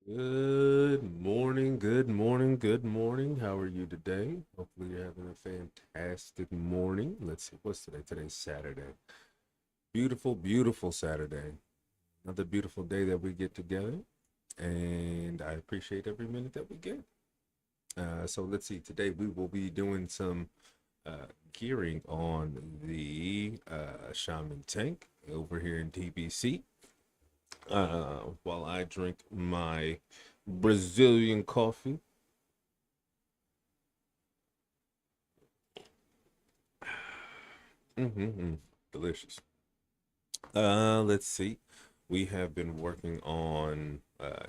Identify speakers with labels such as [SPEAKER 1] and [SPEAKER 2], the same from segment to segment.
[SPEAKER 1] Good morning, good morning, good morning. How are you today? Hopefully you're having a fantastic morning. Let's see, what's today? Today's Saturday. Beautiful, beautiful Saturday. Another beautiful day that we get together, and I appreciate every minute that we get. So let's see, today we will be doing some gearing on the Shaman tank over here in TBC. While I drink my Brazilian coffee. Mm-hmm. Delicious. Let's see. We have been working on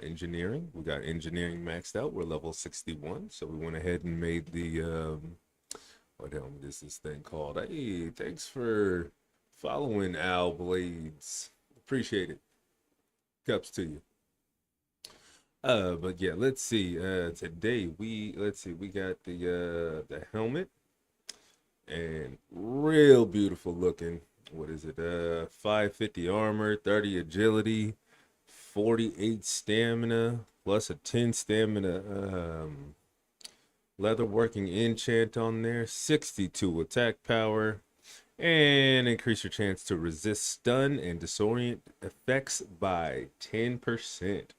[SPEAKER 1] engineering. We got engineering maxed out. We're level 61. So we went ahead and made the what the hell is this thing called? Hey, thanks for following Al Blades. Appreciate it. Cups to you. But yeah, let's see. Today we got the helmet and real beautiful looking. What is it? 550 armor, 30 agility, 48 stamina, plus a 10 stamina leather working enchant on there, 62 attack power, and increase your chance to resist stun and disorient effects by 10%.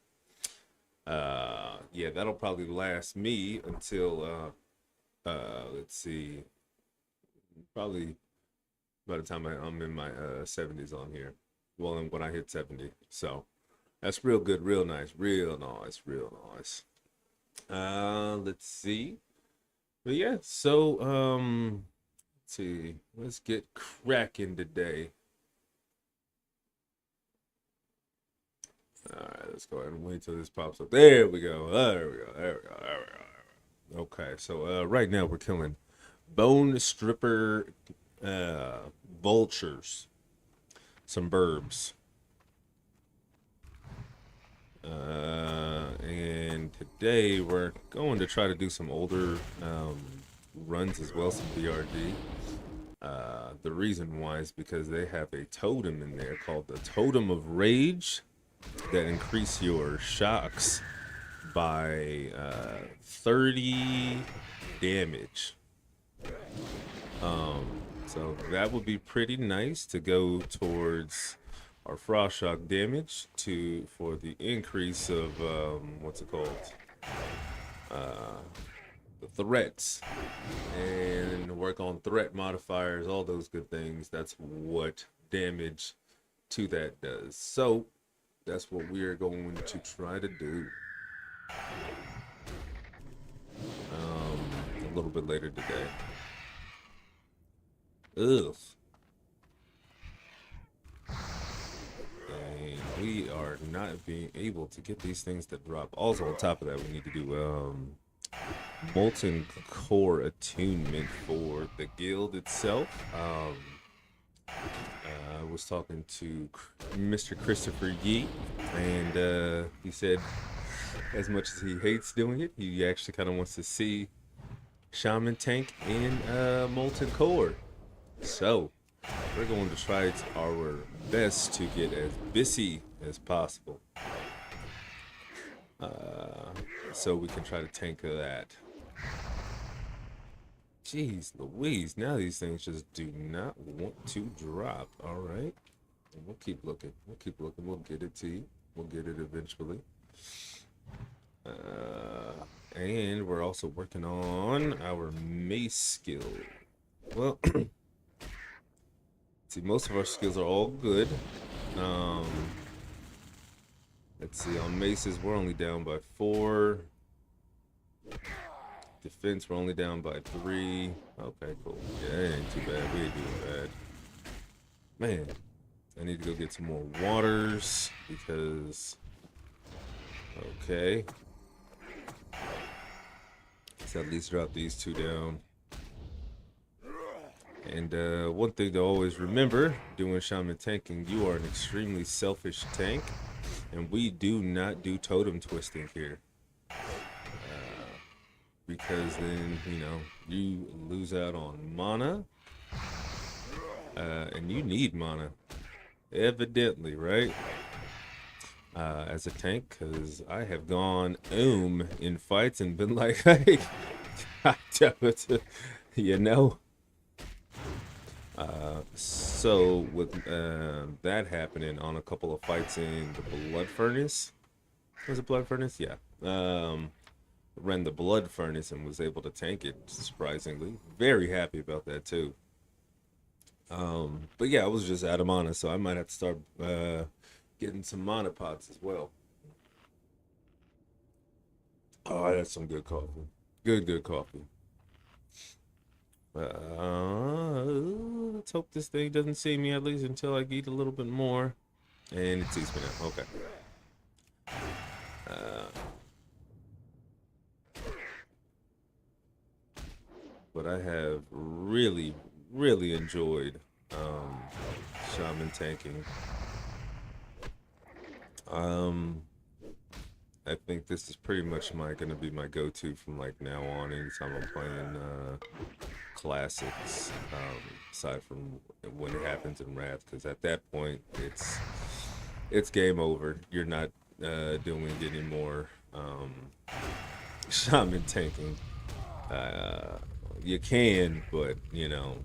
[SPEAKER 1] Yeah, that'll probably last me until let's see, probably by the time I'm in my 70s on here. Well, and when I hit 70. So that's real good, real nice, real nice, real nice. Let's see. But yeah, so let's see. Let's get cracking today. All right, let's go ahead and wait till this pops up. There we go. There we go. There we go. There we go. Okay, so right now we're killing bone stripper vultures, some burbs. And today we're going to try to do some older runs as well, some BRD. The reason why is because they have a totem in there called the Totem of Rage that increase your shocks by 30 damage. Um, so that would be pretty nice to go towards our frost shock damage to for the increase of what's it called? Uh, the threats and work on threat modifiers, all those good things. That's what damage to that does. So that's what we're going to try to do. A little bit later today. Ugh. And we are not being able to get these things to drop. Also, on top of that, we need to do molten core attunement for the guild itself. I was talking to Mr. Christopher Yee, and he said, as much as he hates doing it, he actually kind of wants to see Shaman Tank in Molten Core. So, we're going to try our best to get as busy as possible. Uh, so we can try to tank that. Jeez Louise, now these things just do not want to drop. All right. And we'll keep looking. We'll keep looking. We'll get it to you. We'll get it eventually. And we're also working on our mace skill. Well, see, most of our skills are all good. Um, let's see, on maces, we're only down by 4. Defense, we're only down by 3. Okay, cool. Yeah, it ain't too bad. We ain't doing bad. Man, I need to go get some more waters because. Okay. Let's at least drop these 2 down. And one thing to always remember doing shaman tanking, you are an extremely selfish tank, and we do not do totem twisting here. Because then, you lose out on mana, and you need mana, evidently, right? as a tank because I have gone in fights and been like, hey, God damn it, you know. So with that happening on a couple of fights in the Blood Furnace, was it Blood Furnace? Yeah. Ran the Blood Furnace and was able to tank it surprisingly. Very happy about that too. But yeah, I was just out of mana, so I might have to start getting some mana pots as well. Oh, that's some good coffee. Good coffee. Let's hope this thing doesn't see me at least until I eat a little bit more. And it sees me now. Okay. Uh, but I have really enjoyed um, Shaman tanking. Um, I think this is pretty much gonna be my go-to from like now on. Anytime I'm playing classics, aside from when it happens in Wrath, because at that point it's game over. You're not doing any more shaman tanking. Uh, you can, but you know.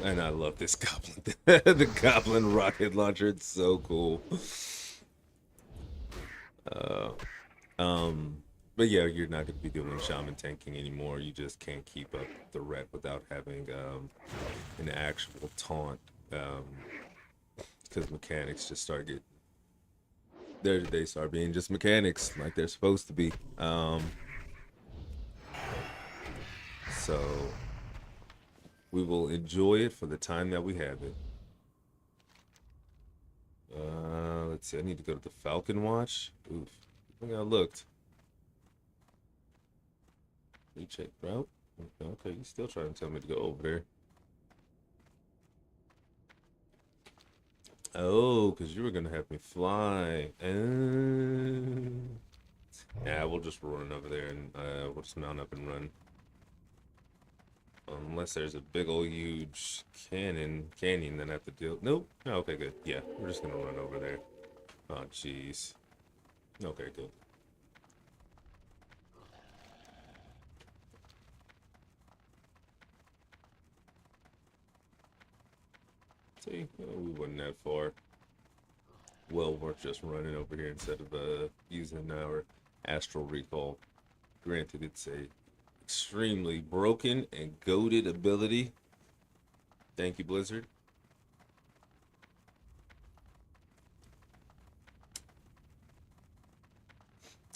[SPEAKER 1] And I love this goblin, the goblin rocket launcher. It's so cool. Uh, Um, but yeah, you're not going to be doing shaman tanking anymore. You just can't keep up the ret without having an actual taunt. Because mechanics just start get they start being just mechanics like they're supposed to be. So we will enjoy it for the time that we have it. Let's see. I need to go to the Falcon Watch. Oof. I think I looked. Recheck route. Okay, you still trying to tell me to go over there. Oh, because you were gonna have me fly. Yeah, we'll just run over there and we'll just mount up and run. Unless there's a big old huge canyon, then I have to deal. Nope. Oh, okay, good. Yeah, we're just gonna run over there. Oh, jeez. Okay, good. See, we wasn't that far. Well worth just running over here instead of using our astral recall. Granted, it's a extremely broken and goated ability. Thank you, Blizzard.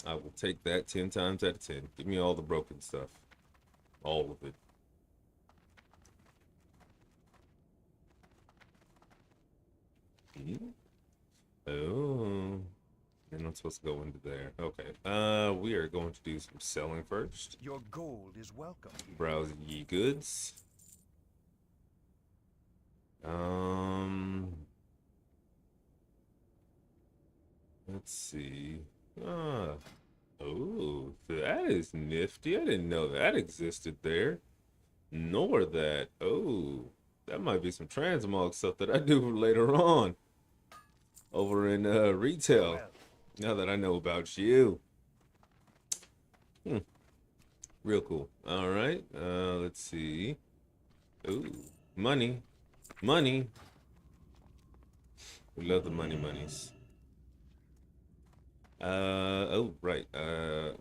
[SPEAKER 1] I will take that 10 times out of 10. Give me all the broken stuff. All of it. Hmm? Oh. You're not supposed to go into there. Okay. We are going to do some selling first.
[SPEAKER 2] Your gold is welcome.
[SPEAKER 1] Browse ye goods. Um, let's see. Ah, oh, that is nifty. I didn't know that existed there. Nor that. Oh, that might be some transmog stuff that I do later on over in retail.
[SPEAKER 2] Farewell.
[SPEAKER 1] Now that I know about you. Hmm, real cool. All right. Let's see. Ooh, money. Money. We love the monies. Oh, right.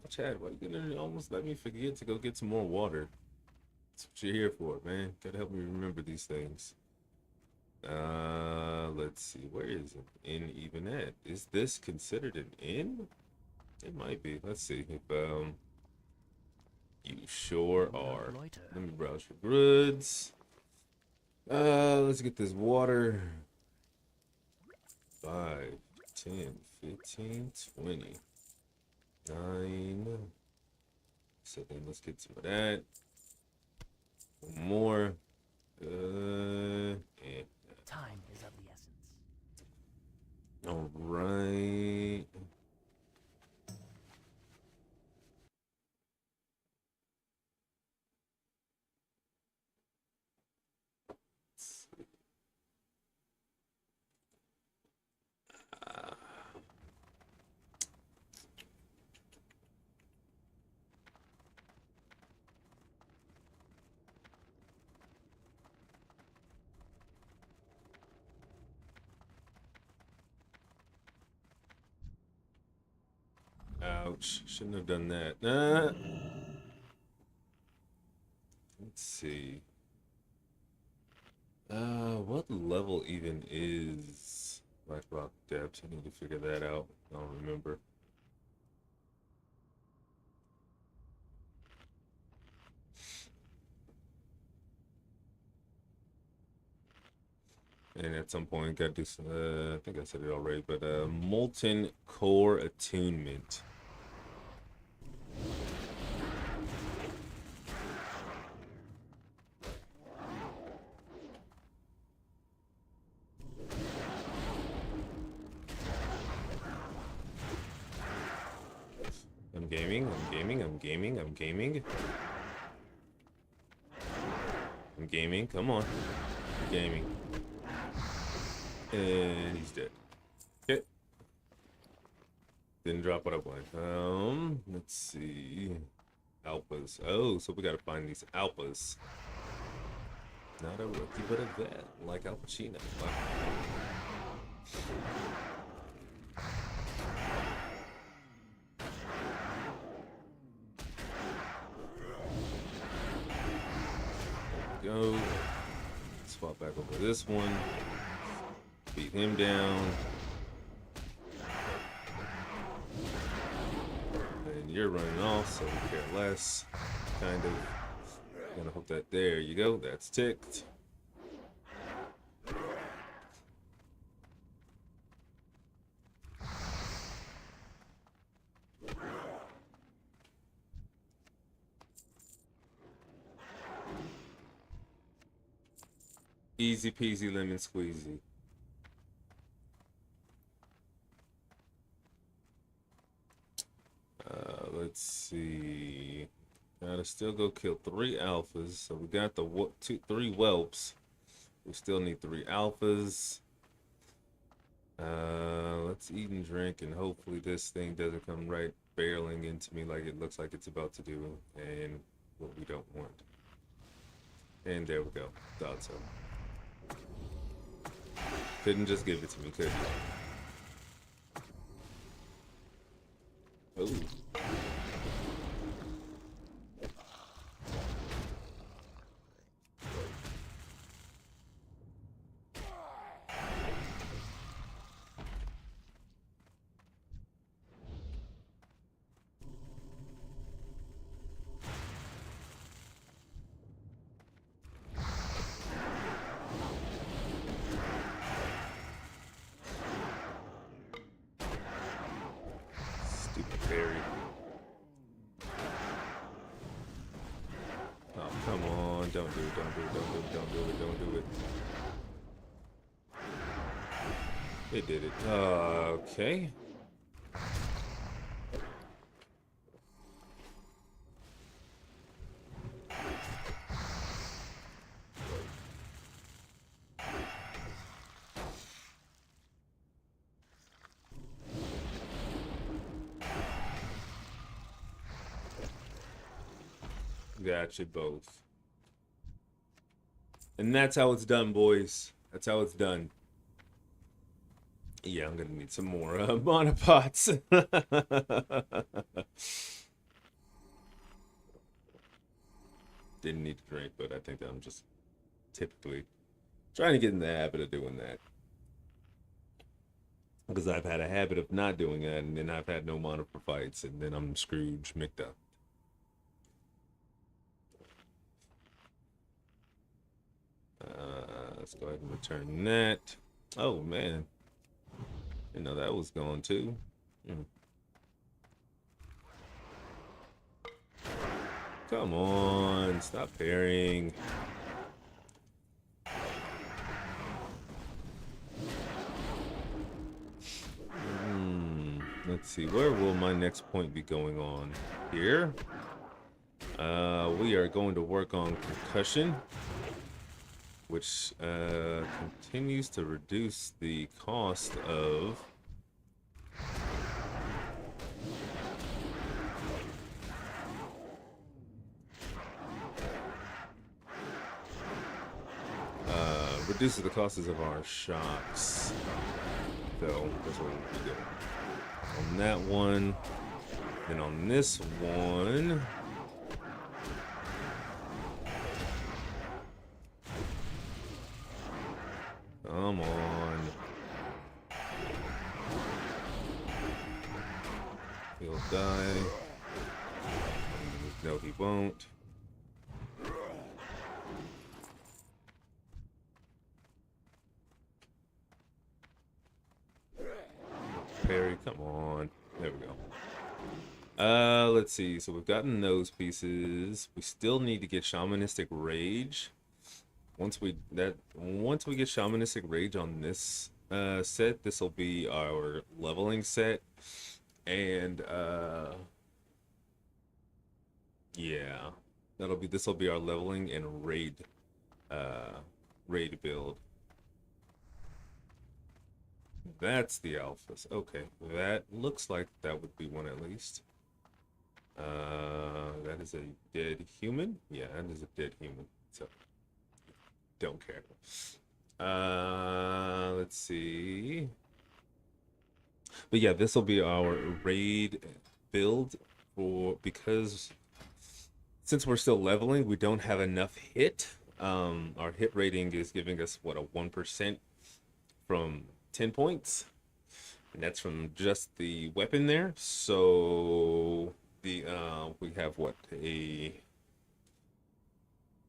[SPEAKER 1] Chad, why you gonna almost let me forget to go get some more water? That's what you're here for, man. Gotta help me remember these things. Let's see. Where is an inn even at? Is this considered an inn? It might be. Let's see if you sure are. Let me browse for goods. Let's get this water. 5, 10, 15, 20, 9. So then let's get some of that. One more. And
[SPEAKER 3] Time is of the essence.
[SPEAKER 1] all right. Ouch. Shouldn't have done that. Let's see. What level even is Black Rock Depths? I need to figure that out. I don't remember. And at some point, got to do some, I think I said it already, but Molten Core Attunement. I'm gaming, I'm gaming, I'm gaming, I'm gaming. I'm gaming, come on. I'm gaming. And he's dead. Okay. Didn't drop what I wanted. Let's see. Alphas. Oh, so we gotta find these alphas. Not a rookie, but a vet, like Al Pacino. Go. Swap back over this one. Beat him down. And you're running off, so we care less. Kind of. Gonna hope that there you go. That's ticked. Easy peasy lemon squeezy. Let's see. Gotta still go kill 3 alphas. So we got the 3 whelps. We still need 3 alphas. Let's eat and drink, and hopefully this thing doesn't come right barreling into me like it looks like it's about to do, and what we don't want. And there we go. Thought so. Couldn't just give it to me, could you? Ooh. Stupid fairy. Oh, come on. Don't do it, don't do it, don't do it, don't do it, don't do it. It did it. Okay. Got you both. And that's how it's done, boys. That's how it's done. Yeah, I'm gonna need some more monopots. Didn't need to drink, but I think that I'm just typically trying to get in the habit of doing that. Because I've had a habit of not doing that, and then I've had no mana for fights, and then I'm Scrooge McDuck. Let's go ahead and return that. Oh, man. You know that was going too. Come on, stop parrying. Let's see, where will my next point be going on? Here. We are going to work on concussion, which continues to reduce the cost of reduces the costs of our shops. So that's what we'll be doing on that one. And on this one, come on. He'll die. No, he won't. Parry, come on. There we go. Let's see. So we've gotten those pieces. We still need to get Shamanistic Rage. Once we get Shamanistic Rage on this set, this will be our leveling set. And yeah. This will be our leveling and raid build. That's the alphas. Okay. That looks like that would be one at least. That is a dead human. Yeah, that is a dead human. So don't care. Let's see. But yeah, this will be our raid build because since we're still leveling, we don't have enough hit. Our hit rating is giving us what, a 1% from 10 points, and that's from just the weapon there. So we have what, a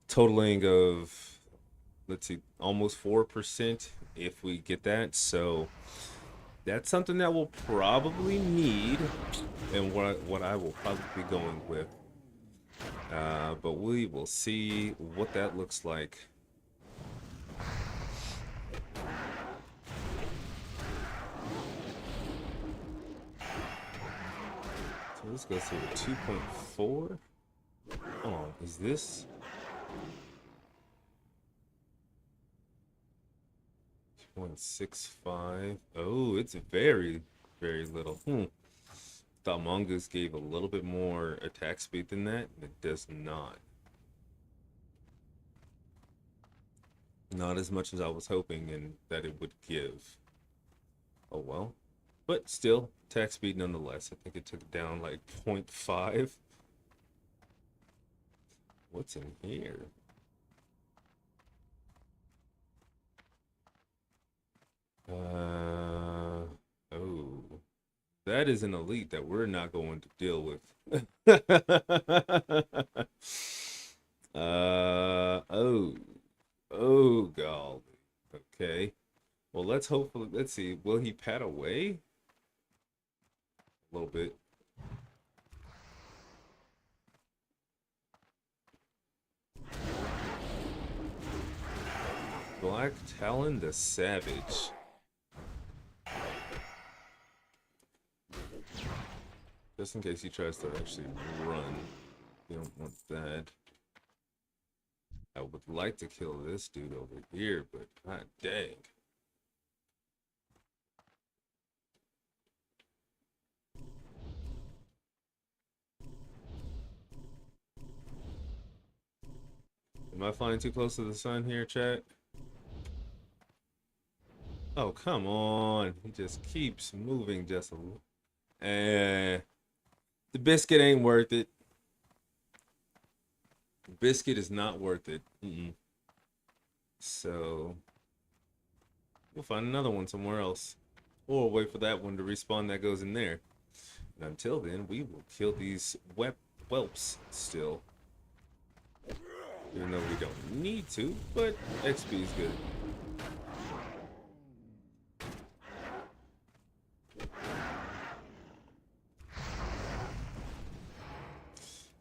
[SPEAKER 1] totaling of, let's see, almost 4% if we get that. So that's something that we'll probably need, and what I will probably be going with. But we will see what that looks like. So let's go to a 2.4. Oh, is this? 2.65. Oh, it's very, very little. Thought Mongoose gave a little bit more attack speed than that. It does not. Not as much as I was hoping and that it would give. Oh well. But still, attack speed nonetheless. I think it took it down like 0.5. What's in here? Oh. That is an elite that we're not going to deal with. Oh. Oh, God. Okay. Well, let's see. Will he pat away? A little bit. Black Talon the Savage. Just in case he tries to actually run. You don't want that. I would like to kill this dude over here, but god dang. Am I flying too close to the sun here, chat? Oh, come on. He just keeps moving just a little. The biscuit ain't worth it. The biscuit is not worth it. So, we'll find another one somewhere else. Or wait for that one to respawn that goes in there. And until then, we will kill these whelps still. Even though we don't need to, but XP is good.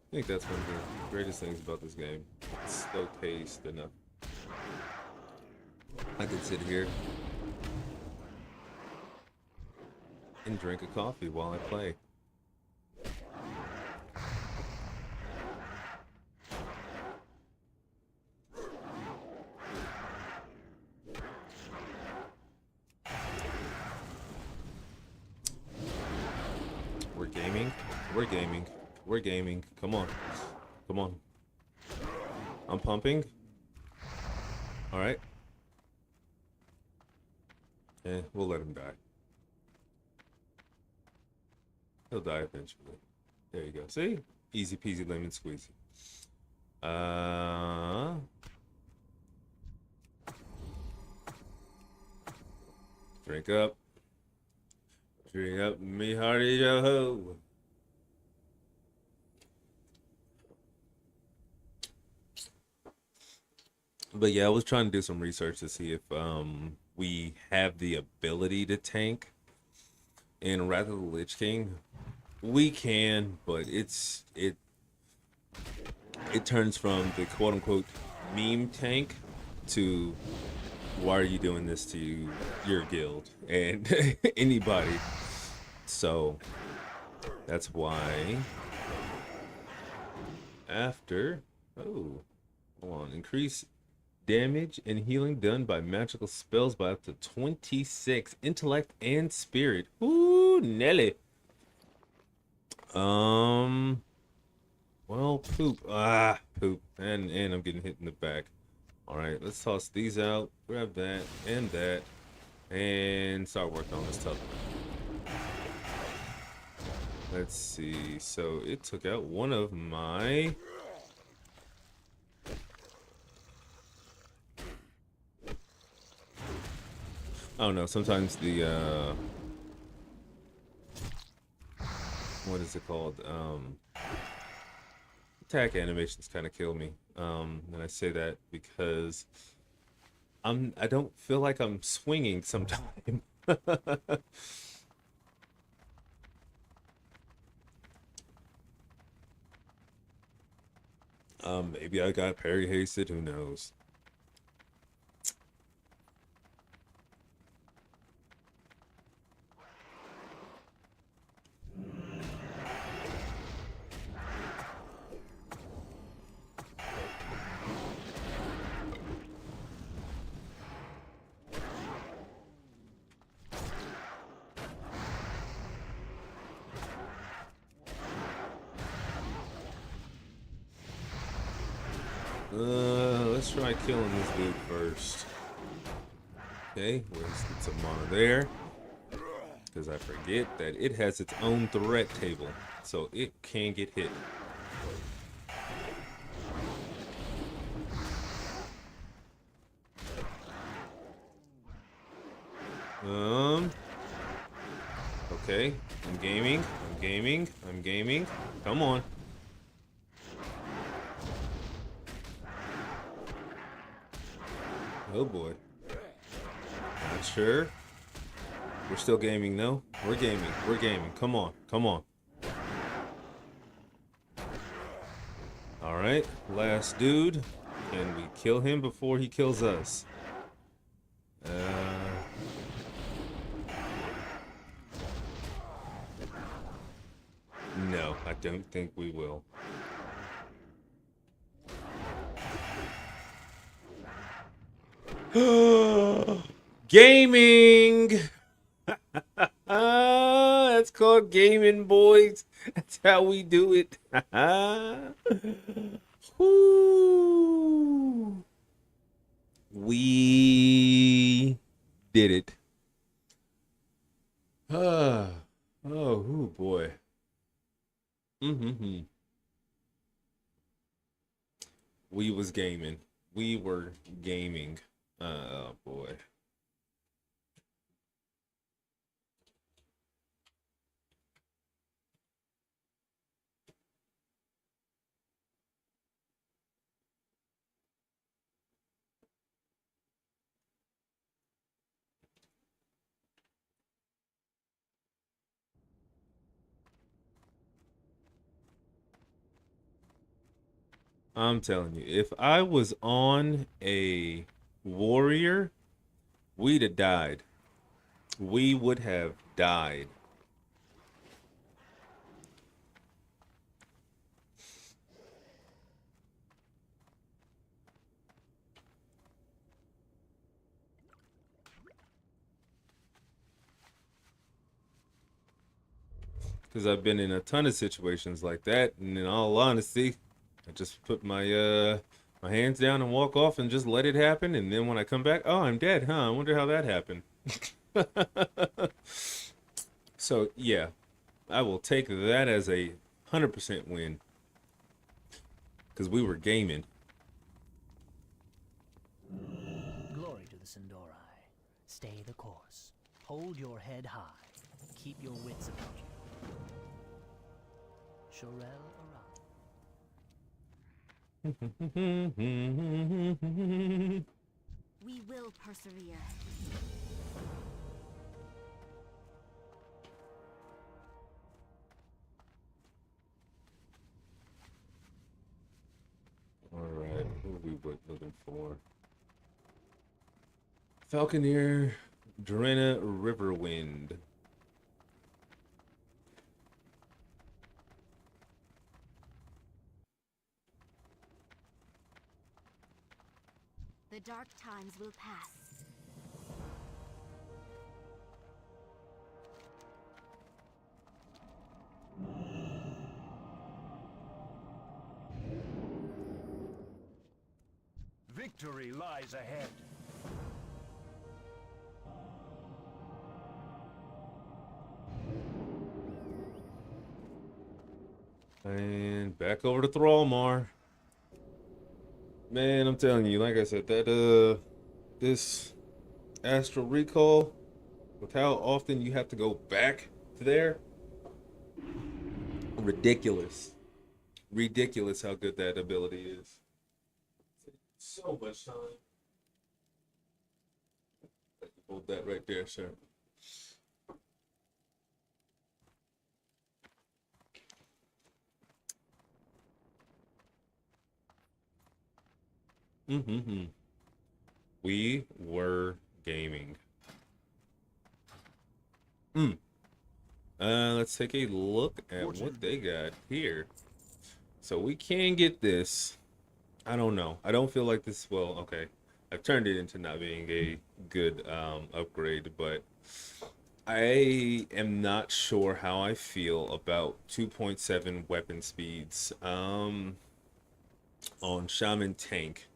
[SPEAKER 1] I think that's one of the greatest things about this game. It's slow paced enough. I could sit here and drink a coffee while I play. We're gaming. We're gaming. We're gaming. Come on. Come on. I'm pumping. Alright. We'll let him die. He'll die eventually. There you go. See? Easy peasy lemon squeezy. Uh, drink up. Drink up, me hearty yo ho. But yeah, I was trying to do some research to see if we have the ability to tank in Wrath of the Lich King. We can, but it turns from the quote unquote meme tank to why are you doing this to your guild and anybody. So that's why after oh hold on, increase damage and healing done by magical spells by up to 26 intellect and spirit. Ooh, Nelly. Um, well, poop. Ah, poop. And I'm getting hit in the back. All right, let's toss these out. Grab that, and start working on this tough. Let's see. So it took out one of my. I don't know. Sometimes the what is it called? Attack animations kind of kill me. And I say that because I don't feel like I'm swinging sometimes. Maybe I got parry hasted. Who knows? Let's try killing this dude first. Okay, let's get some mana there. Because I forget that it has its own threat table, so it can get hit. Um, okay, I'm gaming, I'm gaming, I'm gaming. Come on. Oh boy. Not sure. We're still gaming, no? We're gaming, we're gaming. Come on, come on. Alright, last dude. Can we kill him before he kills us? Uh, no, I don't think we will. Gaming! That's called gaming, boys. That's how we do it. Woo. We did it. Ah, oh, boy. Mm-hmm. We was gaming. We were gaming. Oh boy. I'm telling you, if I was on a warrior, we'd have died. We would have died. Because I've been in a ton of situations like that, and in all honesty, I just put my hands down and walk off and just let it happen. And then when I come back, oh, I'm dead, huh? I wonder how that happened. So yeah, I will take that as a 100% win. Because we were gaming.
[SPEAKER 3] Glory to the Sindori. Stay the course. Hold your head high. Keep your wits about you. Shorel Aram.
[SPEAKER 2] We will persevere.
[SPEAKER 1] Alright, who are we looking for? Falconeer, Drena, Riverwind.
[SPEAKER 2] The dark times will pass.
[SPEAKER 4] Victory lies ahead.
[SPEAKER 1] And back over to Thrallmar. Man, I'm telling you, like I said, that this Astral Recall, with how often you have to go back to there, ridiculous. Ridiculous how good that ability is. So much time. Hold that right there, sir. Mm-hmm. We were gaming. Let's take a look at what they got here. So we can get this. I don't know. I don't feel like this. Well, okay. I've turned it into not being a good upgrade, but I am not sure how I feel about 2.7 weapon speeds on Shaman tank.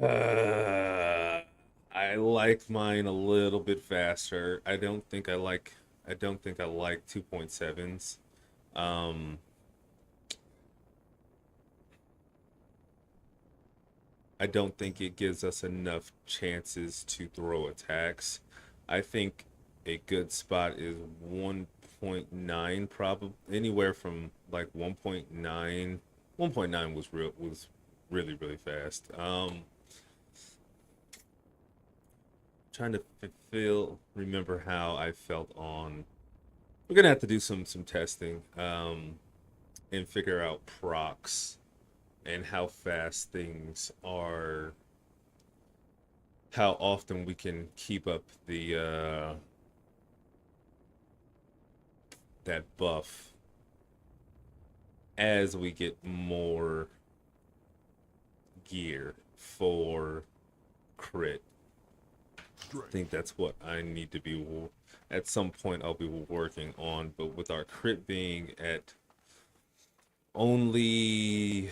[SPEAKER 1] I like mine a little bit faster. I don't think I like 2.7s. Um I don't think it gives us enough chances to throw attacks. I think a good spot is 1.9, probably anywhere from like 1.9. 1.9 was really really fast. Trying to feel remember how I felt on. We're gonna have to do some testing and figure out procs and how fast things are, how often we can keep up the that buff as we get more gear for crit. I think that's what I need to be at some point I'll be working on, but with our crit being at only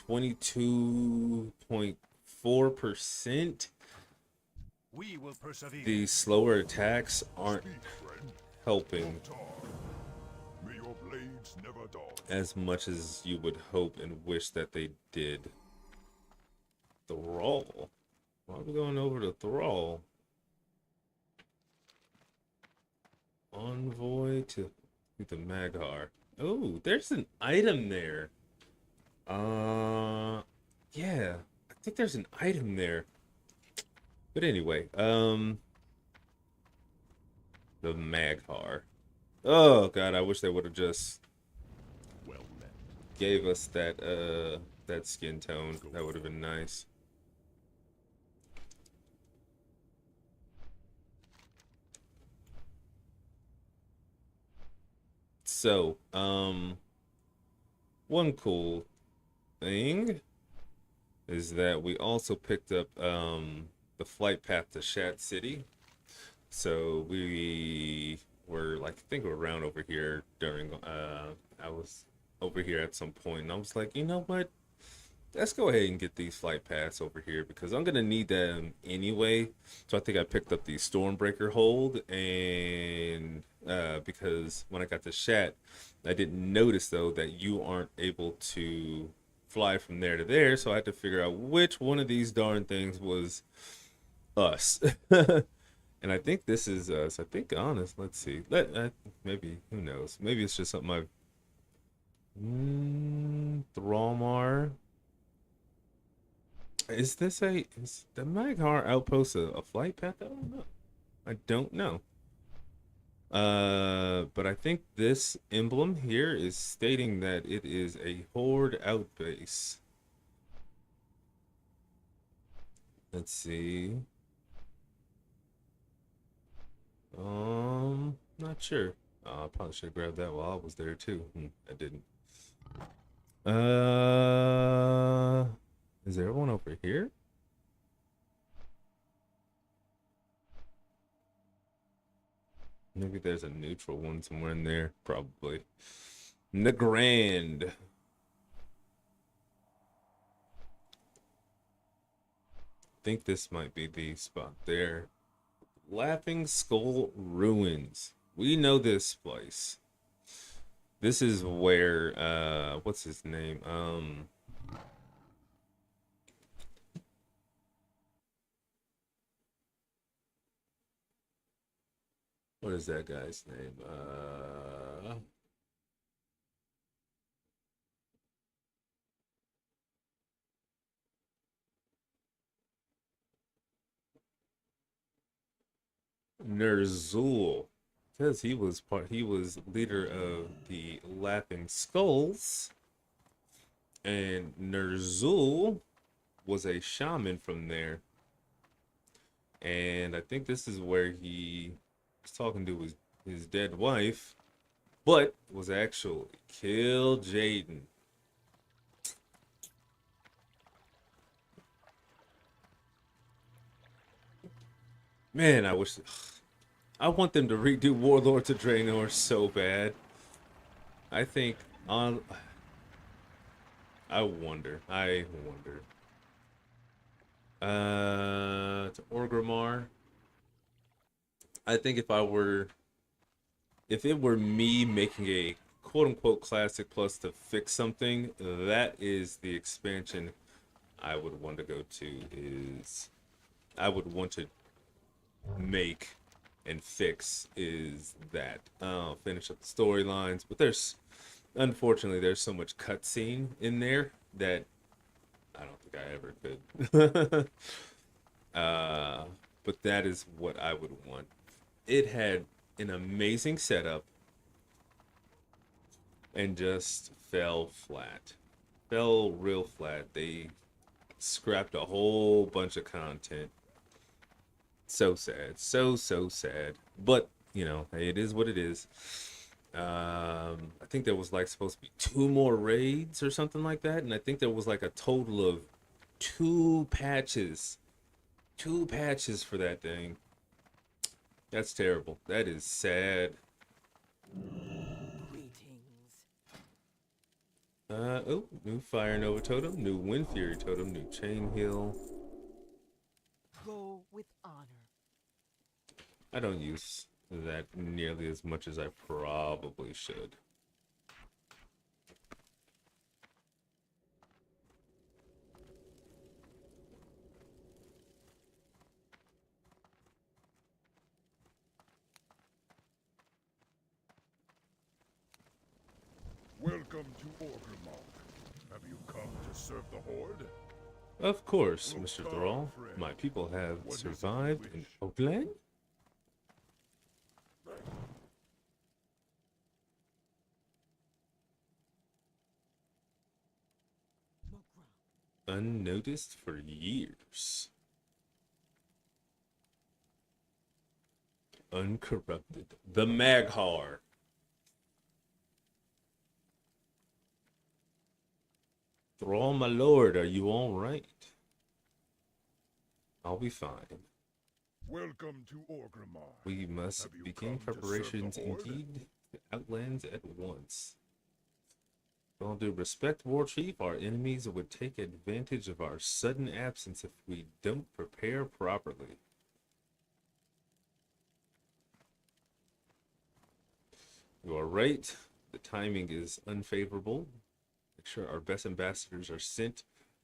[SPEAKER 1] 22.4%,
[SPEAKER 4] We will persevere.
[SPEAKER 1] the slower attacks aren't helping
[SPEAKER 5] May your blades never dull.
[SPEAKER 1] as much as you would hope and wish that they did. Thrall. Why are we going over to Thrall? Envoy to the Maghar. Oh, there's an item there. Yeah, I think there's an item there. But anyway, the Maghar. Oh God, I wish they would have just
[SPEAKER 5] Well met.
[SPEAKER 1] gave us that skin tone. That would have been nice. So, one cool thing is that we also picked up the flight path to Shat City. So we were like, I think we're around over here during I was over here at some point and I was like, you know what? let's go ahead and get these flight paths over here because I'm gonna need them anyway. So I think I picked up the Stormbreaker hold, and because when I got the Shat, I didn't notice though that you aren't able to fly from there to there. So I had to figure out which one of these darn things was us. And I think this is us. I think honest. Let's see. Maybe who knows? Maybe it's just something I've. Thralmar. Is the Maghar outpost a flight path? I don't know. I don't know. But I think this emblem here is stating that it is a Horde outbase. Let's see. Not sure. I probably should have grabbed that while I was there too. I didn't. Uh, is there one over here? Maybe there's a neutral one somewhere in there. Probably. Nagrand. I think this might be the spot there. Laughing Skull Ruins. We know this place. This is where what's his name? What is that guy's name? Nerzul. Because he was leader of the Laughing Skulls, and Nerzul was a shaman from there. And I think this is where he was talking to his dead wife, but was actually killed Jaden. Man, I want them to redo Warlords of Draenor so bad. I think on I wonder. To Orgrimmar. I think if it were me making a quote unquote classic plus to fix something, that is the expansion I would want to go to is I would want to make and fix is that. Finish up the storylines, but unfortunately there's so much cutscene in there that I don't think I ever could. But that is what I would want. It had an amazing setup and just fell flat. Fell real flat. They scrapped a whole bunch of content. So sad. So sad. But, hey, it is what it is. I think there was like supposed to be 2 more raids or something like that, and I think there was like a total of 2 patches. 2 patches for that thing. That's terrible. That is sad.
[SPEAKER 3] Greetings.
[SPEAKER 1] Oh, new Fire Nova totem, new Wind Fury totem, new Chain Heal.
[SPEAKER 3] Go with honor.
[SPEAKER 1] I don't use that nearly as much as I probably should.
[SPEAKER 5] Welcome to Orgrimmar. Have you come to serve the Horde?
[SPEAKER 1] Of course,
[SPEAKER 5] Look
[SPEAKER 1] Mr.
[SPEAKER 5] on,
[SPEAKER 1] Thrall.
[SPEAKER 5] friend.
[SPEAKER 1] My people have
[SPEAKER 5] What is it you
[SPEAKER 1] survived in
[SPEAKER 5] wish?
[SPEAKER 1] Oakland. Unnoticed for years. Uncorrupted. The Maghar. Thrall, my lord, are you all right? I'll be fine.
[SPEAKER 5] Welcome to Orgrimmar.
[SPEAKER 1] We must
[SPEAKER 5] Have you
[SPEAKER 1] begin
[SPEAKER 5] come to serve the
[SPEAKER 1] preparations
[SPEAKER 5] Horde?
[SPEAKER 1] indeed. Outlands at once. With all due respect, War Chief, our enemies would take advantage of our sudden absence if we don't prepare properly. You are right. The timing is unfavorable. Make sure our best ambassadors are sent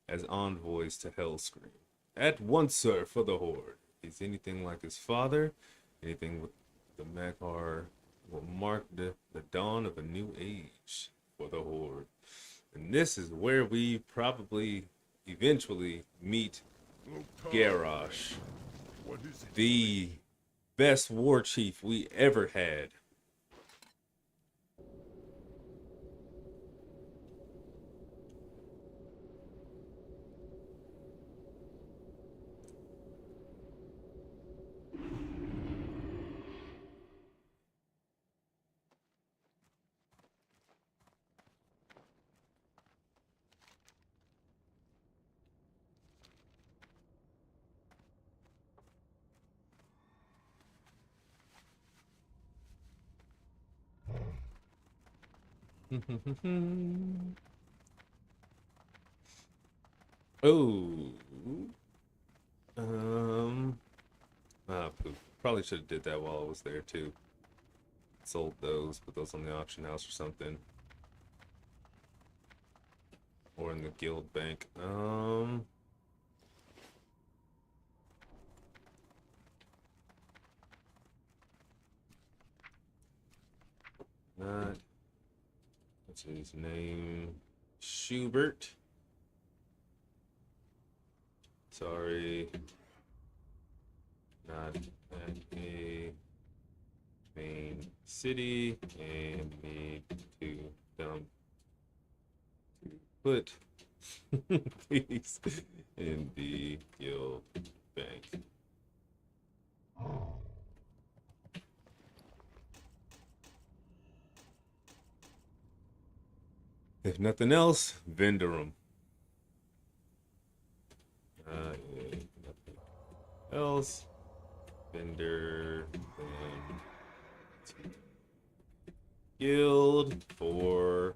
[SPEAKER 1] as envoys to Hellscream. At once, sir, for the Horde. If he's anything like his father, anything with the Makar will mark the dawn of a new age for the Horde. And this is where we probably eventually meet Garrosh,
[SPEAKER 5] What is it?
[SPEAKER 1] the best war chief we ever had. Oh, poop. Probably should have did that while I was there too. Sold those, put those on the auction house or something, or in the guild bank. Not. What's his name? Schubert. Sorry. Not at a main city and need to dump put these in the guild bank. If nothing else, vendor them. Yeah, nothing else. Vendor them to guild for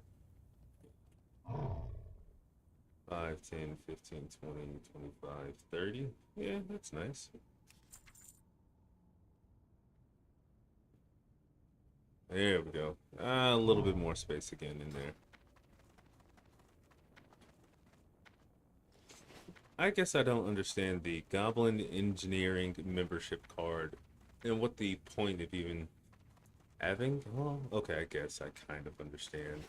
[SPEAKER 1] 5, 10, 15, 20, 25, 30. Yeah, that's nice. There we go. A little bit more space again in there. I guess I don't understand the Goblin Engineering membership card and what the point of even having. Oh, okay, I guess I kind of understand.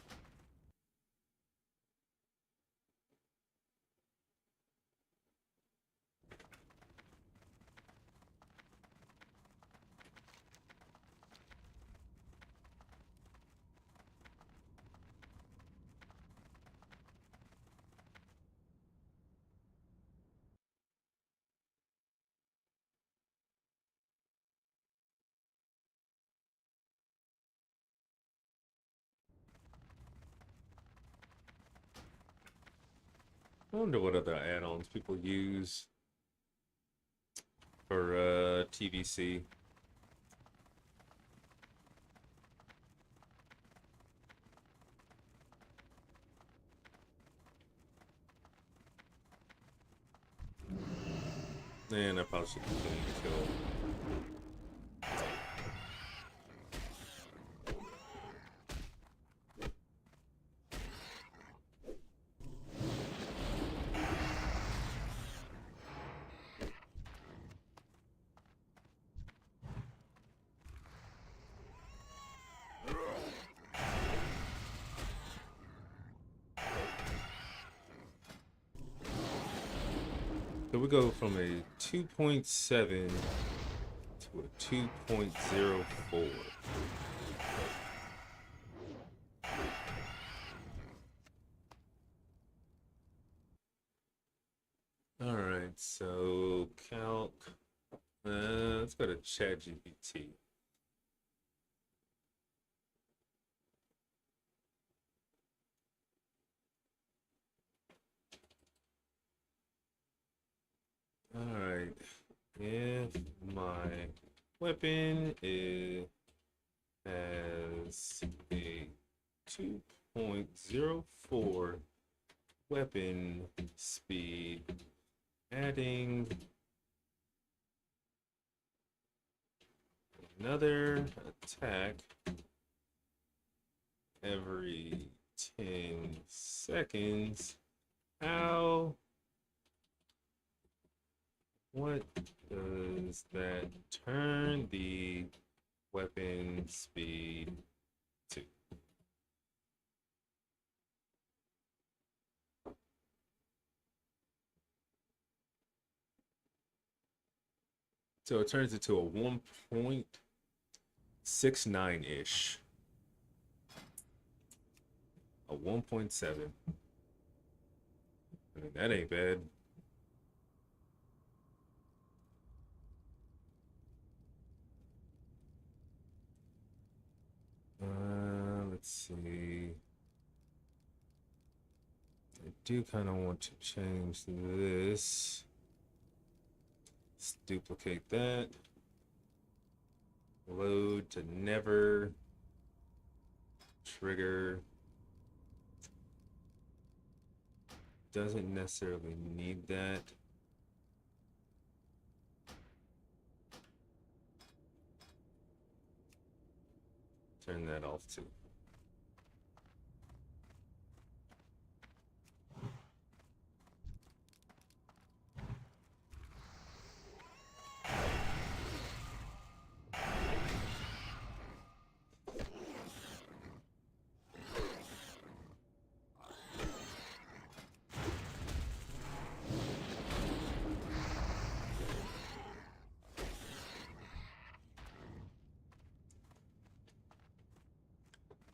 [SPEAKER 1] I wonder what other add-ons people use for TBC. And I probably should continue to kill. So we go from a 2.7 to a 2.04. All right, so calc. Let's go to ChatGPT. All right, if my weapon has a 1.04 weapon speed, adding another attack every 10 seconds. How? What does that turn the weapon speed to? So it turns it to a 1.69-ish. A 1.7. I mean, that ain't bad. Let's see. I do kind of want to change this. Let's duplicate that. Load to never. Trigger. Doesn't necessarily need that. Turn that off too.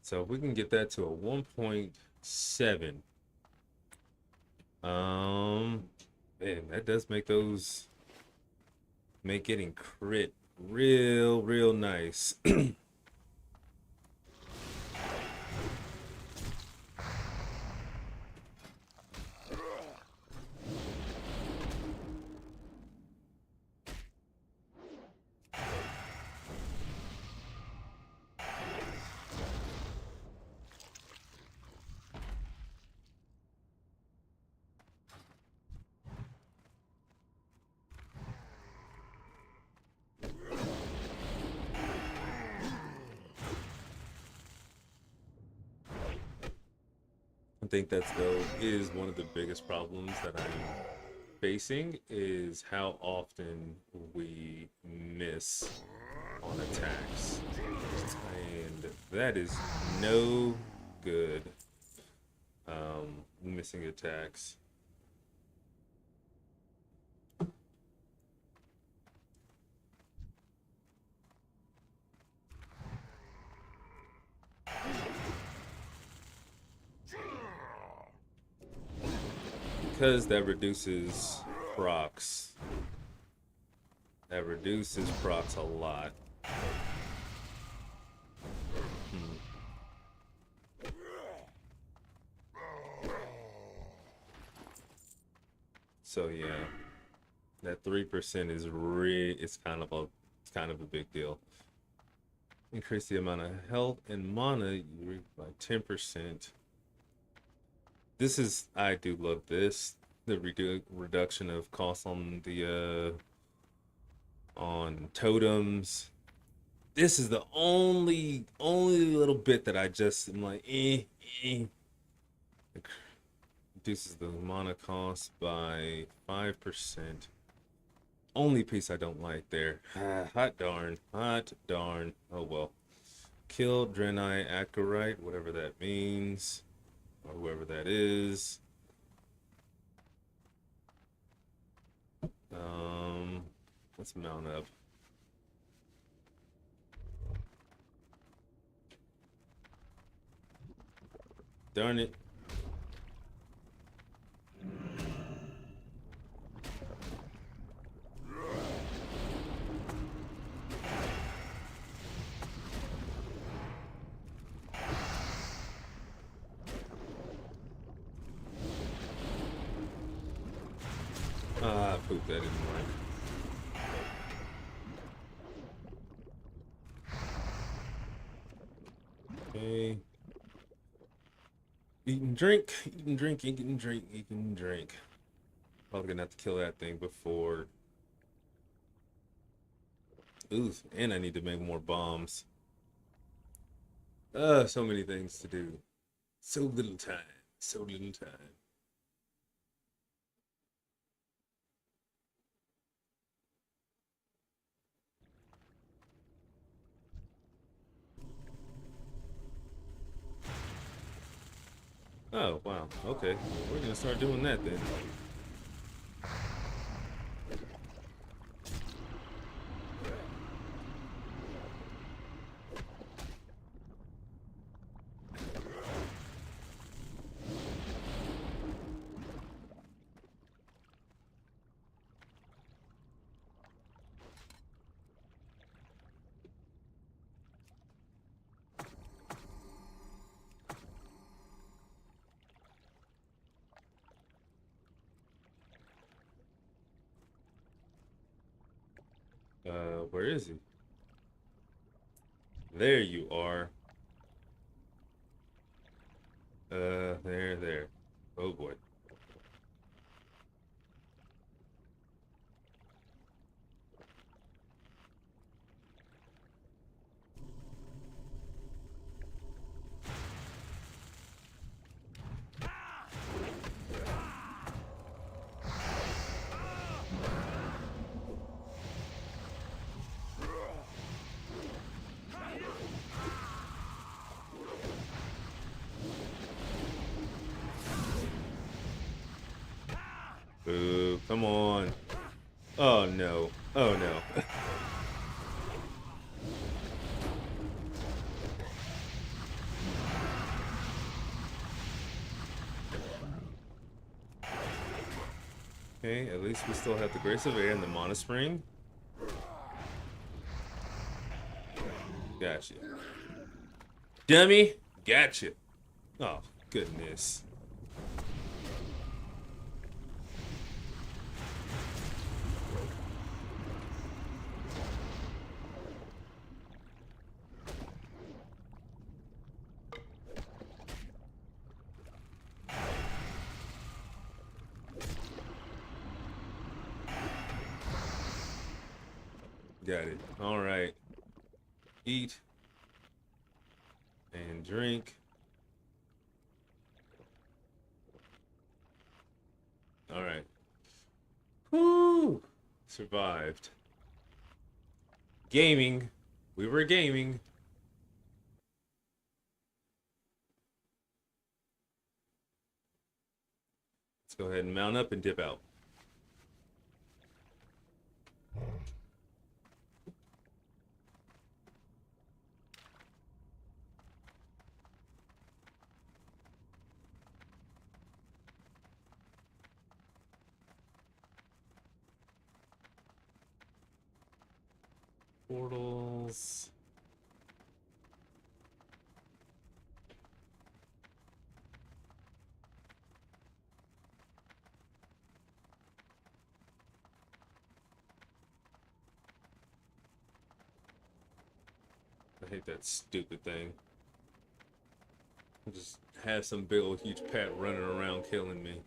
[SPEAKER 1] So if we can get that to a 1.7, man, that does make getting crit real nice. I think that's though is one of the biggest problems that I'm facing is how often we miss on attacks. And that is no good. Missing attacks. Because that reduces procs. That reduces procs a lot. So yeah, that 3% is it's kind of a big deal. Increase the amount of health and mana by 10%. I do love this. The reduction of cost on the on totems. This is the only little bit that I just am like, eh. Reduces the mana cost by 5%. Only piece I don't like there. Hot darn. Oh well. Kill Draenei Acolyte, whatever that means. Or whoever that is. Let's mount up. Darn it. Poop, that didn't work. Okay. Eat and drink, eat and drink, eat and drink, eat and drink. Probably gonna have to kill that thing before. Ooh, and I need to make more bombs. So many things to do. So little time. So little time. Oh, wow. Okay. We're gonna start doing that then. Where is he? There you are. There. Oh boy. Boo, come on. Oh no. Oh no. Okay, at least we still have the Grace of Air and the Mana Spring. Gotcha. Dummy! Gotcha. Oh, goodness. Got it. All right. Eat and drink. All right. Whoo! Survived. Gaming. We were gaming. Let's go ahead and mount up and dip out. Portals. I hate that stupid thing. Just have some big old huge pet running around killing me.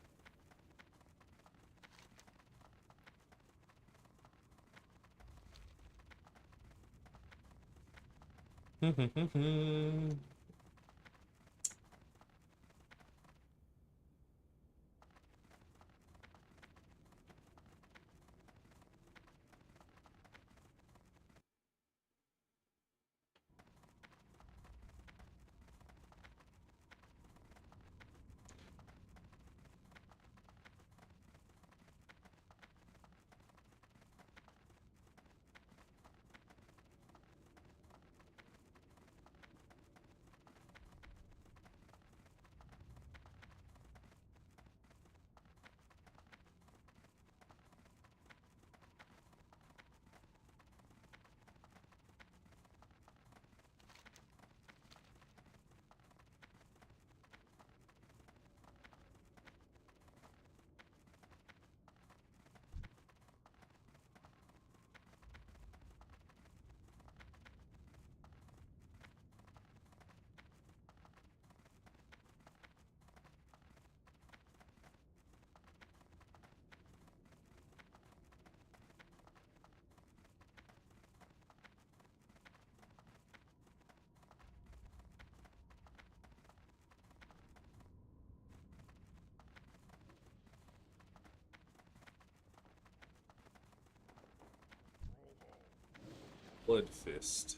[SPEAKER 1] Blood Fist.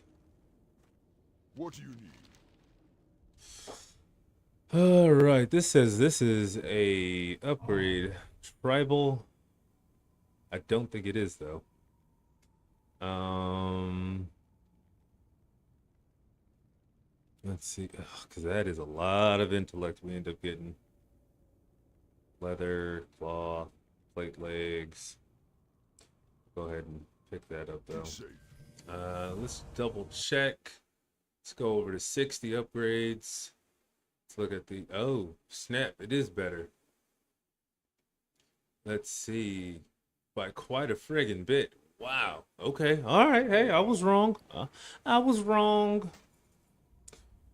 [SPEAKER 5] What do you need?
[SPEAKER 1] All right, this says this is a upgrade. Tribal. I don't think it is though. Um, let's see, because that is a lot of intellect we end up getting. Leather, cloth, plate legs. Go ahead and pick that up though.
[SPEAKER 5] It's safe.
[SPEAKER 1] Let's double check. Let's go over to 60 upgrades. Let's look at the, oh, snap, it is better. Let's see, by quite a friggin' bit. Wow. Okay. All right. Hey, I was wrong. I was wrong.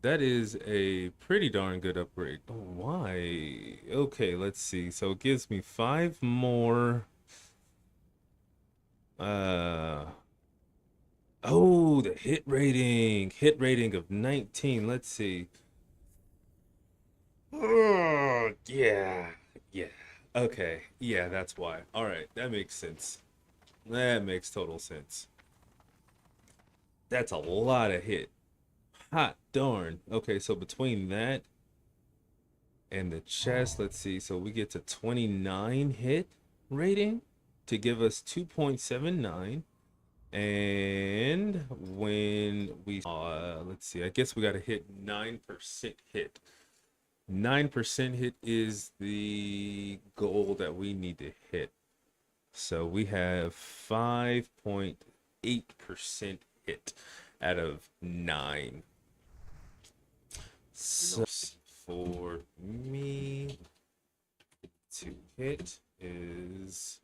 [SPEAKER 1] That is a pretty darn good upgrade. Why? Okay, let's see. So it gives me 5 more. Uh, oh, the hit rating. Hit rating of 19. Let's see. Oh, yeah. Yeah. Okay. Yeah, that's why. All right, that makes sense. That makes total sense. That's a lot of hit. Hot darn. Okay, so between that and the chest, let's see. So we get to 29 hit rating to give us 2.79. And when we, let's see, I guess we got to hit 9% hit. 9% hit is the goal that we need to hit. So we have 5.8% hit out of 9. So for me to hit is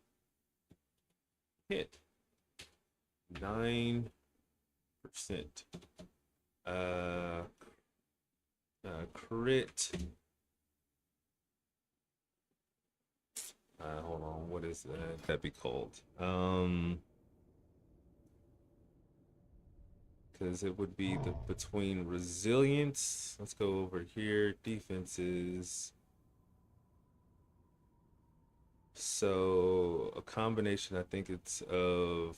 [SPEAKER 1] hit 9%. Crit. Hold on, what is that be called? Because it would be the between resilience. Let's go over here. Defenses. So a combination, I think it's of,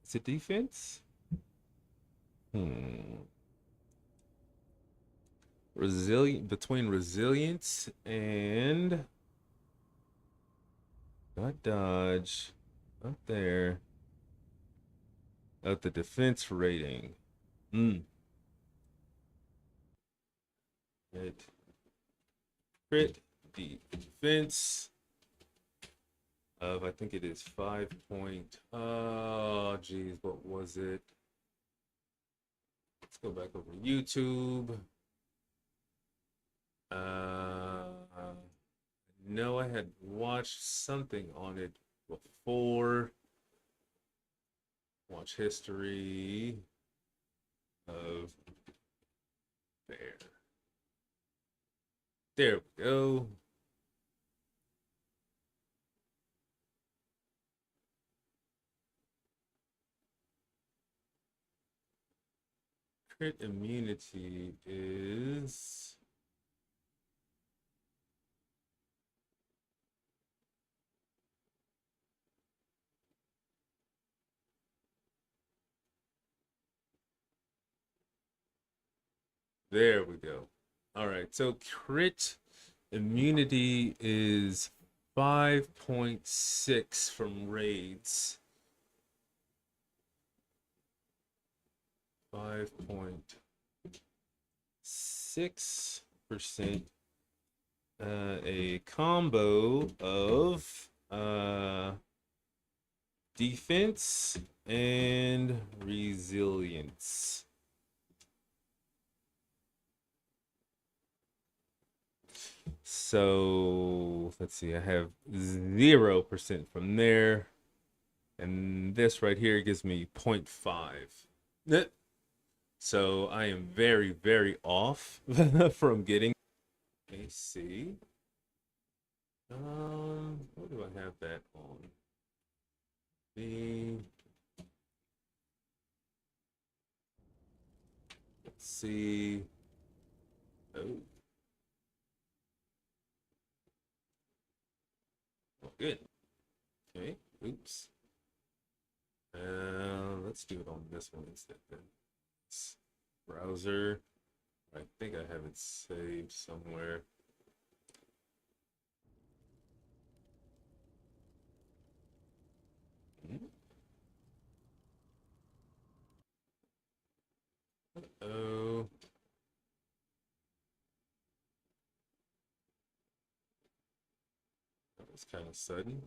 [SPEAKER 1] is it defense? Resilient, between resilience and not dodge, not there. Of the defense rating. Hit. Crit defense of, I think it is 5 point. Oh, geez, what was it? Let's go back over to YouTube. No, I had watched something on it before. Watch history of there. There we go. Crit immunity is there we go. All right, so crit immunity is 5.6 from raids. 5.6%. A combo of defense and resilience. So let's see, I have 0% from there. And this right here gives me 0.5. So I am very, very off from getting AC. What do I have that on? Let's see. Oh. Oh, good. Okay. Oops. let's do it on this one instead then. It's browser. I think I have it saved somewhere. Oh, that was kind of sudden.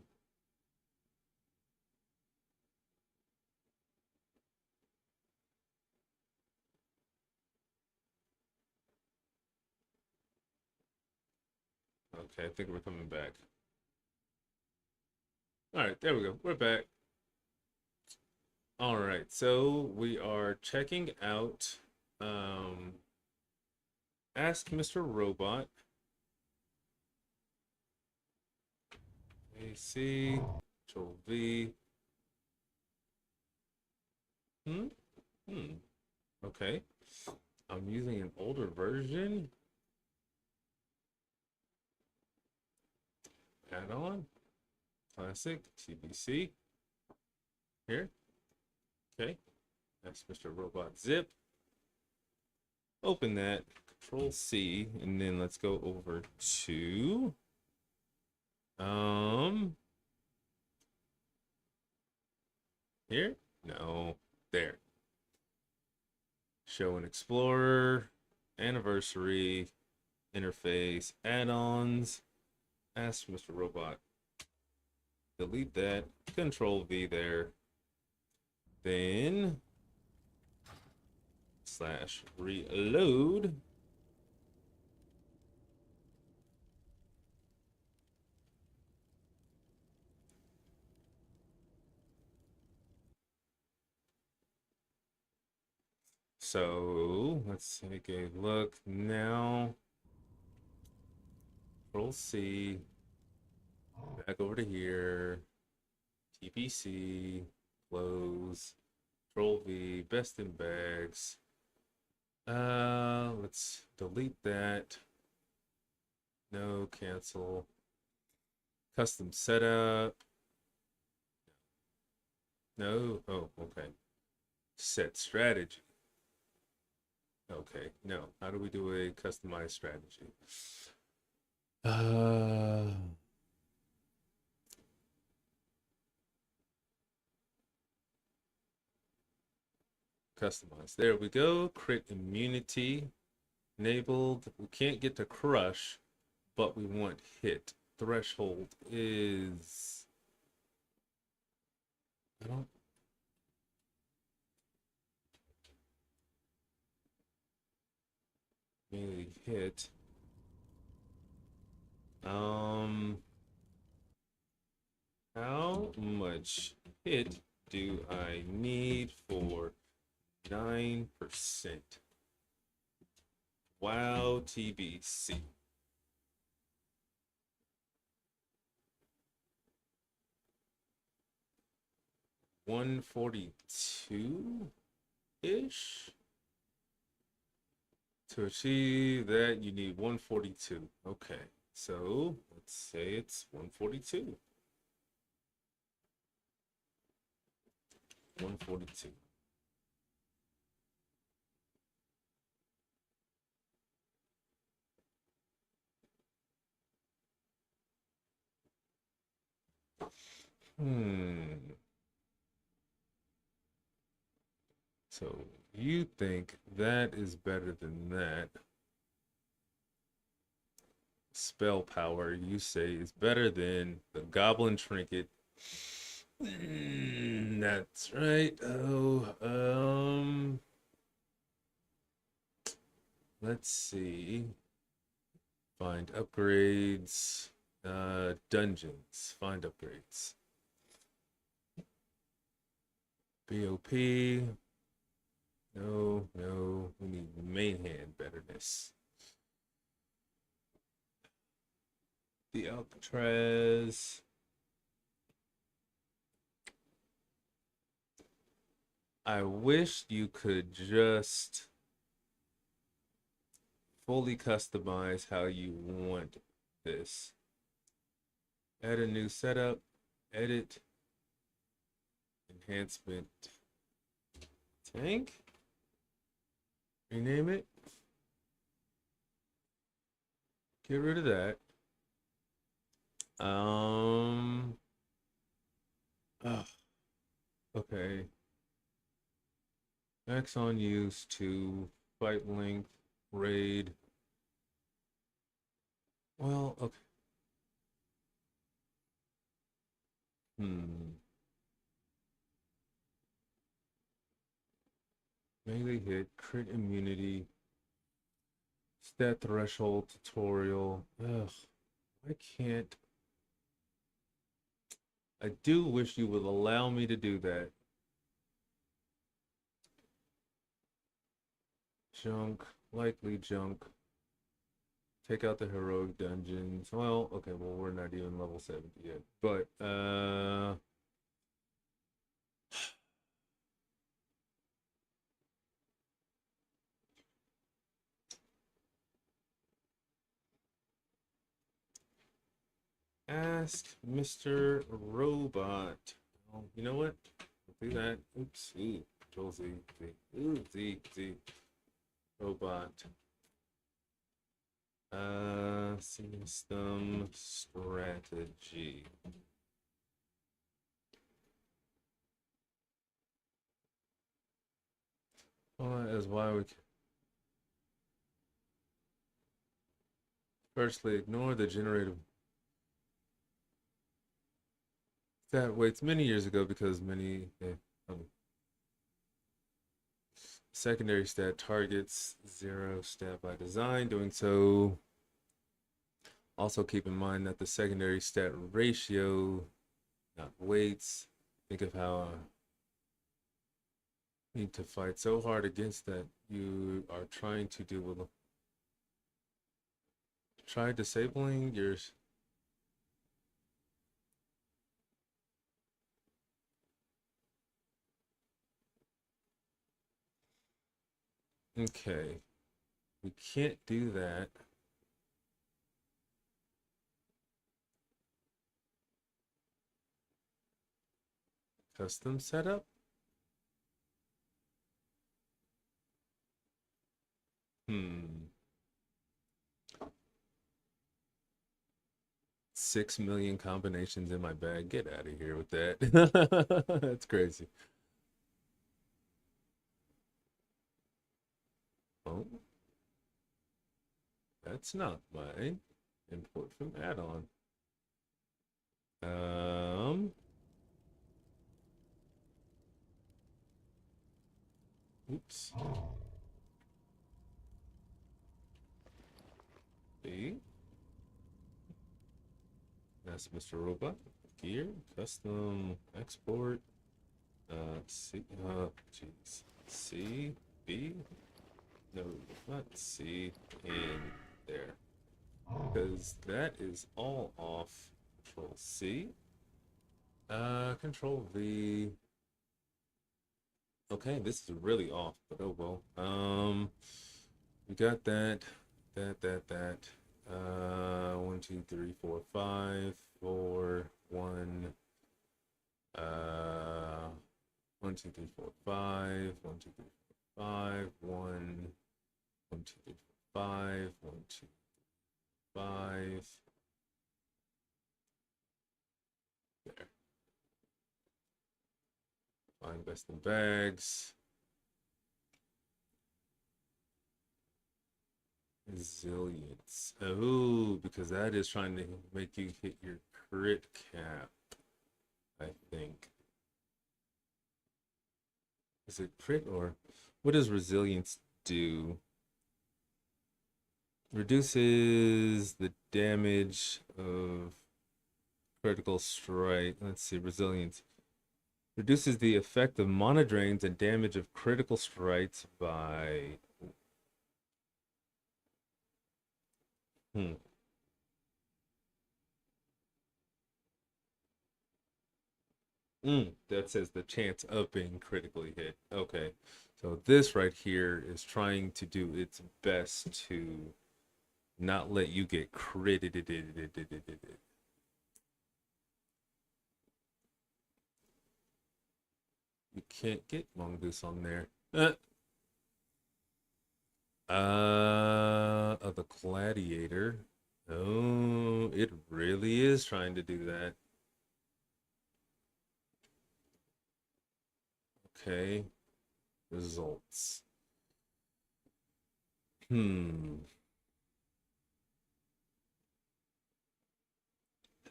[SPEAKER 1] Okay, I think we're coming back. All right, there we go. We're back. All right, so we are checking out Ask Mr. Robot. AC, Control V. Hmm? Hmm. Okay. I'm using an older version. Add on. Classic, TBC. Here. Okay. That's Mr. Robot Zip. Open that. Control C. And then let's go over to here? No. There. Show and Explorer. Anniversary. Interface. Add-ons. Ask Mr. Robot. Delete that. Control V there. Then slash reload. So let's take a look now. Control C. Back over to here. TBC. Close. Control V. Best in bags. Let's delete that. No, cancel. Custom setup. No. Oh, okay. Set strategy. Okay, no. How do we do a customized strategy? Customize. There we go. Crit immunity enabled. We can't get to crush, but we want hit. Threshold is, I don't really hit. How much hit do I need for 9%? Wow, TBC. $142-ish? To achieve that, you need 142. Okay, so let's say it's 142. 142. So you think that is better than that? Spell power, you say, is better than the Goblin Trinket. That's right. Oh, let's see. Find upgrades. Dungeons. Find upgrades. BOP. No, no. We need main hand betterness. The Alcatraz. I wish you could just fully customize how you want this. Add a new setup, edit, enhancement. think. Rename it. Get rid of that. Ugh, okay. Max on use to fight length, raid. Well, okay. Hmm. Melee hit, crit immunity, stat threshold tutorial. Ugh, I can't. I do wish you would allow me to do that. Junk, likely junk. Take out the heroic dungeons. Well, okay, well we're not even level 70 yet. But ask Mr. Robot. Oh, you know what? Do that. Oops. Ooh. Control Z. Z. Ooh, Z. Z. Robot. System strategy. Well, that is why we firstly ignore the generative stat weights many years ago because many secondary stat targets zero stat by design. Doing so, also keep in mind that the secondary stat ratio, not weights. Think of how you need to fight so hard against that you are trying to do with try disabling your okay. We can't do that. Custom setup? Hmm. 6 million combinations in my bag. Get out of here with that. That's crazy. Oh, that's not mine. Import from add-on. Um, oops. See? That's Mr. Robot. Gear, custom, export. C, jeez. C, B? No, not C, in there. Because that is all off. Control C. Control V. Okay, this is really off, but oh well. We got that, that. 1, 2, 3, 4, 5, 4, 1. 1, 2, 3, 4, 5. 1, 2, 3, 4, 5. 1. 1, 2, 3, 4, 5. 1, 2, 5. There. Find best in bags. Resilience. Oh, because that is trying to make you hit your crit cap, I think. Is it crit or what does resilience do? Reduces the damage of critical strike. Let's see, resilience. Reduces the effect of mana drains and damage of critical strikes by. Hmm. That says the chance of being critically hit. Okay. So this right here is trying to do its best to not let you get critted. You can't get mongoose on there. Uh, of the gladiator. Oh, it really is trying to do that. Okay, results. Hmm.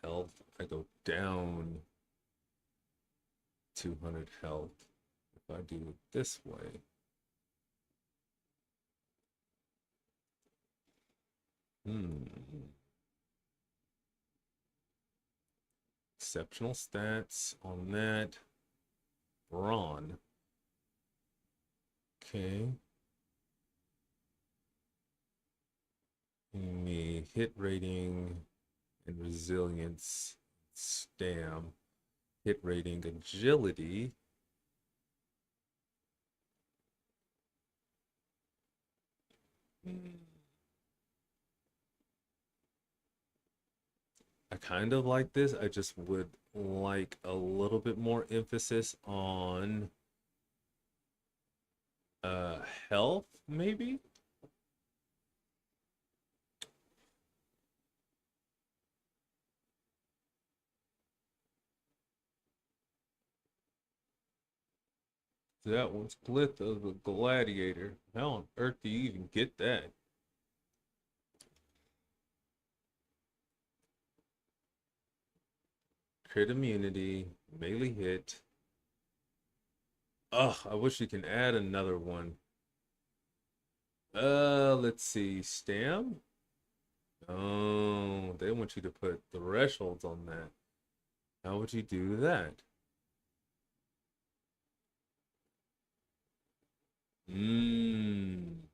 [SPEAKER 1] Health. I go down 200 health. If I do it this way. Hmm. Exceptional stats on that. Brawn. Okay. Me hit rating and resilience. Stam. Hit rating, agility. Hmm. I kind of like this. I just would like a little bit more emphasis on uh health, maybe? That one split of the gladiator. How on earth do you even get that? Crit immunity, melee hit. Ugh, I wish you can add another one. Let's see. Stam? Oh, they want you to put thresholds on that. How would you do that? Mmm.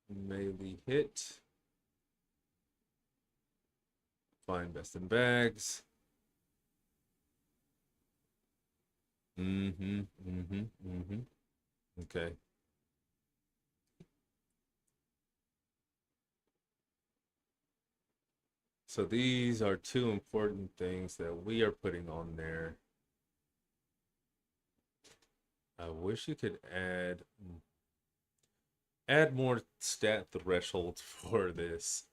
[SPEAKER 1] Melee hit. Find best in bags. Mm-hmm. Mm-hmm. Mm-hmm. Okay. So these are two important things that we are putting on there. I wish you could add more stat thresholds for this.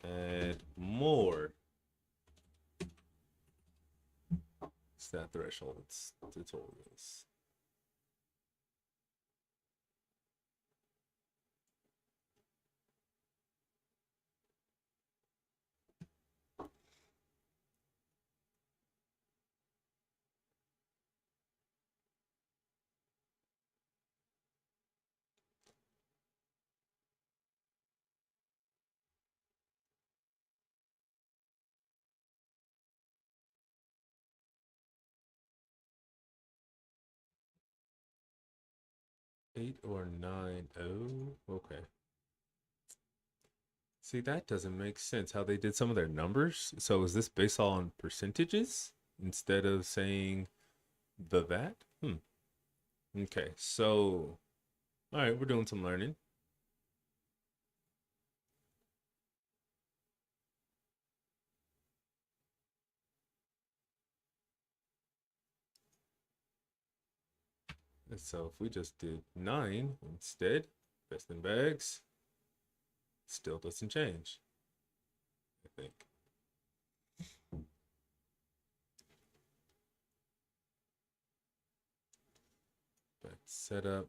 [SPEAKER 1] Add more stat thresholds tutorials. Eight or nine. Oh, okay. See, that doesn't make sense how they did some of their numbers. So is this based on percentages instead of saying the that? Hmm. Okay. So, all right, we're doing some learning. And so if we just did nine instead, best in bags, still doesn't change, I think. But setup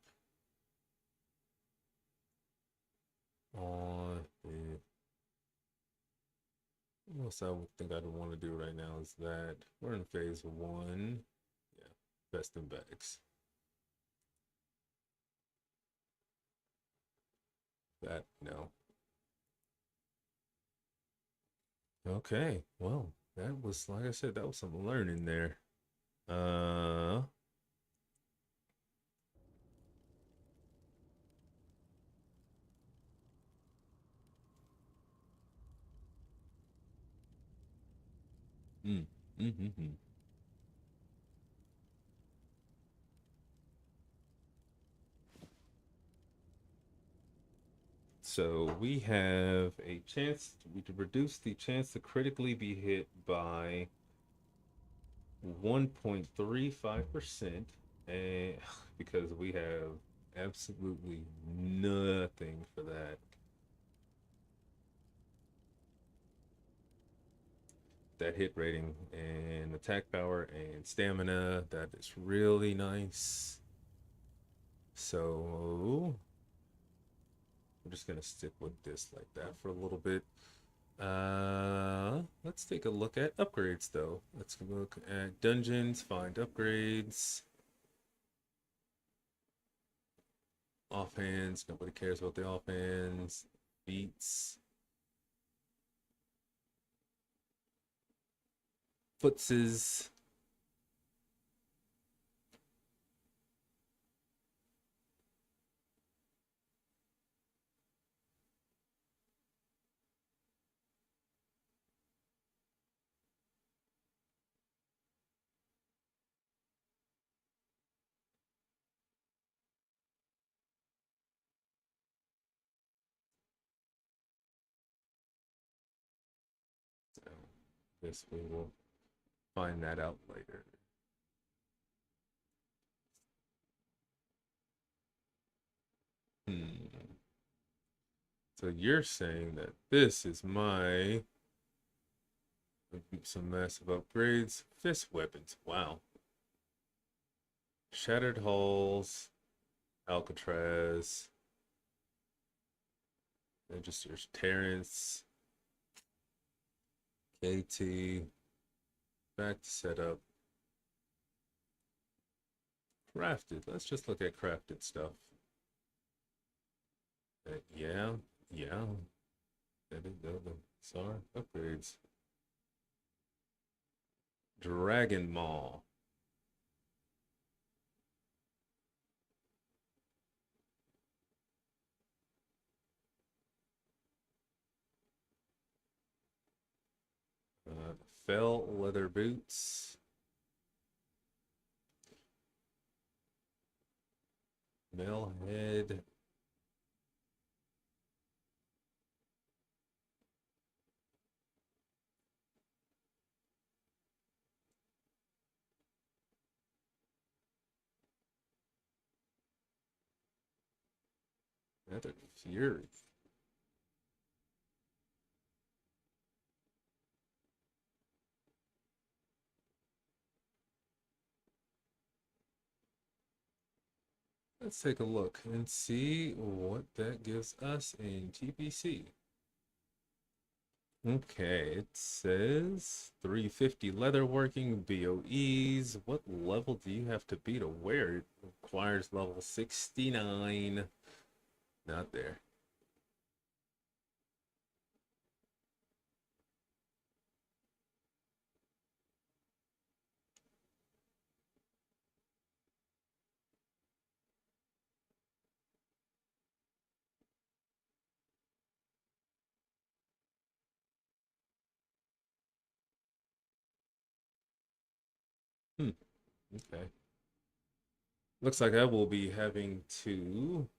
[SPEAKER 1] on the what else I would think I'd want to do right now is that we're in phase one. Yeah, best in bags. That no. Okay, well, that was like I said, that was some learning there. Uh, mm, mm-hmm. So we have a chance, we to reduce the chance to critically be hit by 1.35%, and because we have absolutely nothing for that. That hit rating and attack power and stamina, that is really nice. So we're just gonna stick with this like that for a little bit. Let's take a look at upgrades though. Let's look at dungeons, find upgrades. Offhands, nobody cares about the offhands. Beats. Footses. So, guess we will find that out later. Hmm. So you're saying that this is my some massive upgrades. Fist weapons. Wow. Shattered hulls, Alcatraz, and just your Terrence, KT, back to setup. Crafted. Let's just look at crafted stuff. Yeah, yeah. That is the sorry upgrades. Dragon Maw. Fell leather boots. Male head. Another fury. Let's take a look and see what that gives us in TBC. Okay, it says 350 leatherworking BOEs. What level do you have to be to wear it? Requires level 69. Not there. Hmm, okay. Looks like I will be having to.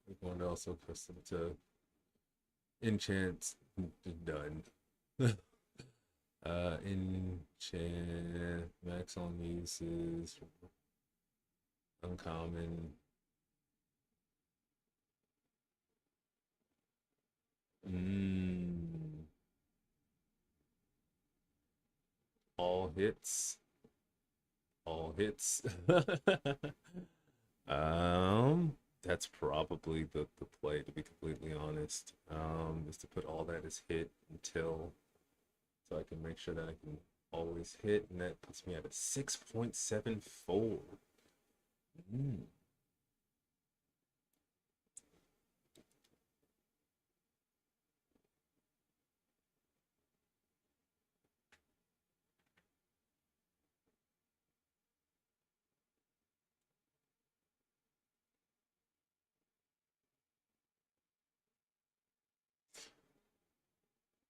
[SPEAKER 1] We're going to also custom to enchant. Done. Enchant max on uses uncommon. Mm, all hits. All hits. That's probably the play, to be completely honest. Is to put all that as hit until so I can make sure that I can always hit, and that puts me at a 6.74. Mm.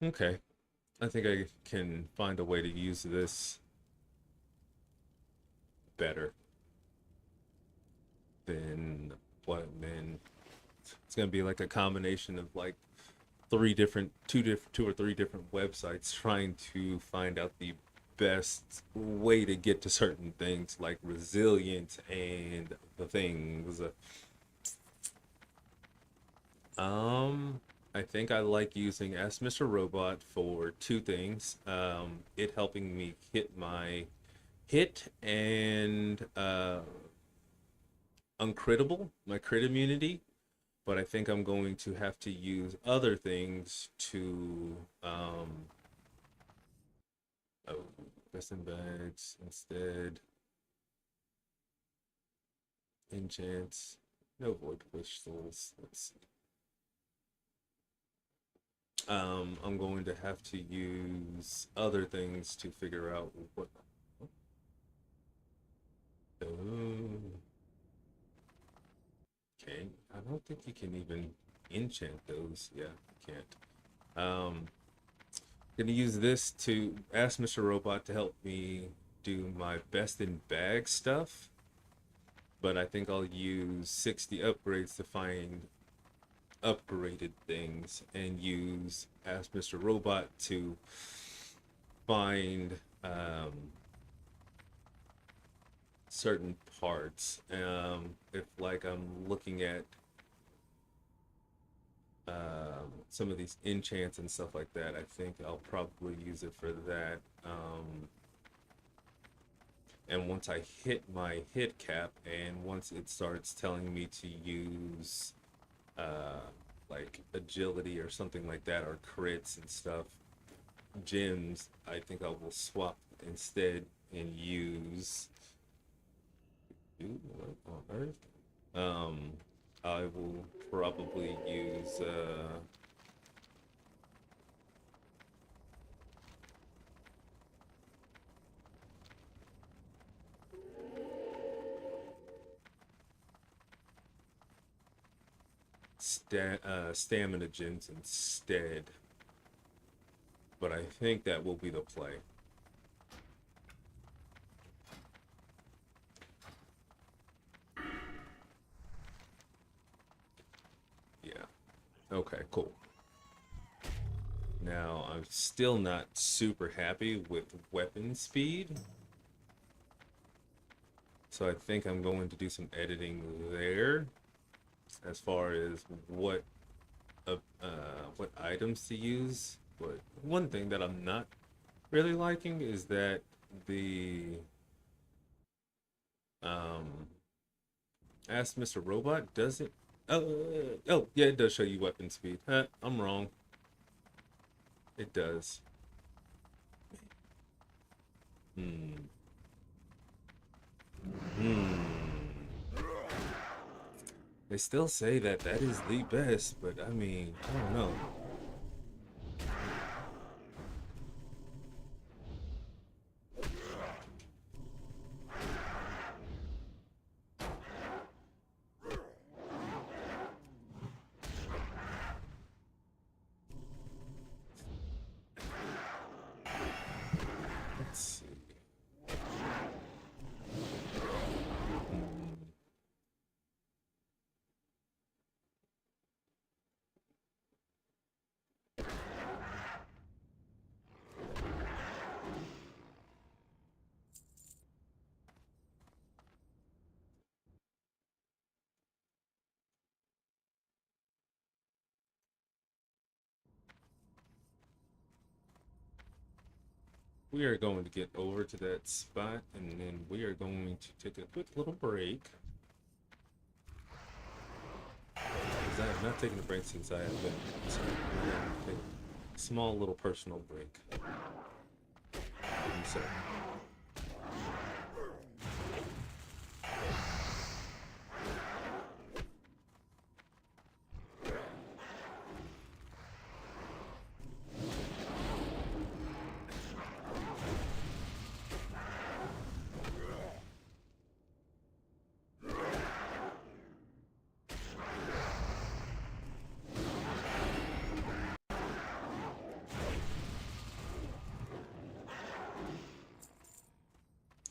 [SPEAKER 1] Okay, I think I can find a way to use this better and what, then it's gonna be like a combination of like two or three different websites trying to find out the best way to get to certain things like resilience and the things. Um, I think I like using Ask Mr. Robot for two things. It helping me hit my hit and uncrittable, my crit immunity, but I think I'm going to have to use other things to oh, best in bags instead. Enchants. No void crystals. Let's see. I'm going to have to use other things to figure out what. Oh, okay. I don't think you can even enchant those. Yeah, you can't. Gonna use this to ask Mr. Robot to help me do my best in bag stuff, but I think I'll use 60 upgrades to find upgraded things and use ask Mr. Robot to find certain parts. If like I'm looking at some of these enchants and stuff like that, I think I'll probably use it for that. And once I hit my hit cap, and once it starts telling me to use like agility or something like that, or crits and stuff, gems, I think I will swap instead and use. Ooh, what on earth? I will probably use stamina gems instead, but I think that will be the play. Yeah. Okay, cool. Now, I'm still not super happy with weapon speed, so I think I'm going to do some editing there as far as what items to use. But one thing that I'm not really liking is that the um Ask Mr. Robot doesn't. Oh, yeah, it does show you weapon speed. I'm wrong. It does. Hmm. Hmm. They still say that that is the best, but I mean, I don't know. Let's see. Hmm. We are going to get over to that spot, and then we are going to take a quick little break. Because I have not taken a break since I have been. So we're going to take a small little personal break. So.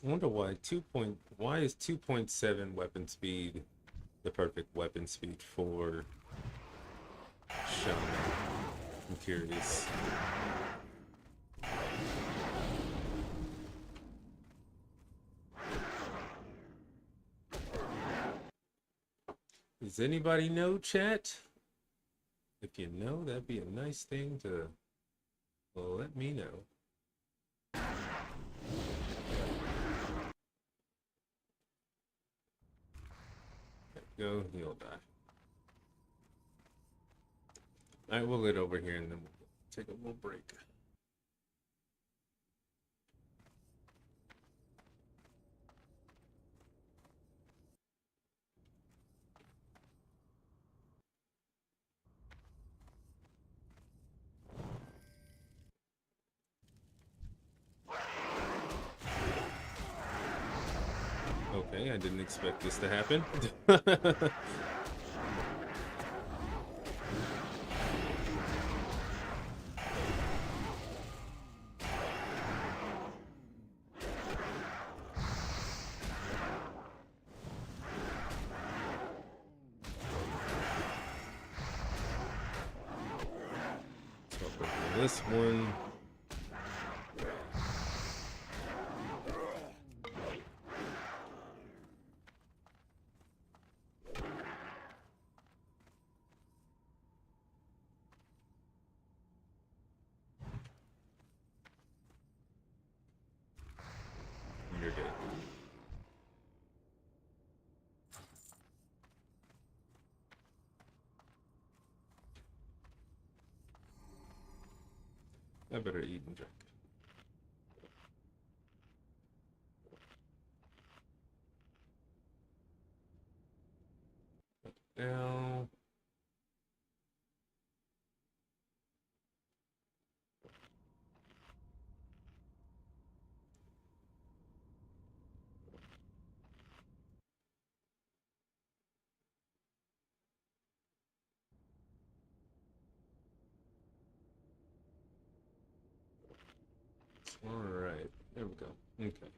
[SPEAKER 1] I wonder why why is 2.7 weapon speed the perfect weapon speed for Shaman. I'm curious. Does anybody know, chat? If you know, that'd be a nice thing to let me know. Go, he'll die. Alright, we'll get over here and then we'll take a little break. Okay, I didn't expect this to happen. So I'll go for this one. You're good. I better eat and drink. Now, all right, there we go. Okay.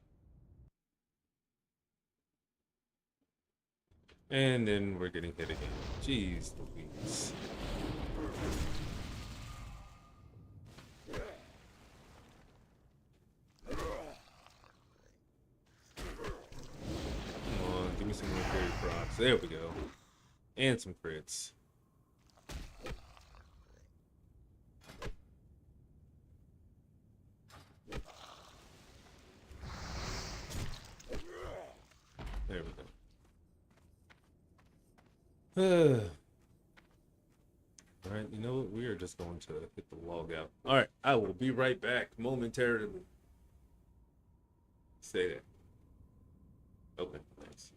[SPEAKER 1] And then we're getting hit again. Jeez Louise. Come on, give me some more fairy procs. There we go. And some crits. There we go. All right, you know what? We are just going to hit the log out. All right, I will be right back momentarily. Stay there. Okay, thanks.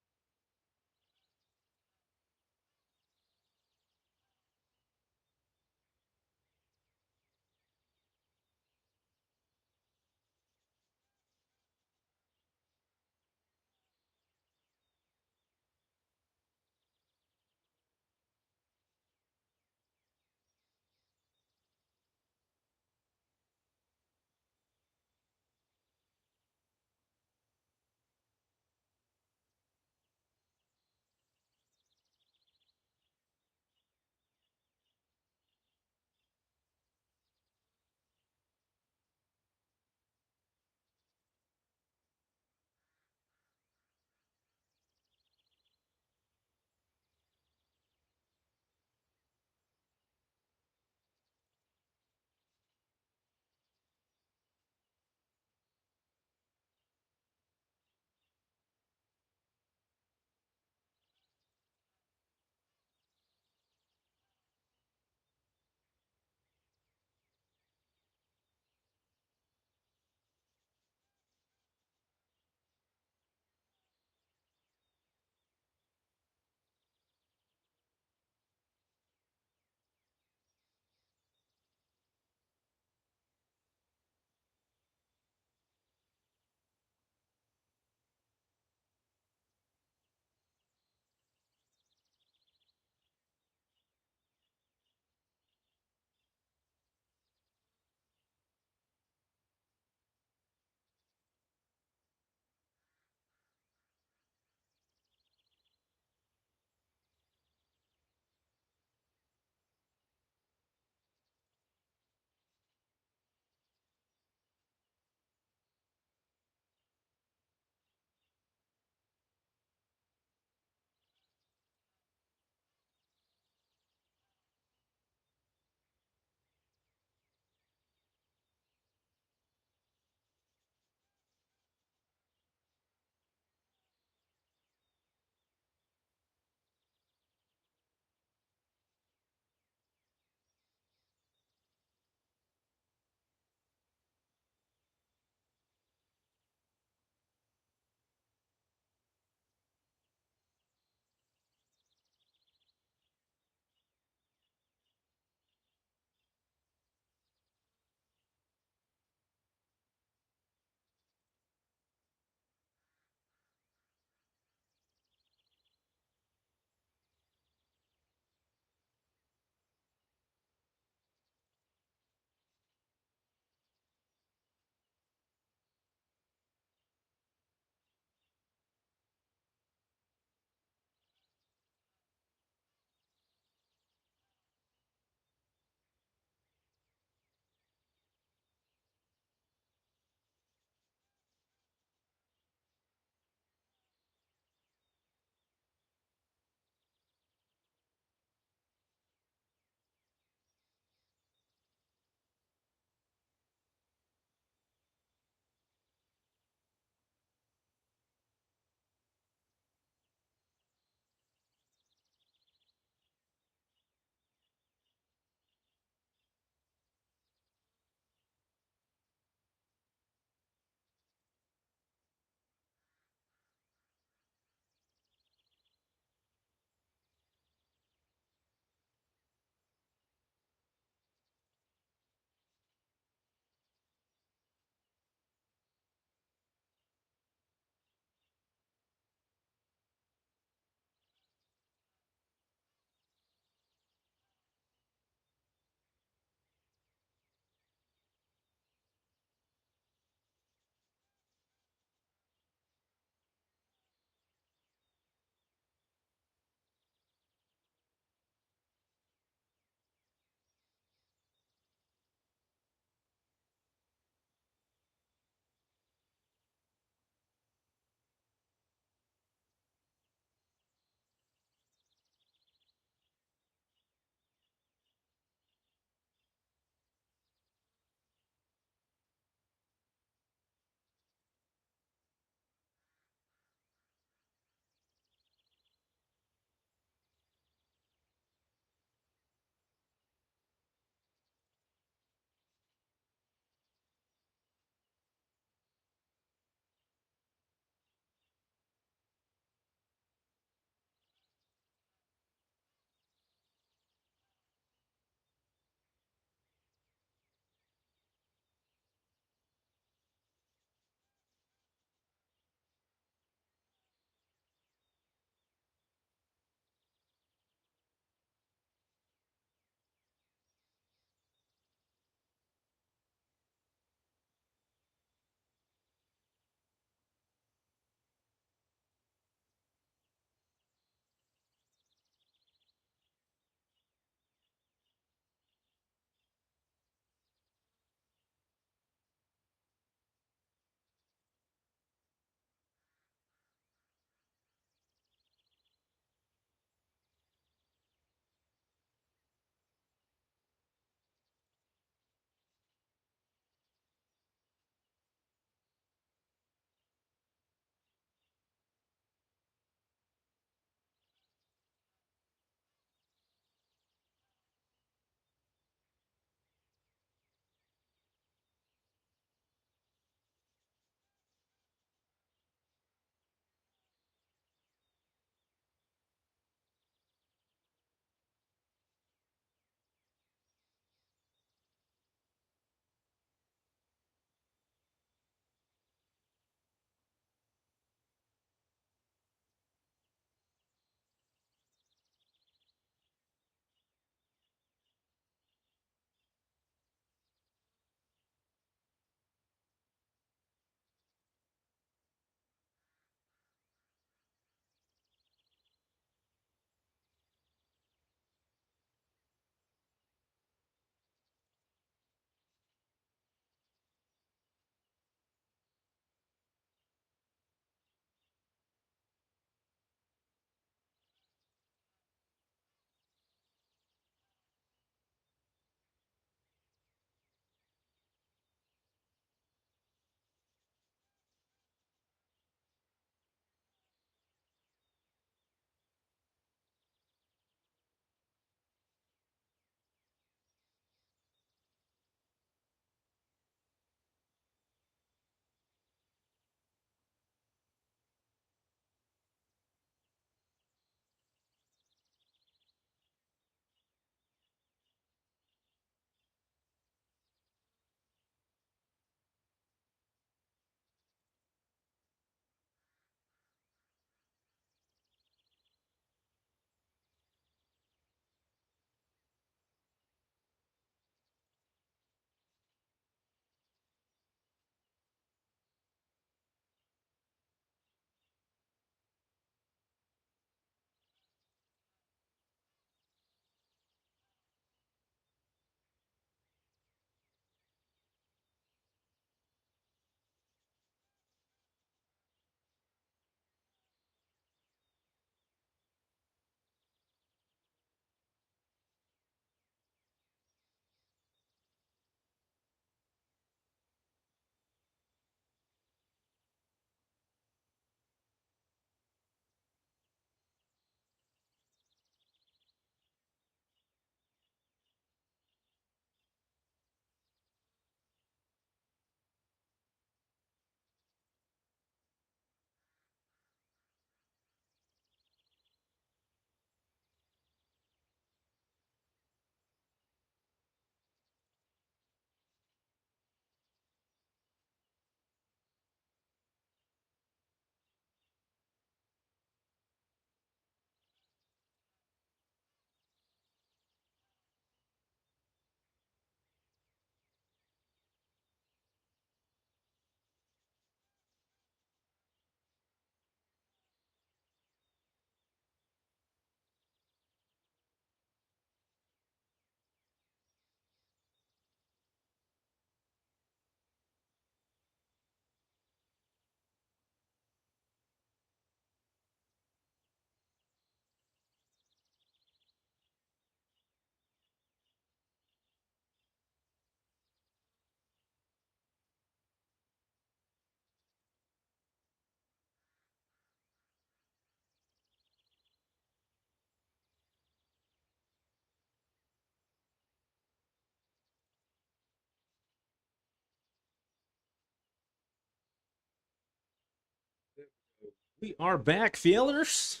[SPEAKER 1] We are back, feelers.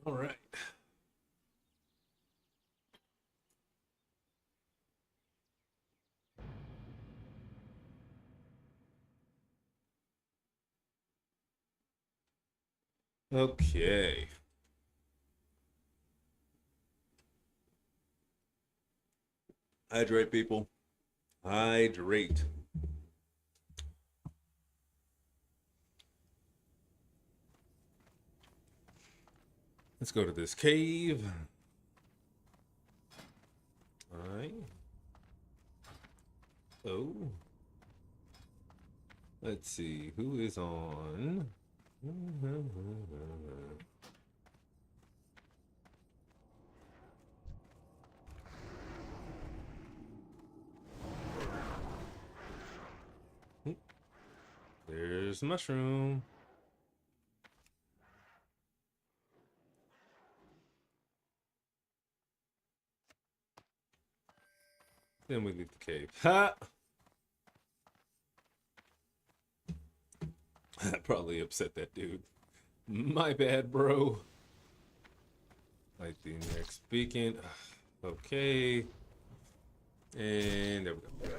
[SPEAKER 1] All right. Okay. Hydrate, people. Hydrate. Let's go to this cave. All right. Oh. Let's see. Who is on? There's Mushroom. Then we leave the cave. Ha! That probably upset that dude. My bad, bro. Like the next beacon. Okay. And there we go.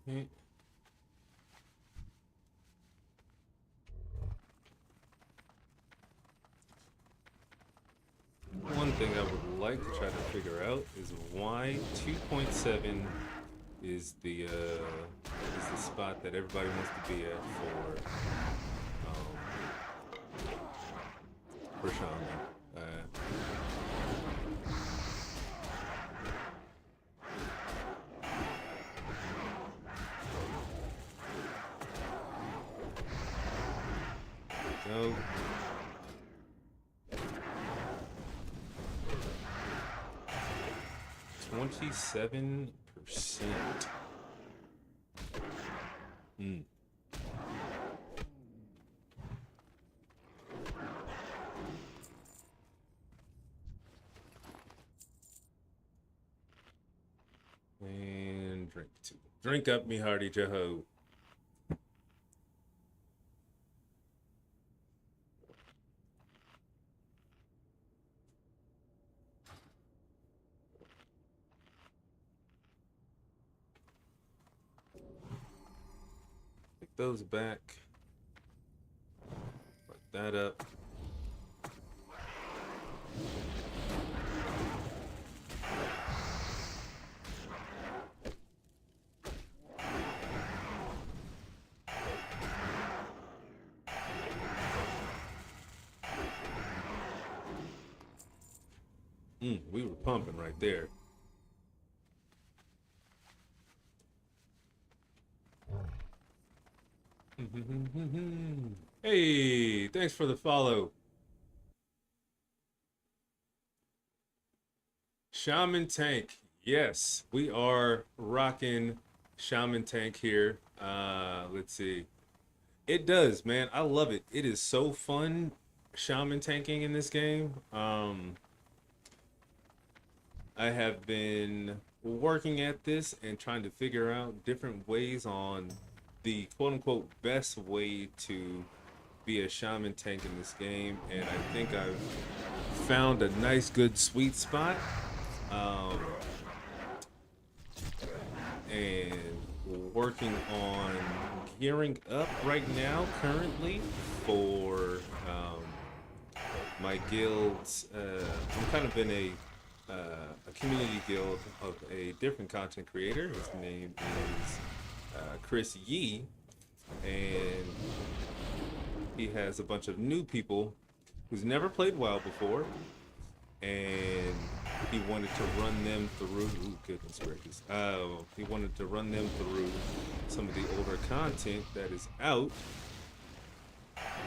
[SPEAKER 1] Okay. One thing I would like to try to figure out is why 2.7 is the spot that everybody wants to be at for Shaman. Go. 27%. And drink two. Drink up, me hearty Jeho. Pick those back. Put that up. We were pumping right there. Hey, thanks for the follow. Shaman Tank. Yes, we are rocking Shaman Tank here. Let's see. It does, man. I love it. It is so fun Shaman tanking in this game. I have been working at this and trying to figure out different ways on the quote unquote best way to be a shaman tank in this game, and I think I've found a nice good sweet spot. And working on gearing up right now currently for my guilds. I'm kind of in a community guild of a different content creator. His name is Chris Yee, and he has a bunch of new people who's never played WoW before, and he wanted to run them through. Ooh, goodness gracious! He wanted to run them through some of the older content that is out,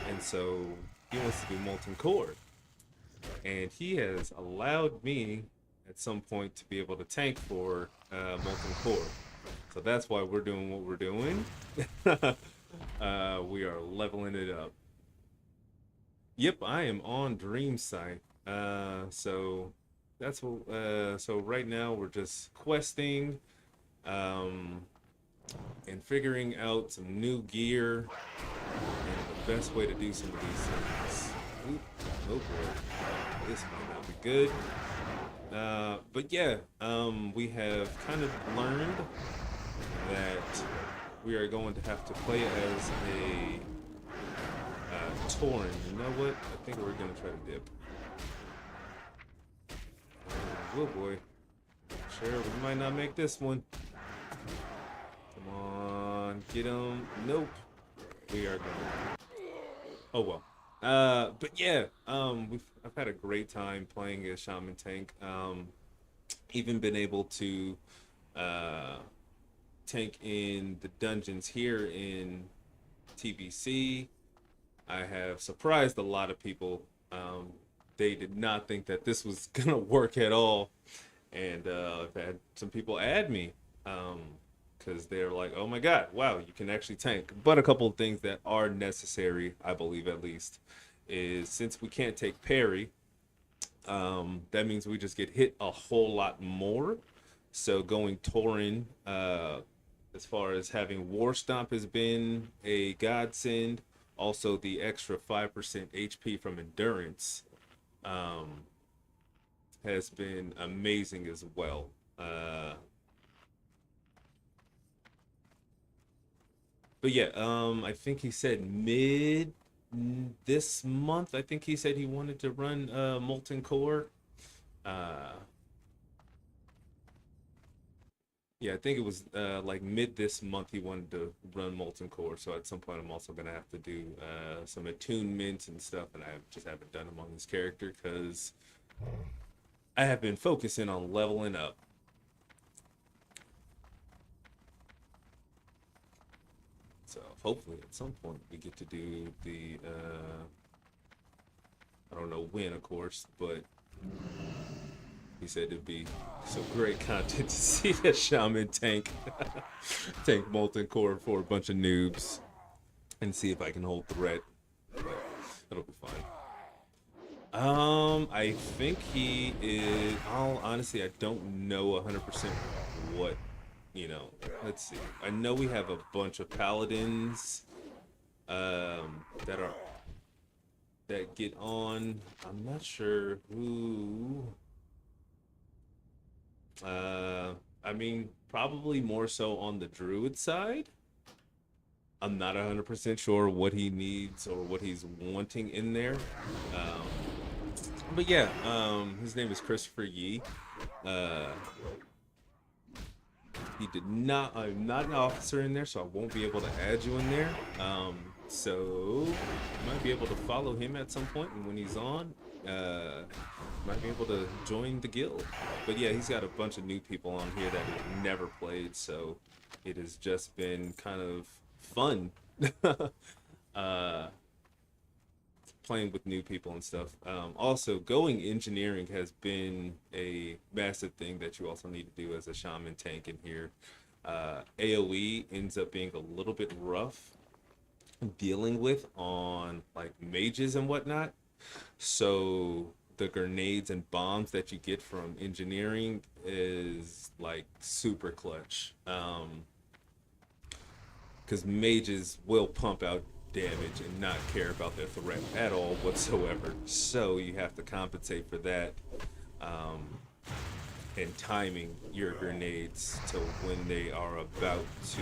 [SPEAKER 1] and so he wants to do Molten Core, and he has allowed me at some point to be able to tank for Molten Core. So that's why we're doing what we're doing. We are leveling it up. Yep, I am on Dream Site. So that's what. So right now we're just questing, um, and figuring out some new gear and the best way to do some of these things. Oop, oh boy, this might not be good. But yeah, we have kind of learned that we are going to have to play as a Tauren. You know what? I think we're gonna try to dip. Oh boy. Sure, we might not make this one. Come on, get him. Nope. We are going. Oh well. But yeah, I've had a great time playing as Shaman tank. Even been able to uh tank in the dungeons here in TBC. I have surprised a lot of people. They did not think that this was gonna work at all, and I've had some people add me because they're like, "Oh my God, wow, you can actually tank." But a couple of things that are necessary, I believe at least, is since we can't take parry, that means we just get hit a whole lot more. So going Tauren, as far as having War Stomp has been a godsend. Also, the extra 5% HP from Endurance um, has been amazing as well. But yeah, I think he said mid this month. I think he said he wanted to run Molten Core. Uh, Yeah, I think it was like mid this month he wanted to run Molten Core. So at some point I'm also gonna have to do some attunements and stuff, and I just haven't done them on this character because I have been focusing on leveling up. So hopefully at some point we get to do the I don't know when, of course, but he said it'd be so great content to see a Shaman tank tank Molten Core for a bunch of noobs and see if I can hold threat. But it'll be fine. I think he is. All honestly, I don't know 100% what. Let's see. I know we have a bunch of paladins that are that get on. I'm not sure who. I mean, probably more so on the druid side. I'm not 100% sure what he needs or what he's wanting in there. Um, but yeah, his name is Christopher Yee. Uh, he did not. I'm not an officer in there, so I won't be able to add you in there. So you might be able to follow him at some point, and when he's on, might be able to join the guild. But yeah, he's got a bunch of new people on here that have never played, so it has just been kind of fun. uh, Playing with new people and stuff. Also, going engineering has been a massive thing that you also need to do as a shaman tank in here. AoE ends up being a little bit rough dealing with on like mages and whatnot. So the grenades and bombs that you get from engineering is like super clutch. Because mages will pump out damage and not care about their threat at all whatsoever. So you have to compensate for that, um, and timing your grenades to when they are about to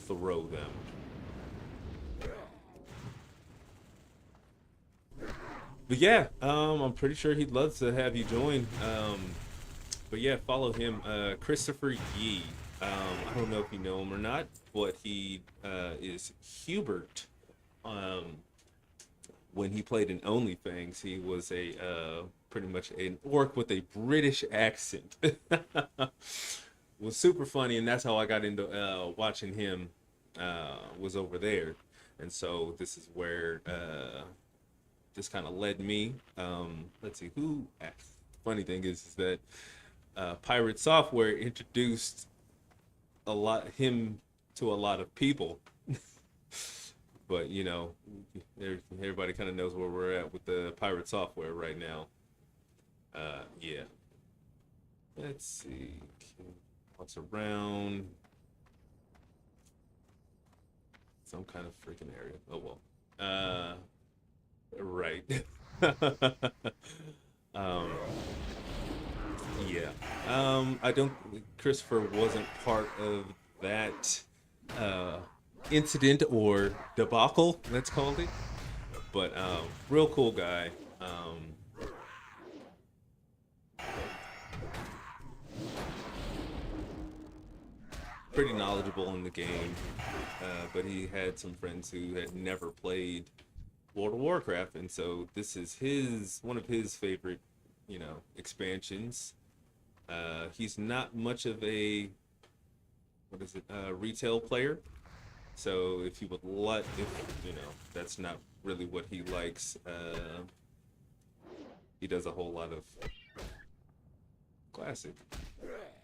[SPEAKER 1] throw them. But yeah, I'm pretty sure he'd love to have you join. But yeah, follow him, Christopher Yee. I don't know if you know him or not, but he is Hubert. When he played in OnlyFans, he was a pretty much an orc with a British accent. Was super funny, and that's how I got into watching him. Was over there, and so this is where this kind of led me. Let's see who funny thing is that Pirate Software introduced him to a lot of people, but you know, everybody kind of knows where we're at with the Pirate Software right now. Yeah. Let's see what's around some kind of freaking area. Oh well. Right. um, yeah. I don't. Christopher wasn't part of that uh, incident or debacle. Let's call it. But real cool guy. Pretty knowledgeable in the game, but he had some friends who had never played World of Warcraft, and so this is his one of his favorite, expansions. He's not much of a retail player, so if you would like, if that's not really what he likes. He does a whole lot of classic.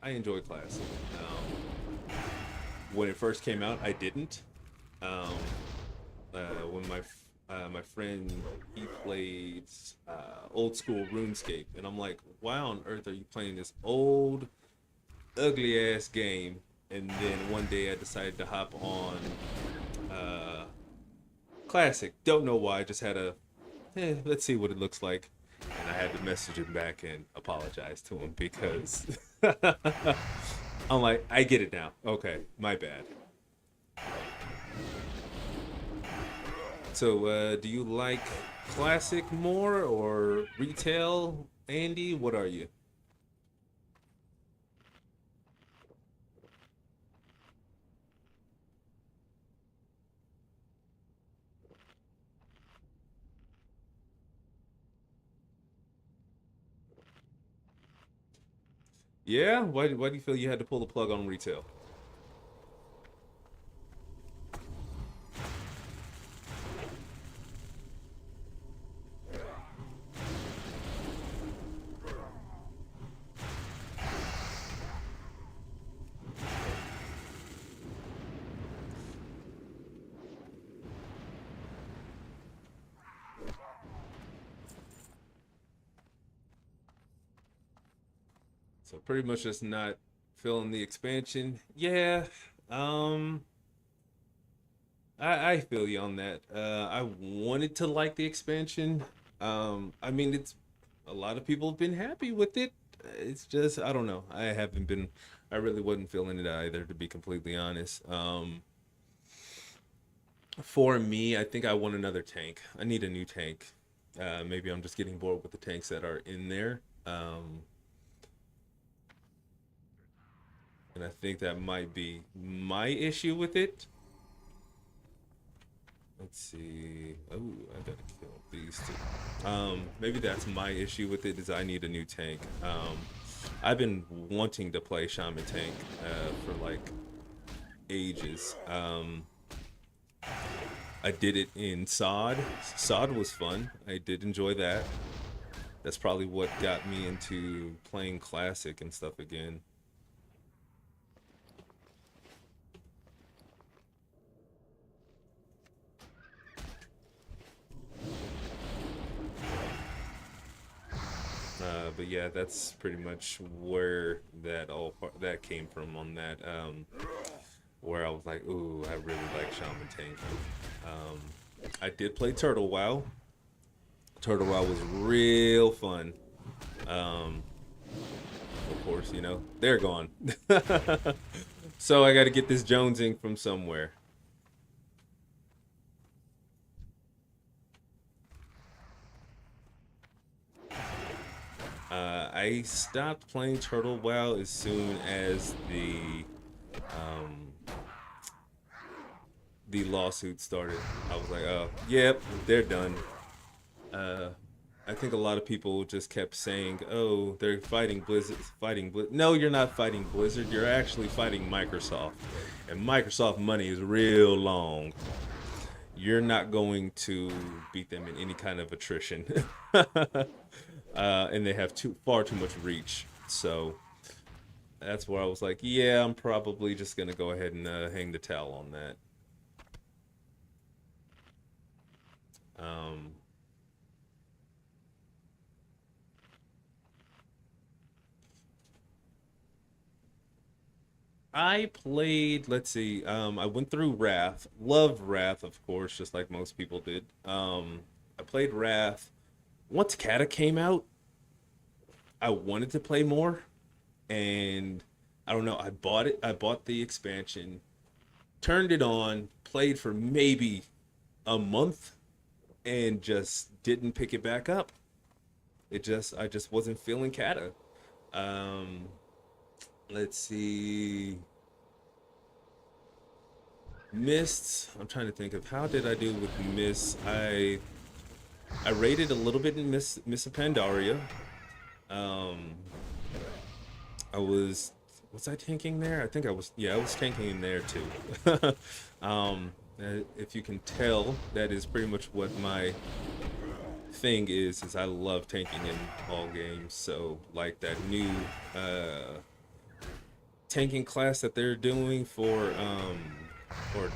[SPEAKER 1] I enjoy classic. When it first came out, I didn't. When my friend, he played old school RuneScape, and I'm like, why on earth are you playing this old, ugly ass game? And then one day I decided to hop on Classic. Don't know why. Just had let's see what it looks like. And I had to message him back and apologize to him because I'm like, I get it now. Okay, my bad. So, do you like classic more or retail, Andy? What are you? Yeah? Why do you feel you had to pull the plug on retail? So pretty much just not feeling the expansion. Yeah. Um I feel you on that. I wanted to like the expansion. I mean, it's a lot of people have been happy with it. It's just I don't know. I haven't been. I really wasn't feeling it either, to be completely honest. For me, I think I want another tank. I need a new tank. Maybe I'm just getting bored with the tanks that are in there. And I think that might be my issue with it. Let's see. Oh, I gotta kill these two. Maybe that's my issue with it is I need a new tank. I've been wanting to play Shaman tank for like ages. I did it in SOD. SOD was fun. I did enjoy that. That's probably what got me into playing classic and stuff again. But yeah, that's pretty much where that came from on that. Where I was like, ooh, I really like Shaman Tank. I did play Turtle WoW. Turtle WoW was real fun. Of course, they're gone. So I got to get this jonesing from somewhere. I stopped playing Turtle WoW as soon as the lawsuit started. I was like, oh, yep, they're done. I think a lot of people just kept saying, oh, they're fighting Blizzard, fighting Blizzard. No, you're not fighting Blizzard. You're actually fighting Microsoft. And Microsoft money is real long. You're not going to beat them in any kind of attrition. and they have far too much reach. So that's where I was like, yeah, I'm probably just gonna go ahead and hang the towel on that. Um, I played, let's see, I went through Wrath. Loved Wrath, of course, just like most people did. I played Wrath. Once Kata came out, I wanted to play more, and I don't know, I bought it. I bought the expansion, turned it on, played for maybe a month, and just didn't pick it back up. I just wasn't feeling Kata. Um, let's see. Mists. I'm trying to think of how did I do with Mists. I rated a little bit in Miss of Pandaria. Um, I was I tanking there? I think I was. Yeah, I was tanking in there too. If you can tell, that is pretty much what my thing is I love tanking in all games. So like that new tanking class that they're doing for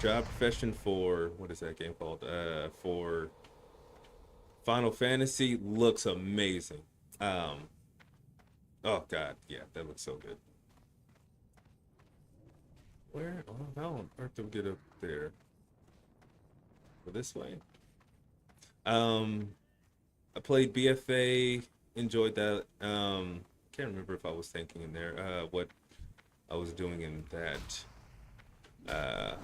[SPEAKER 1] job profession for what is that game called? For Final Fantasy looks amazing. Um, oh god, yeah, that looks so good. Where? Oh, how on earth do we get up there? Go this way. Um, I played BFA, enjoyed that. Can't remember if I was thinking in there. What I was doing in that. Uh,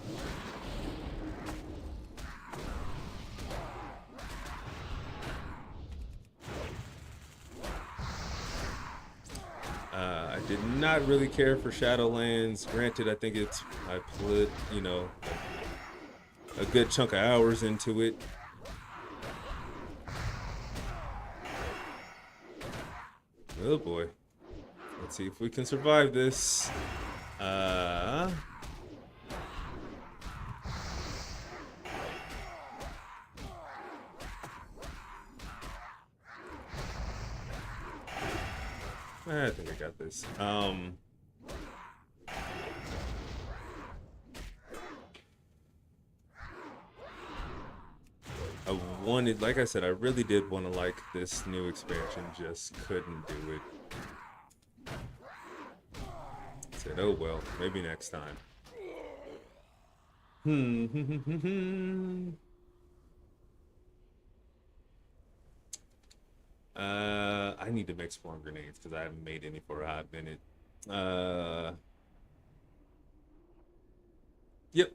[SPEAKER 1] I did not really care for Shadowlands. Granted, I think I put, a good chunk of hours into it. Oh boy. Let's see if we can survive this. Uh, I think I got this. I wanted, like I said, I really did want to like this new expansion, just couldn't do it. Said, oh well, maybe next time. I need to make spawn grenades because I haven't made any for a hot minute. Uh, yep.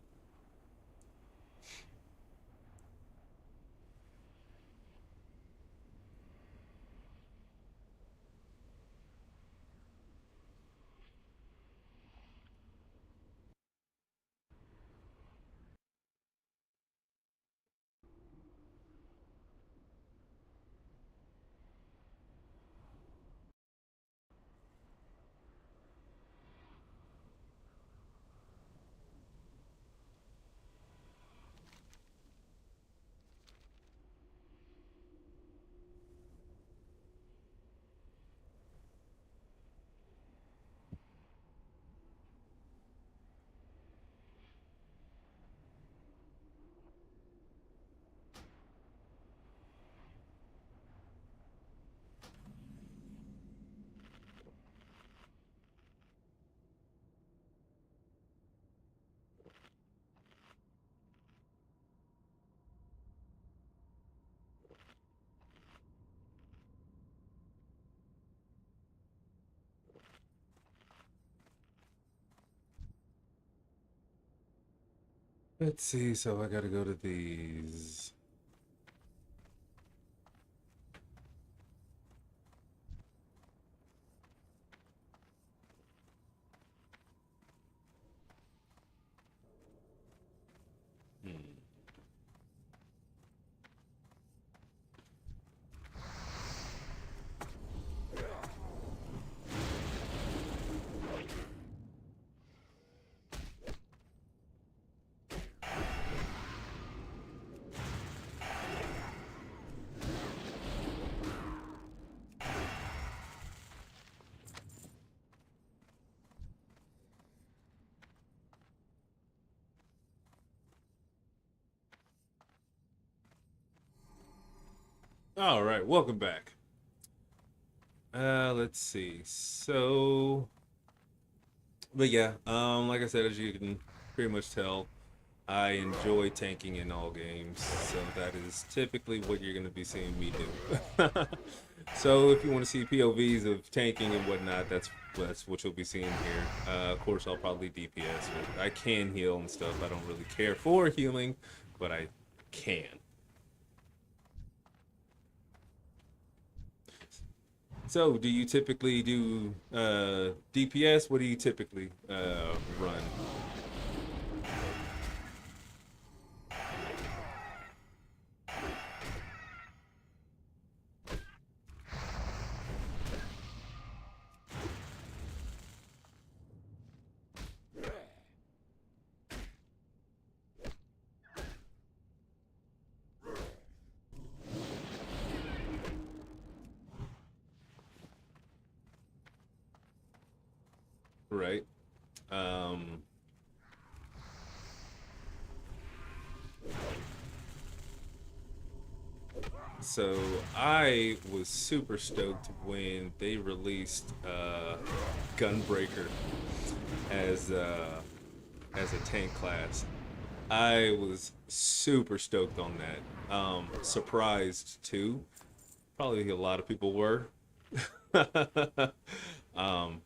[SPEAKER 1] Let's see. So I got to go to these. Hmm. All right, welcome back. Let's see. But yeah, like I said, as you can pretty much tell, I enjoy tanking in all games, so that is typically what you're going to be seeing me do. So if you want to see POVs of tanking and whatnot, that's what you'll be seeing here. Of course, I'll probably DPS. But I can heal and stuff. I don't really care for healing, but I can. So, do you typically do DPS? What do you typically run? Right. Um, so I was super stoked when they released Gunbreaker as as a tank class. I was super stoked on that. Surprised too. Probably a lot of people were.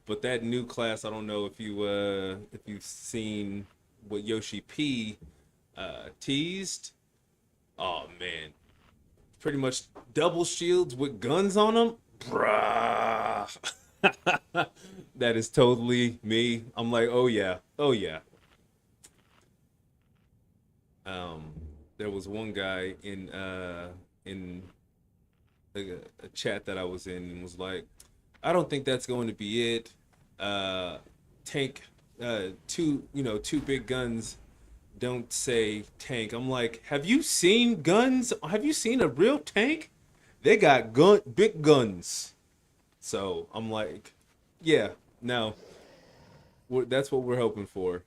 [SPEAKER 1] But that new class, I don't know if you've seen what Yoshi P teased. Oh man, pretty much double shields with guns on them, bruh. That is totally me. I'm like, oh yeah, oh yeah. Um, there was one guy in a chat that I was in and was like, I don't think that's going to be it. Tank, two big guns don't say tank. I'm like, have you seen guns? Have you seen a real tank? They got big guns. So I'm like, yeah, no, that's what we're hoping for.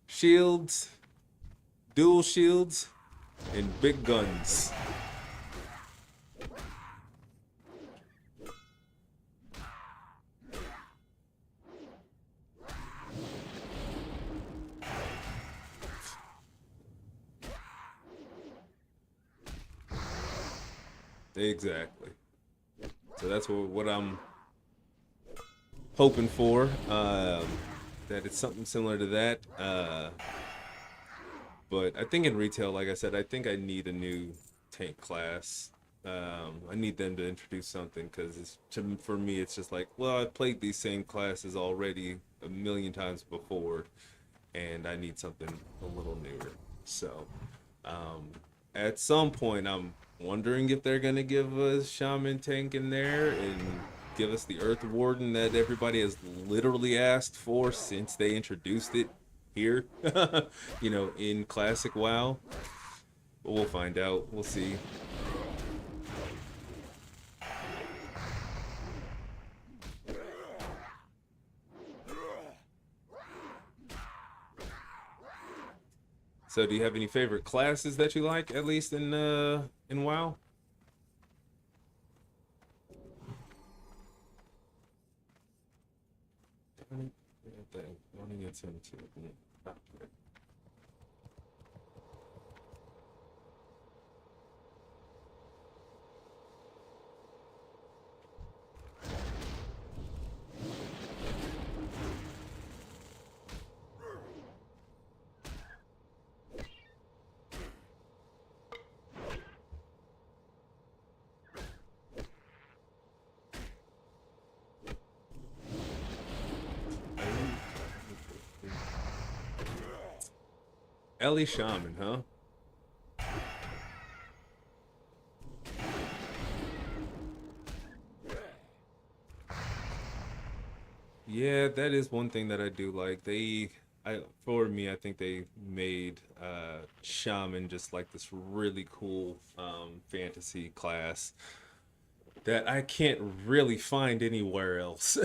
[SPEAKER 1] Shields, dual shields, and big guns. Exactly. So that's what I'm hoping for. That it's something similar to that. But I think in retail, like I said, I think I need a new tank class. I need them to introduce something because for me, it's just like, well, I've played these same classes already a million times before, and I need something a little newer. So, um, at some point, I'm wondering if they're gonna give us Shaman tank in there and give us the Earth Warden that everybody has literally asked for since they introduced it here, in Classic WoW. But we'll find out. We'll see. So, do you have any favorite classes that you like, at least in WoW? Running into Ellie Shaman, huh? Yeah, that is one thing that I do like. For me, I think they made Shaman just like this really cool fantasy class that I can't really find anywhere else.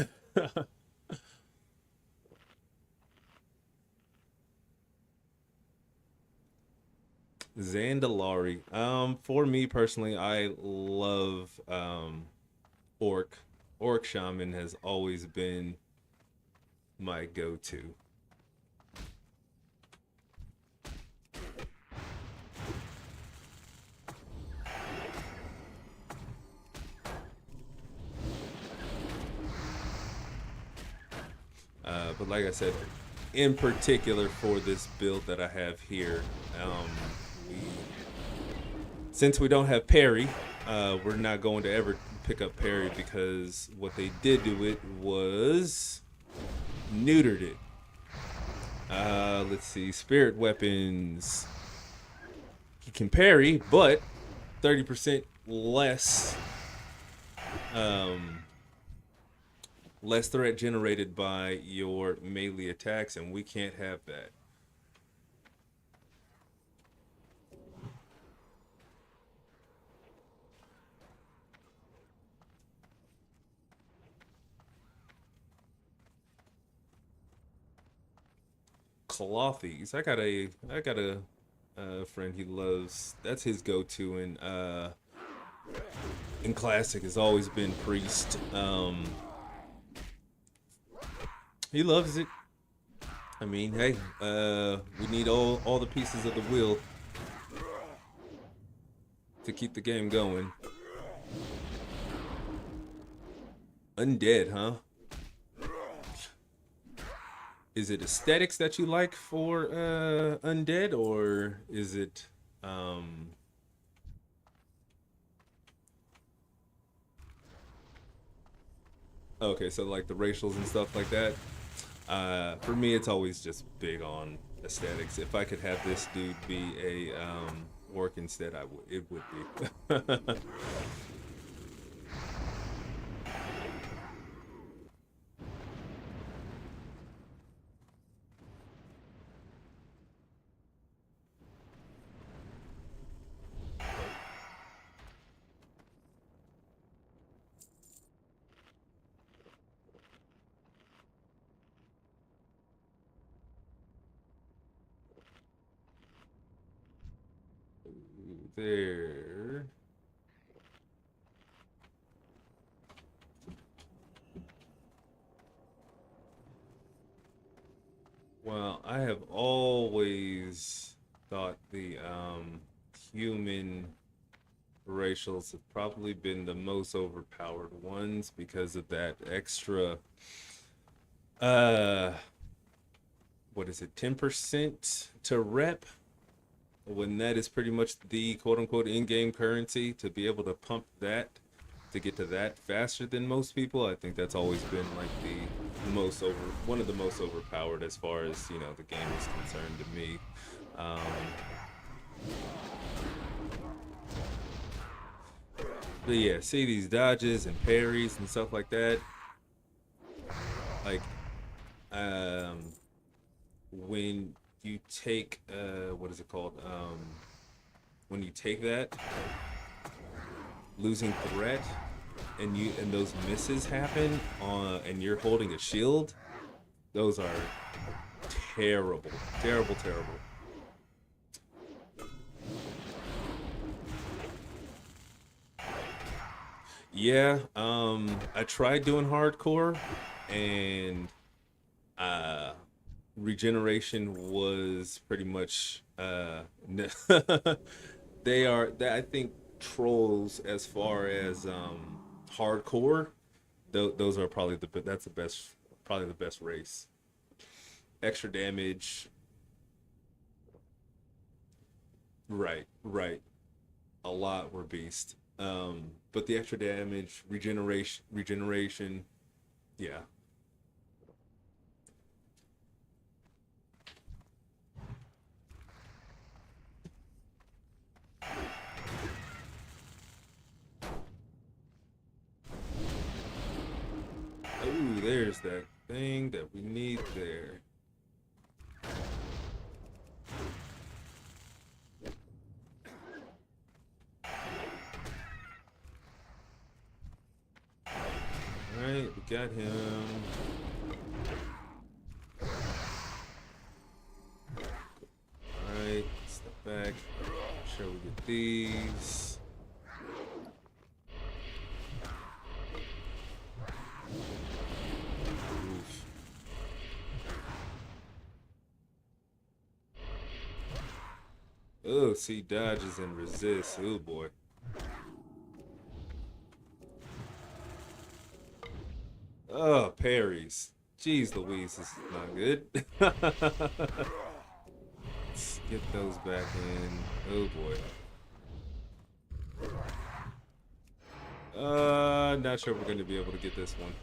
[SPEAKER 1] Zandalari. For me personally, I love Orc. Orc Shaman has always been my go-to. But like I said, in particular for this build that I have here, we since we don't have parry, we're not going to ever pick up parry because what they did to it was neutered it. Let's see, spirit weapons. He can parry, but 30% less less threat generated by your melee attacks, and we can't have that. Clothies. I got a friend he loves. That's his go-to in classic has always been priest. He loves it. I mean, hey, we need all the pieces of the wheel to keep the game going. Undead, huh? Is it aesthetics that you like for undead, or is it okay, so like the racials and stuff like that? For me, it's always just big on aesthetics. If I could have this dude be a orc instead, I would. It would be. There. Well, I have always thought the human racials have probably been the most overpowered ones because of that extra uh what is it, 10% to rep, when that is pretty much the quote unquote in-game currency. To be able to pump that to get to that faster than most people, I think that's always been like one of the most overpowered as far as, you know, the game is concerned to me. Um, but yeah, see these dodges and parries and stuff like that. Like, when you take what is it called? When you take that losing threat and those misses happen and you're holding a shield, those are terrible, terrible, terrible. Yeah, I tried doing hardcore, and uh regeneration was pretty much I think trolls as far as hardcore, those are probably that's the best, probably the best race. Extra damage, right, right. A lot were beast. But the extra damage, regeneration, yeah. Oh, there's that thing that we need there. Alright, we got him. Alright, step back. these. Oof. Oh, see, dodges and resists. Oh boy. Oh, parries. Jeez Louise, this is not good. Let's get those back in. Oh boy. Not sure we're gonna be able to get this one.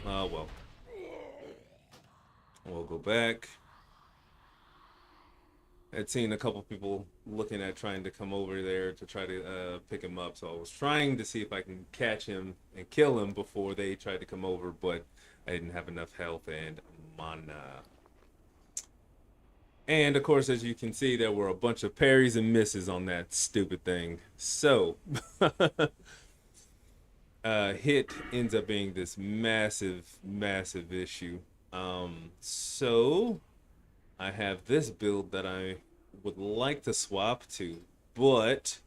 [SPEAKER 1] Well. We'll go back. I'd seen a couple people looking at trying to come over there to try to pick him up, so I was trying to see if I can catch him and kill him before they tried to come over, but I didn't have enough health and mana. And of course, as you can see, there were a bunch of parries and misses on that stupid thing. So, hit ends up being this massive, massive issue. So I have this build that I would like to swap to, but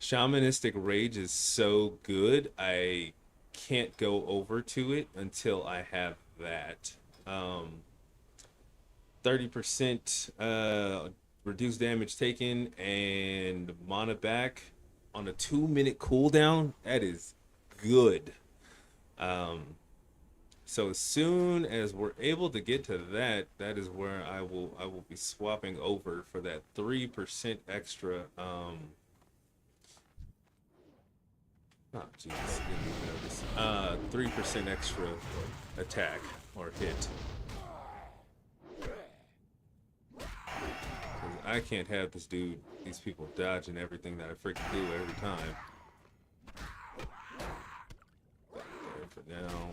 [SPEAKER 1] Shamanistic Rage is so good, I can't go over to it until I have that. 30% reduced damage taken and mana back on a 2-minute cooldown. That is good. So as soon as we're able to get to that, that is where I will be swapping over for that 3% extra. Oh Jesus, didn't even notice. 3% extra attack or hit. I can't have these people dodging everything that I freaking do every time. There for now.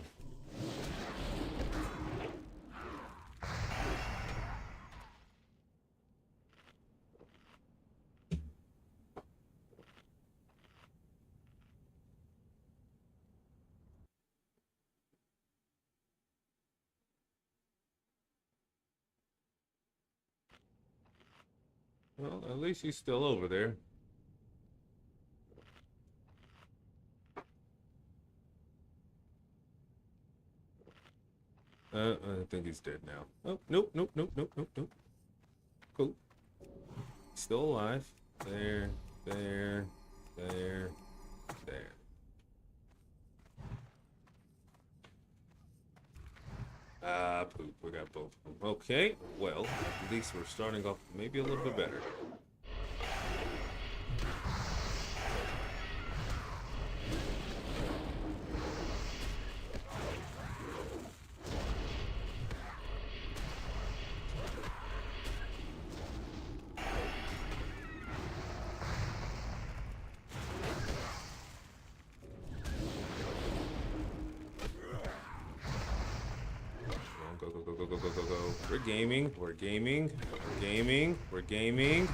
[SPEAKER 1] Well, at least he's still over there. I think he's dead now. Oh, nope, nope, nope, nope, nope, nope. Cool. Still alive. There, there, there, there. Ah, poop. We got both of them. Okay, well, at least we're starting off maybe a little bit better. Go, go, go, go, go, go, go, go. We're gaming. We're gaming. We're gaming. We're gaming.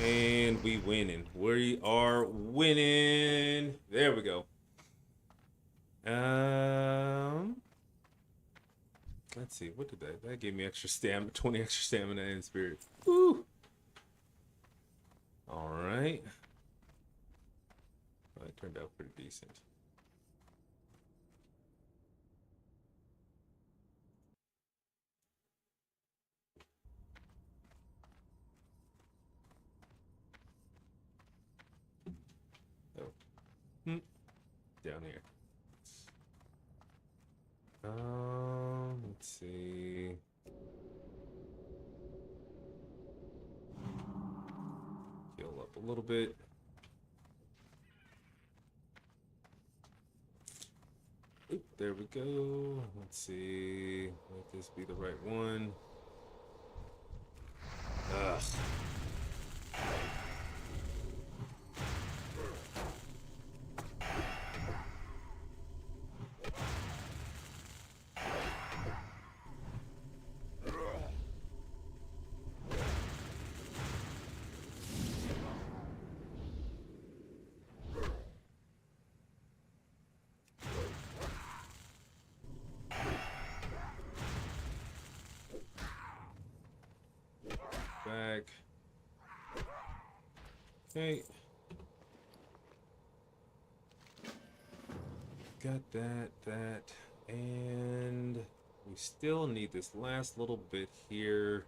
[SPEAKER 1] And we winning. We are winning. There we go. Let's see. What did that gave me extra stamina, 20 extra stamina and spirit. Woo. All right. Well, it turned out pretty decent. Oh. Down here. Let's see. Heal up a little bit. Oop, there we go. Let's see. Let this be the right one. Ugh. back. Okay. Got that, and we still need this last little bit here.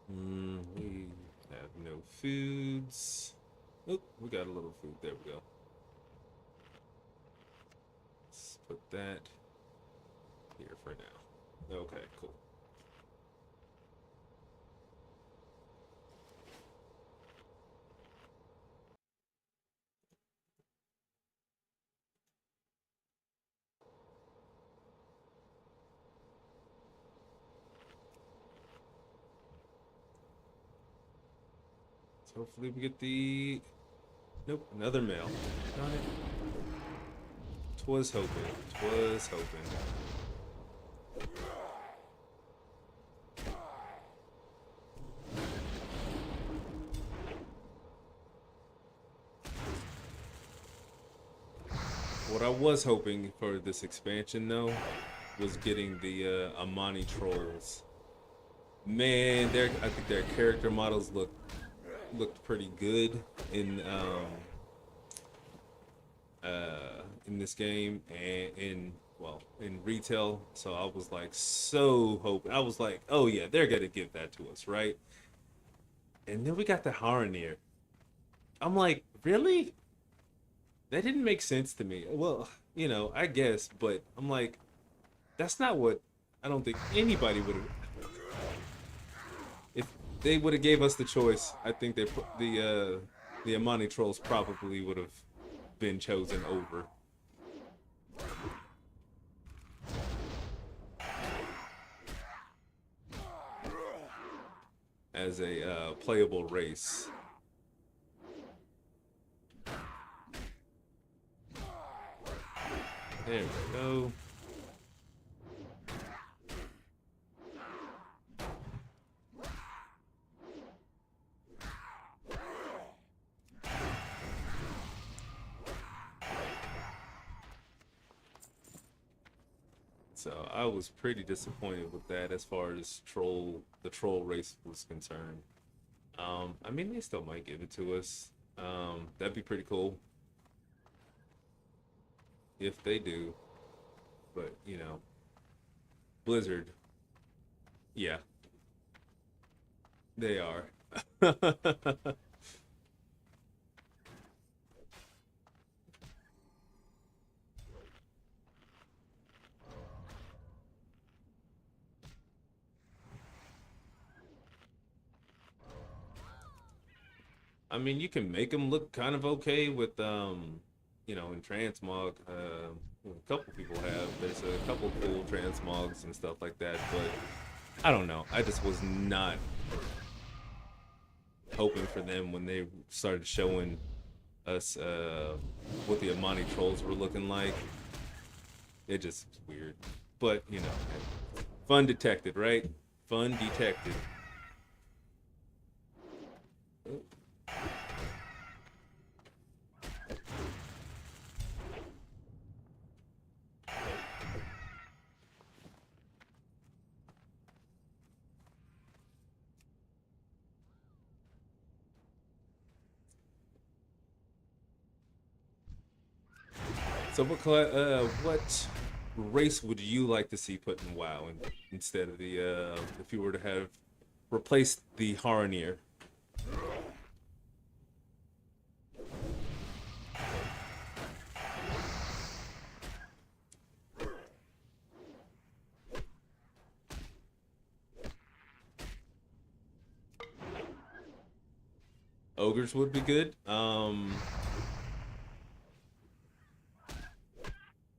[SPEAKER 1] We have no foods. Oh, we got a little food. There we go. Let's put that here for now. Okay, cool. So hopefully we get the... Nope, another mail. Darn it. Twas hoping. Twas hoping. What I was hoping for this expansion, though, was getting the Amani trolls. Man, I think their character models looked pretty good in this game and in retail. So I was like so hoping. I was like, oh yeah, they're gonna give that to us, right? And then we got the Haranir. I'm like, really? That didn't make sense to me. Well, I guess, but I'm like, that's not what I don't think anybody would have. If they would have gave us the choice, I think the Amani trolls probably would have been chosen over. As a playable race. There we go. So I was pretty disappointed with that as far as the troll race was concerned. I mean, they still might give it to us. That'd be pretty cool if they do. But Blizzard, yeah, they are. I mean, you can make them look kind of okay with in transmog. A couple people have. There's a couple cool transmogs and stuff like that, but I don't know. I just was not hoping for them when they started showing us what the Amani trolls were looking like. It just was weird, but fun detected, right? Fun detected. So what race would you like to see put in WoW instead of the if you were to have replaced the Haranir? Ogres would be good.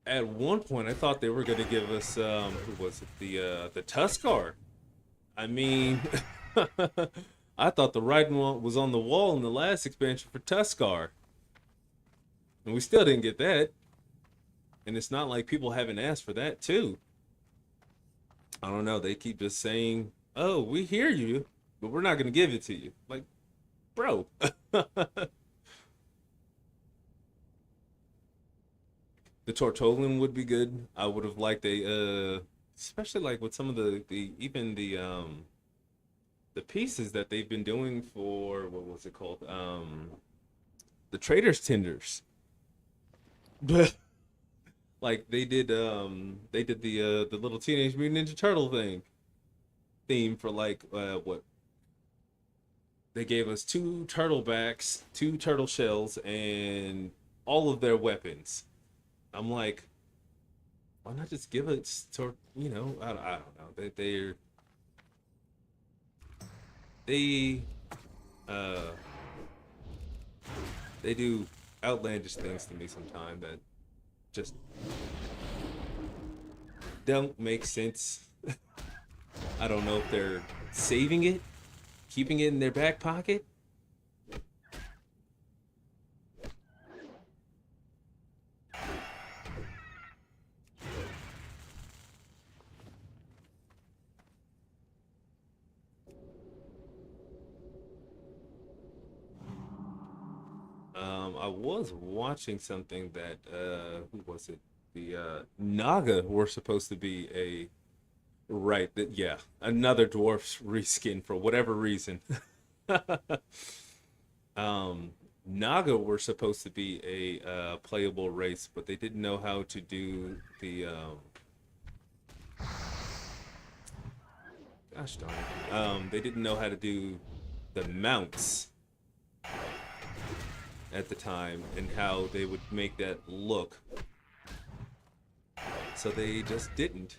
[SPEAKER 1] At one point, I thought they were going to give us who was it? The Tuskar. I mean, I thought the writing was on the wall in the last expansion for Tuskar, and we still didn't get that. And it's not like people haven't asked for that too. I don't know. They keep just saying, "Oh, we hear you, but we're not going to give it to you." Like, bro. The Tortolan would be good. I would have liked especially like with some of the even the pieces that they've been doing for what was it called? The Traders Tenders. Like they did the little Teenage Mutant Ninja Turtle theme for like what they gave us two turtle backs, two turtle shells, and all of their weapons. I'm like, why not just give it to I don't know they uh they do outlandish things to me sometimes that just don't make sense. I don't know if they're saving it, keeping it in their back pocket. I was watching something that who was it? The Naga were supposed to be a right that yeah, another dwarf's reskin for whatever reason. um Naga were supposed to be a playable race, but they didn't know how to do the gosh darn it. They didn't know how to do the mounts at the time and how they would make that look. So they just didn't.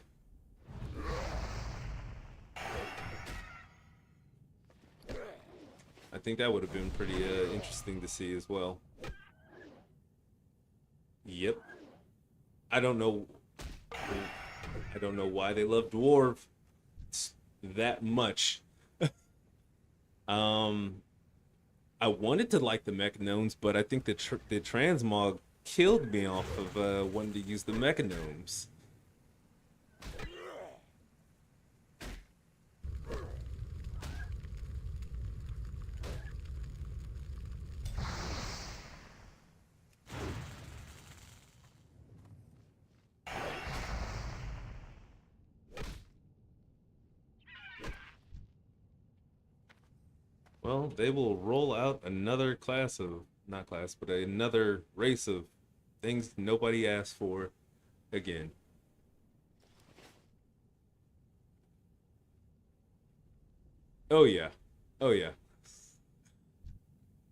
[SPEAKER 1] I think that would have been pretty interesting to see as well. Yep. I don't know. I don't know why they love dwarf that much. Um, I wanted to like the mechanomes, but I think the transmog killed me off of wanting to use the mechanomes. Well, they will roll out another class of, not class, but another race of things nobody asked for again. Oh yeah. Oh yeah.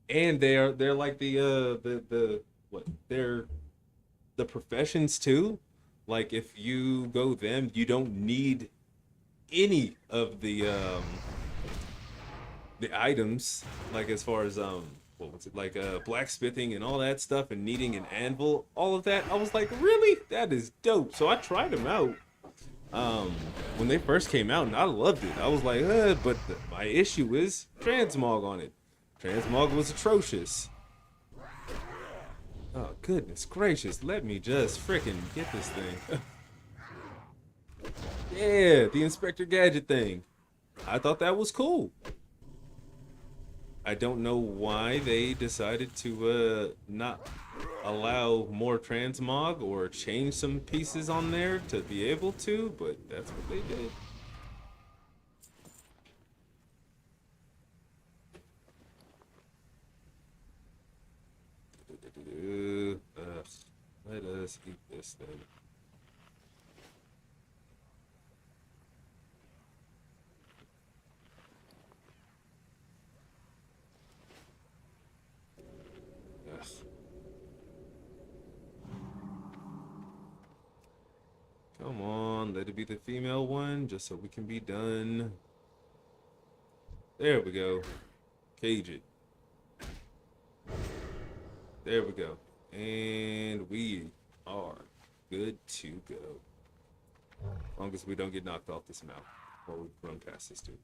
[SPEAKER 1] And they're like the what? They're the professions too. Like if you go them, you don't need any of the items, like as far as what was it, like blacksmithing and all that stuff, and needing an anvil, all of that. I was like, really, that is dope. So I tried them out um when they first came out, and I loved it. I was like, but my issue is transmog on it. Transmog was atrocious. Oh goodness gracious, let me just freaking get this thing. Yeah, the Inspector Gadget thing, I thought that was cool. I don't know why they decided to not allow more transmog or change some pieces on there to be able to, but that's what they did. Ugh. Let us eat this thing. Ugh. Come on, let it be the female one, just so we can be done. There we go. Cage it. There we go. And we are good to go. As long as we don't get knocked off this mount or we run past this dude.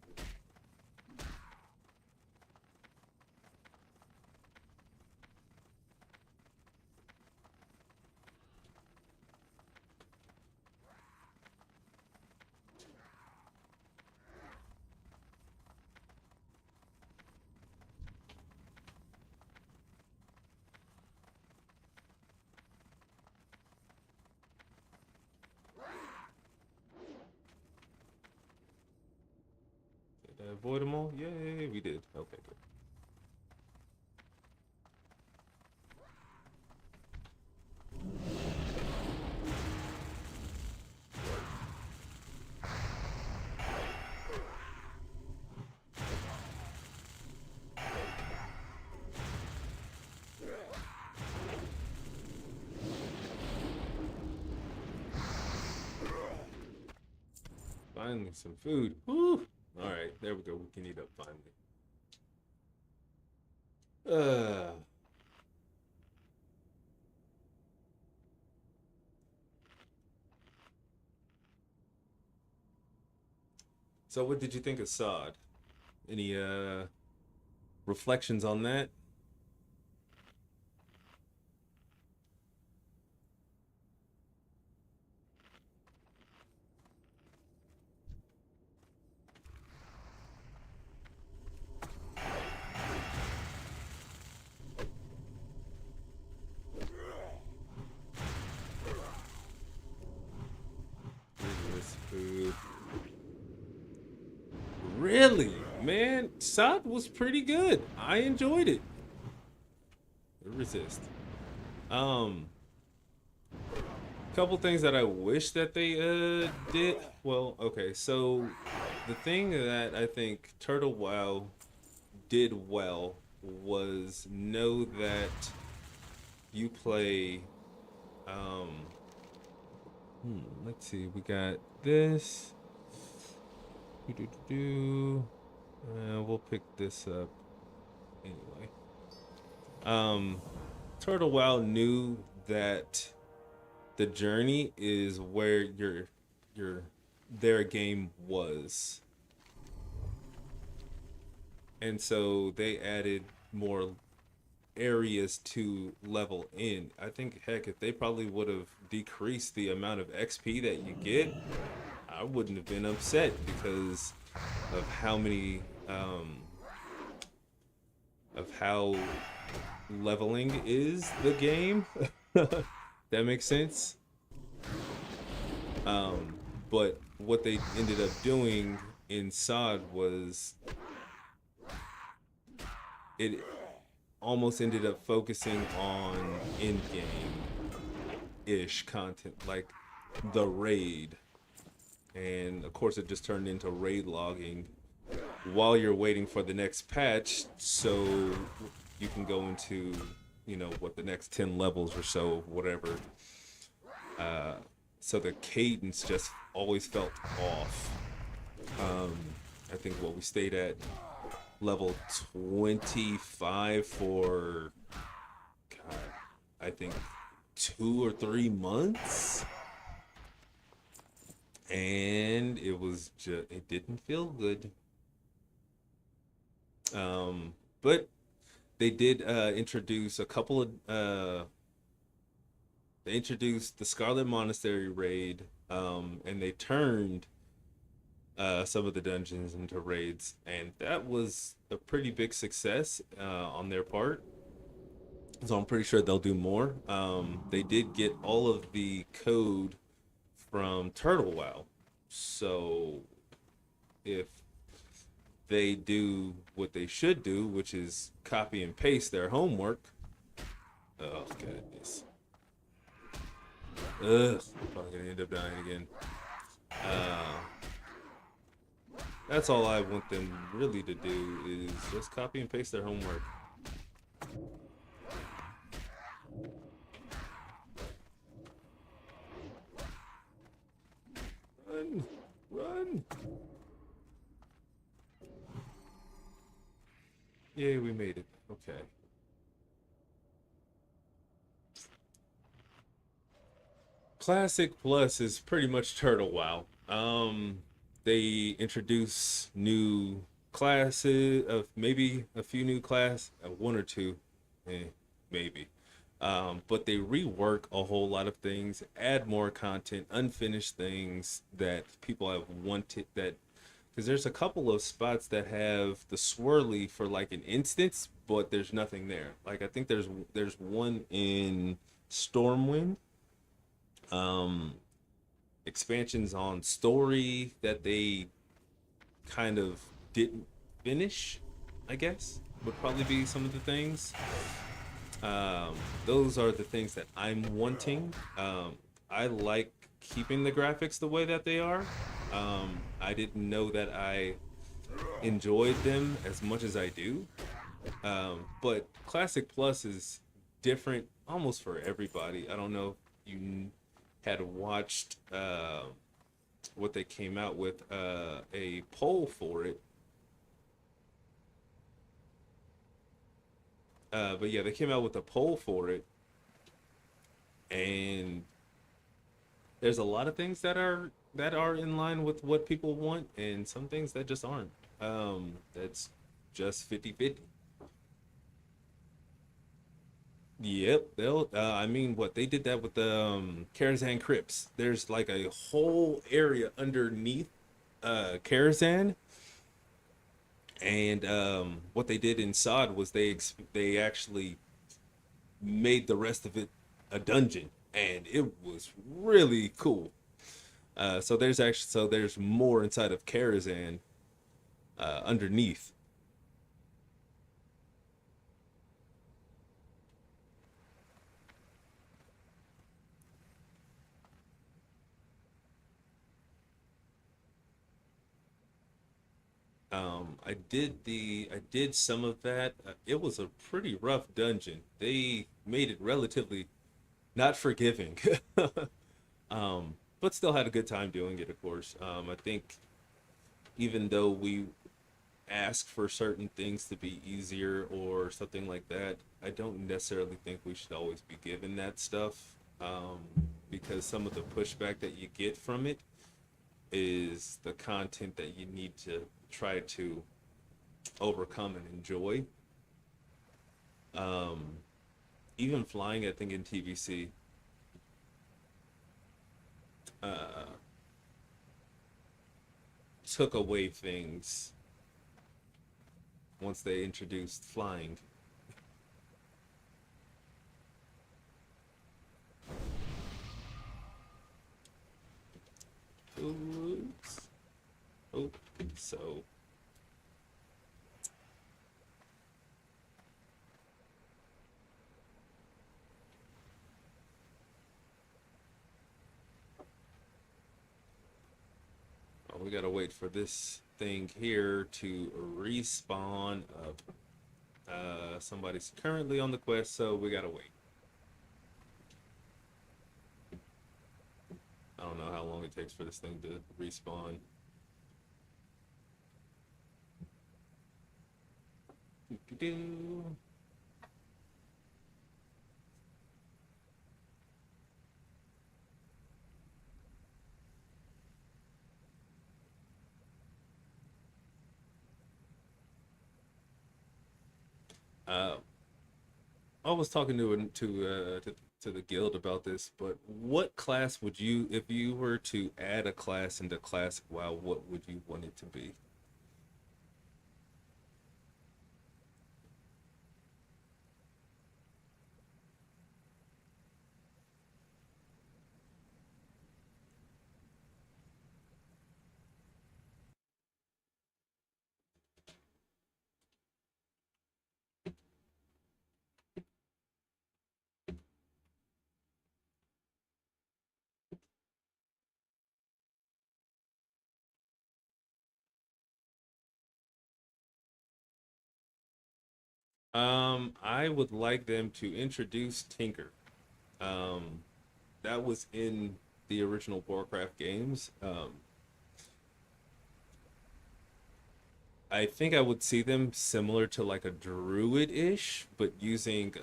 [SPEAKER 1] avoid them all? Yeah, we did. Okay, good. Finally, some food. Woo! All right, there we go. We can eat up finally. Uh, so what did you think of Sod? Any reflections on that? This food. Really, man, Sod was pretty good. I enjoyed it. Resist. Um, Couple things that I wish that they did. Well, okay, so the thing that I think Turtle Wow did well was know that you play um let's see, we got this. Do. We'll pick this up anyway. Um Turtle Wow knew that the journey is where your their game was. And so they added more areas to level in. I think heck if they probably would have decreased the amount of XP that you get, I wouldn't have been upset because of how many of how leveling is the game. That makes sense. Um, but what they ended up doing in Sod was it almost ended up focusing on in-game ish content like the raid, and of course it just turned into raid logging while you're waiting for the next patch so you can go into, you know, what the next 10 levels or so, whatever. So the cadence just always felt off. I think what we stayed at level 25 for, God, I think 2 or 3 months, and it was just, it didn't feel good. But they did introduce a couple of they introduced the Scarlet Monastery raid, and they turned some of the dungeons into raids, and that was a pretty big success on their part. So I'm pretty sure they'll do more. They did get all of the code from Turtle Wow, so if they do what they should do, which is copy and paste their homework. Oh goodness. Ugh, I'm probably gonna end up dying again. Uh, that's all I want them really to do is just copy and paste their homework. Run, run! Yay, we made it. Okay. Classic Plus is pretty much Turtle Wow. They introduce new classes of maybe a few new class, one or two, maybe. But they rework a whole lot of things, add more content, unfinished things that people have wanted. That because there's a couple of spots that have the swirly for like an instance, but there's nothing there. Like I think there's one in Stormwind, um, expansions on story that they kind of didn't finish, I guess, would probably be some of the things. Um, those are the things that I'm wanting. I like keeping the graphics the way that they are. I didn't know that I enjoyed them as much as I do. But Classic Plus is different almost for everybody. I don't know if you had watched what they came out with, a poll for it. But yeah, they came out with a poll for it, and there's a lot of things that are in line with what people want, and some things that just aren't. That's just 50-50. Yep, they'll. I mean, what they did that with the Karazhan Crypts. There's like a whole area underneath Karazhan, and what they did in Sod was they actually made the rest of it a dungeon, and it was really cool. So there's more inside of Karazhan underneath. I did some of that. It was a pretty rough dungeon. They made it relatively not forgiving, but still had a good time doing it. Of course, I think even though we ask for certain things to be easier or something like that, I don't necessarily think we should always be given that stuff, because some of the pushback that you get from it is the content that you need to try to overcome and enjoy. Um, Even flying, I think in TBC, uh, took away things once they introduced flying. Oops. Oh, so we gotta wait for this thing here to respawn up. Somebody's currently on the quest, so we gotta wait. I don't know how long it takes for this thing to respawn. Doo-doo-doo. Uh, I was talking to the guild about this, but what class would you, if you were to add a class into Classic WoW, what would you want it to be? I would like them to introduce Tinker. Um, that was in the original Warcraft games. I think I would see them similar to like a druid-ish, but using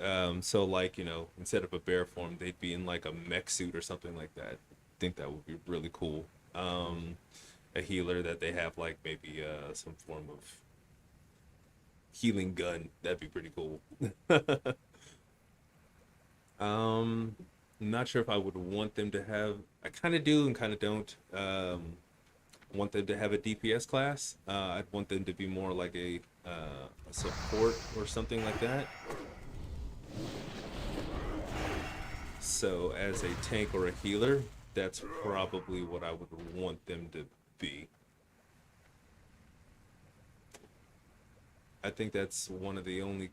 [SPEAKER 1] so like, instead of a bear form, they'd be in like a mech suit or something like that. I think that would be really cool. A healer that they have like maybe some form of healing gun. That'd be pretty cool. Um, I'm not sure if I would want them to have. I kind of do and kind of don't. Want them to have a DPS class. I'd want them to be more like a support or something like that. So as a tank or a healer, that's probably what I would want them to be. I think that's one of the only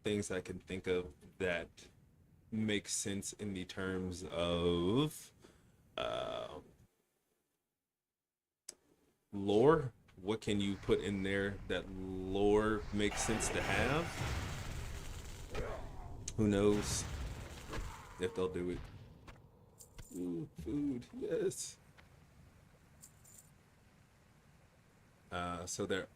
[SPEAKER 1] things I can think of that makes sense in the terms of uh, lore. What can you put in there that lore makes sense to have? Who knows if they'll do it? Ooh, food, yes. So there,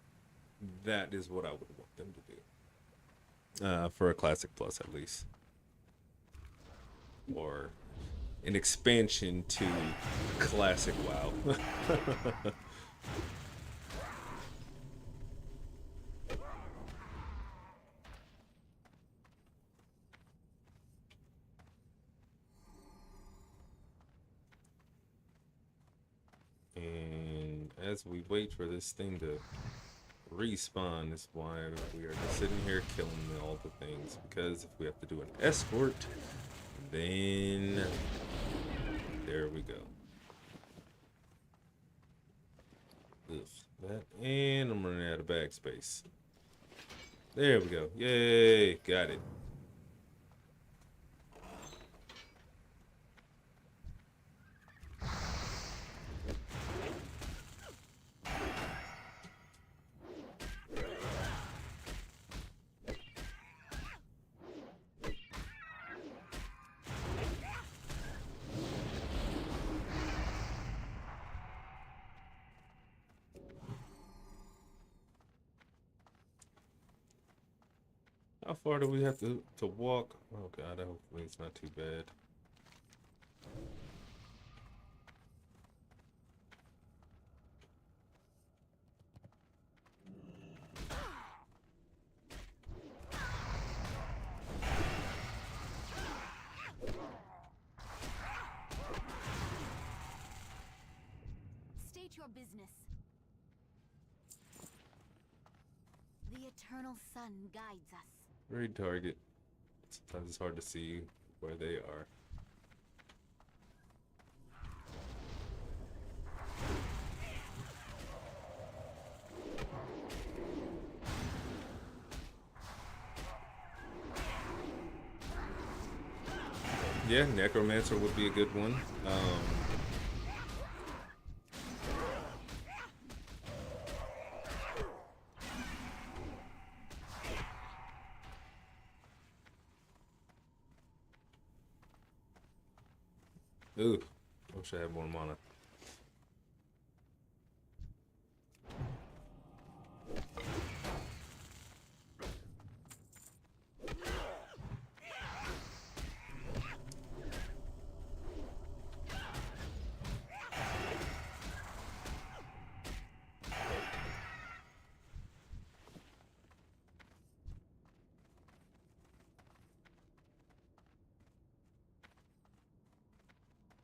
[SPEAKER 1] that is what I would want them to do. For a classic plus at least, or an expansion to classic WoW. And as we wait for this thing to respawn, is why we are just sitting here killing all the things. Because if we have to do an escort, then there we go. Ugh, that, and I'm running out of bag space. There we go. Yay, got it. How far do we have to walk? Oh god, hopefully it's not too bad.
[SPEAKER 2] State your business. The eternal sun guides us.
[SPEAKER 1] Raid target. Sometimes it's hard to see where they are. Yeah, Necromancer would be a good one. Ooh, wish I had more mana.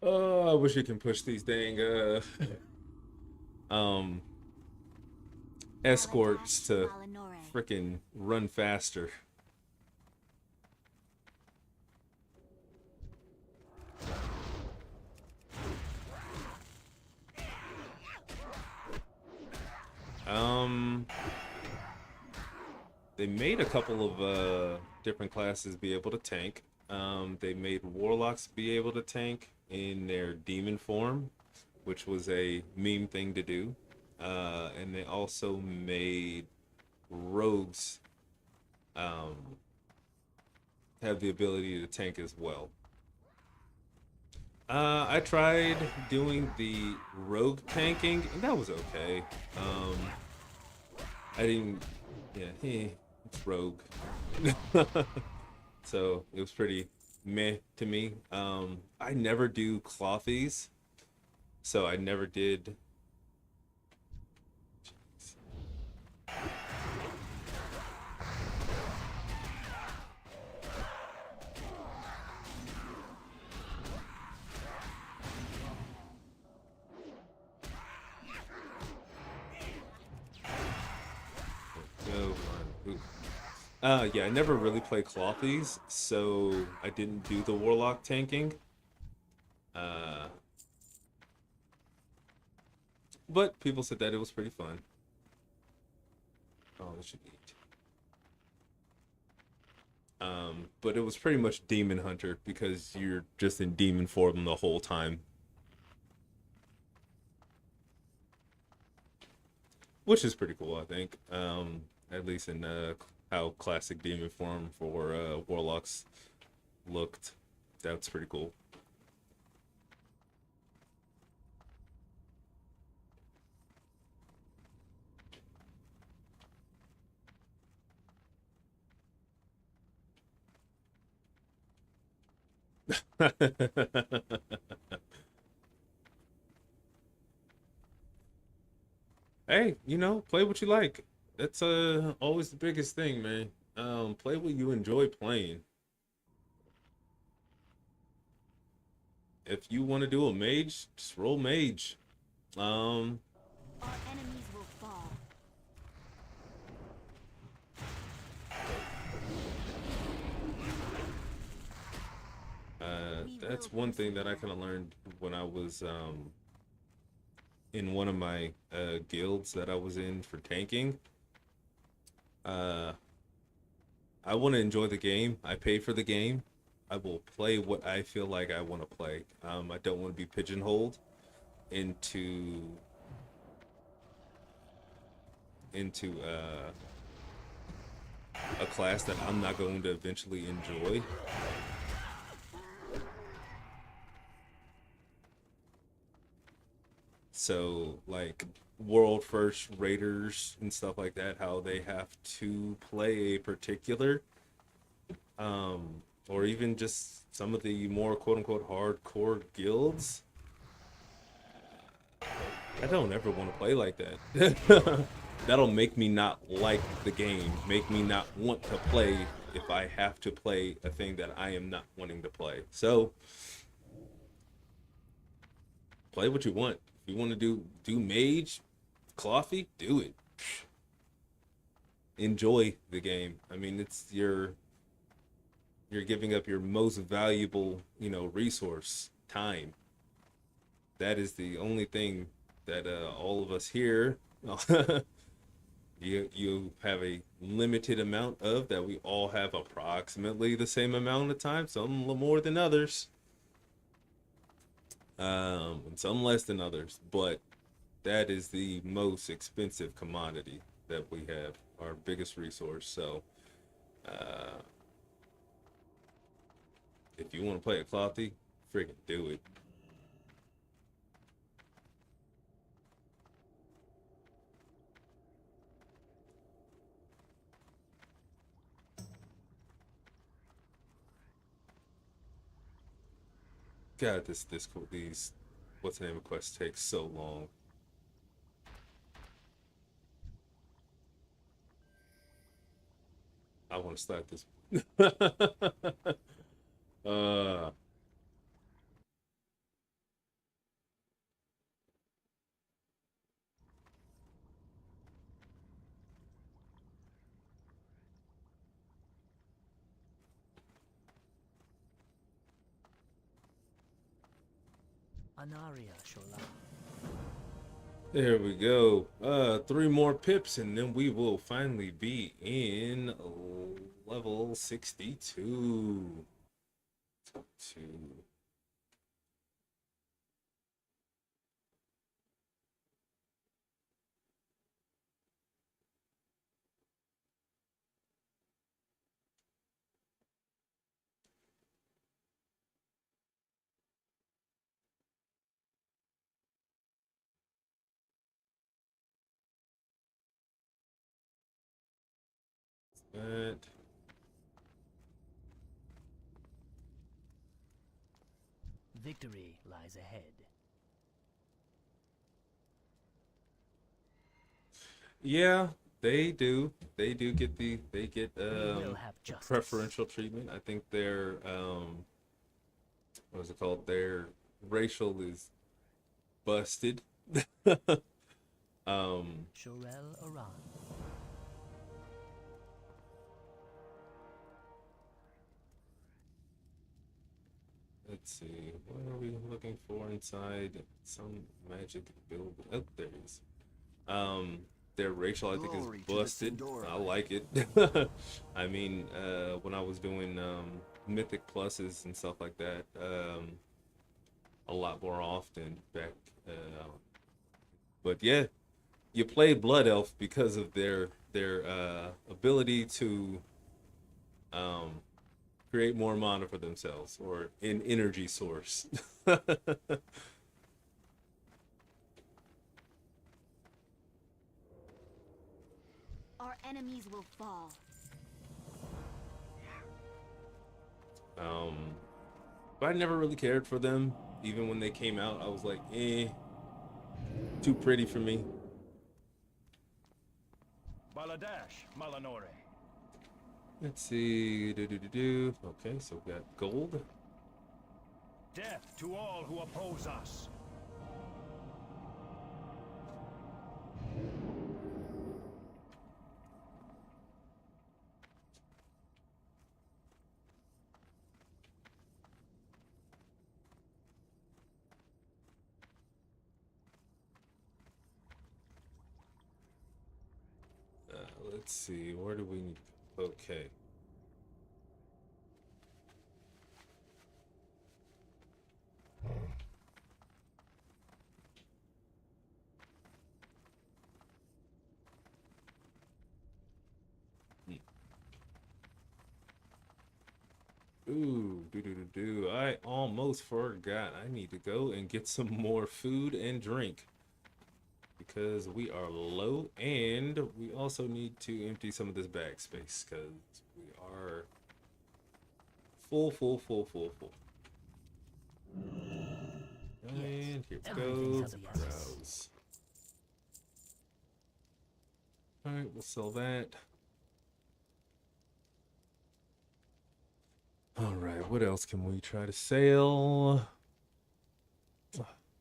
[SPEAKER 1] Oh, I wish you can push these dang um escorts
[SPEAKER 2] Baladash
[SPEAKER 1] to
[SPEAKER 2] Valinore.
[SPEAKER 1] frickin' run faster. Um, they made a couple of different classes be able to tank. They made warlocks be able to tank in their demon form, which was a meme thing to do. And they also made rogues um, have the ability to tank as well. I tried doing the rogue tanking, and that was okay. I didn't, yeah, it's rogue. So it was pretty meh to me. I never do clothies, so I never did. Go on. Ooh. Yeah, I never really played clothies, so I didn't do the warlock tanking. Uh, but people said that it was pretty fun. Oh, this should eat. But it was pretty much Demon Hunter because you're just in demon form the whole time, which is pretty cool, I think. At least in how classic demon form for warlocks looked. That's pretty cool. Hey, play what you like. That's always the biggest thing, man. Play what you enjoy playing. If you want to do a mage, just roll mage. Um,
[SPEAKER 2] Our enemies will fall. We
[SPEAKER 1] that's
[SPEAKER 2] will
[SPEAKER 1] one thing that I
[SPEAKER 2] persevere.
[SPEAKER 1] kind of learned when I was in one of my guilds that I was in for tanking. Uh, I want to enjoy the game. I pay for the game. I will play what I feel like I want to play. I don't want to be pigeonholed into into a class that I'm not going to eventually enjoy. So like world first raiders and stuff like that, how they have to play a particular or even just some of the more quote unquote hardcore guilds. I don't ever want to play like that. That'll make me not like the game, make me not want to play if I have to play a thing that I am not wanting to play. So play what you want. If you want to do mage, clothy, do it. Enjoy the game. I mean, it's you're giving up your most valuable, resource, time. That is the only thing that all of us here you have a limited amount of that we all have approximately the same amount of time, some more than others, and some less than others, but that is the most expensive commodity that we have, our biggest resource. So uh, if you want to play a clothy, freaking do it. God, these what's the name of quests take so long. I want to start this. uh,
[SPEAKER 3] Anaria Shola.
[SPEAKER 1] there we go. Three more pips, and then we will finally be in level 62. Two. That.
[SPEAKER 3] Victory lies ahead.
[SPEAKER 1] Yeah, they do. They get
[SPEAKER 3] We will have
[SPEAKER 1] a
[SPEAKER 3] justice.
[SPEAKER 1] preferential treatment. I think their what is it called? Their racial is busted. um
[SPEAKER 3] Shorel Aran.
[SPEAKER 1] let's see. What are we looking for inside some magic building? Oh, there it is. Um Their racial, I think, is
[SPEAKER 6] Glory to the
[SPEAKER 1] busted.
[SPEAKER 6] Sindora.
[SPEAKER 1] I like it. I mean, when I was doing Mythic Pluses and stuff like that, a lot more often back. But yeah, you play Blood Elf because of their ability to um, create more mana for themselves or an energy source.
[SPEAKER 2] Our enemies will fall.
[SPEAKER 1] um, but I never really cared for them. Even when they came out, I was like, eh, too pretty for me.
[SPEAKER 4] Baladash, Malanore.
[SPEAKER 1] Let's see. Okay, so we got gold.
[SPEAKER 4] Death to all who oppose us.
[SPEAKER 1] Let's see. Where do we need? Okay. Ooh. I almost forgot. I need to go and get some more food and drink because we are low, and we also need to empty some of this bag space because we are full. And here we
[SPEAKER 3] Everything
[SPEAKER 1] go.
[SPEAKER 3] has a purpose.
[SPEAKER 1] Browse. All right, we'll sell that. All right, what else can we try to sell?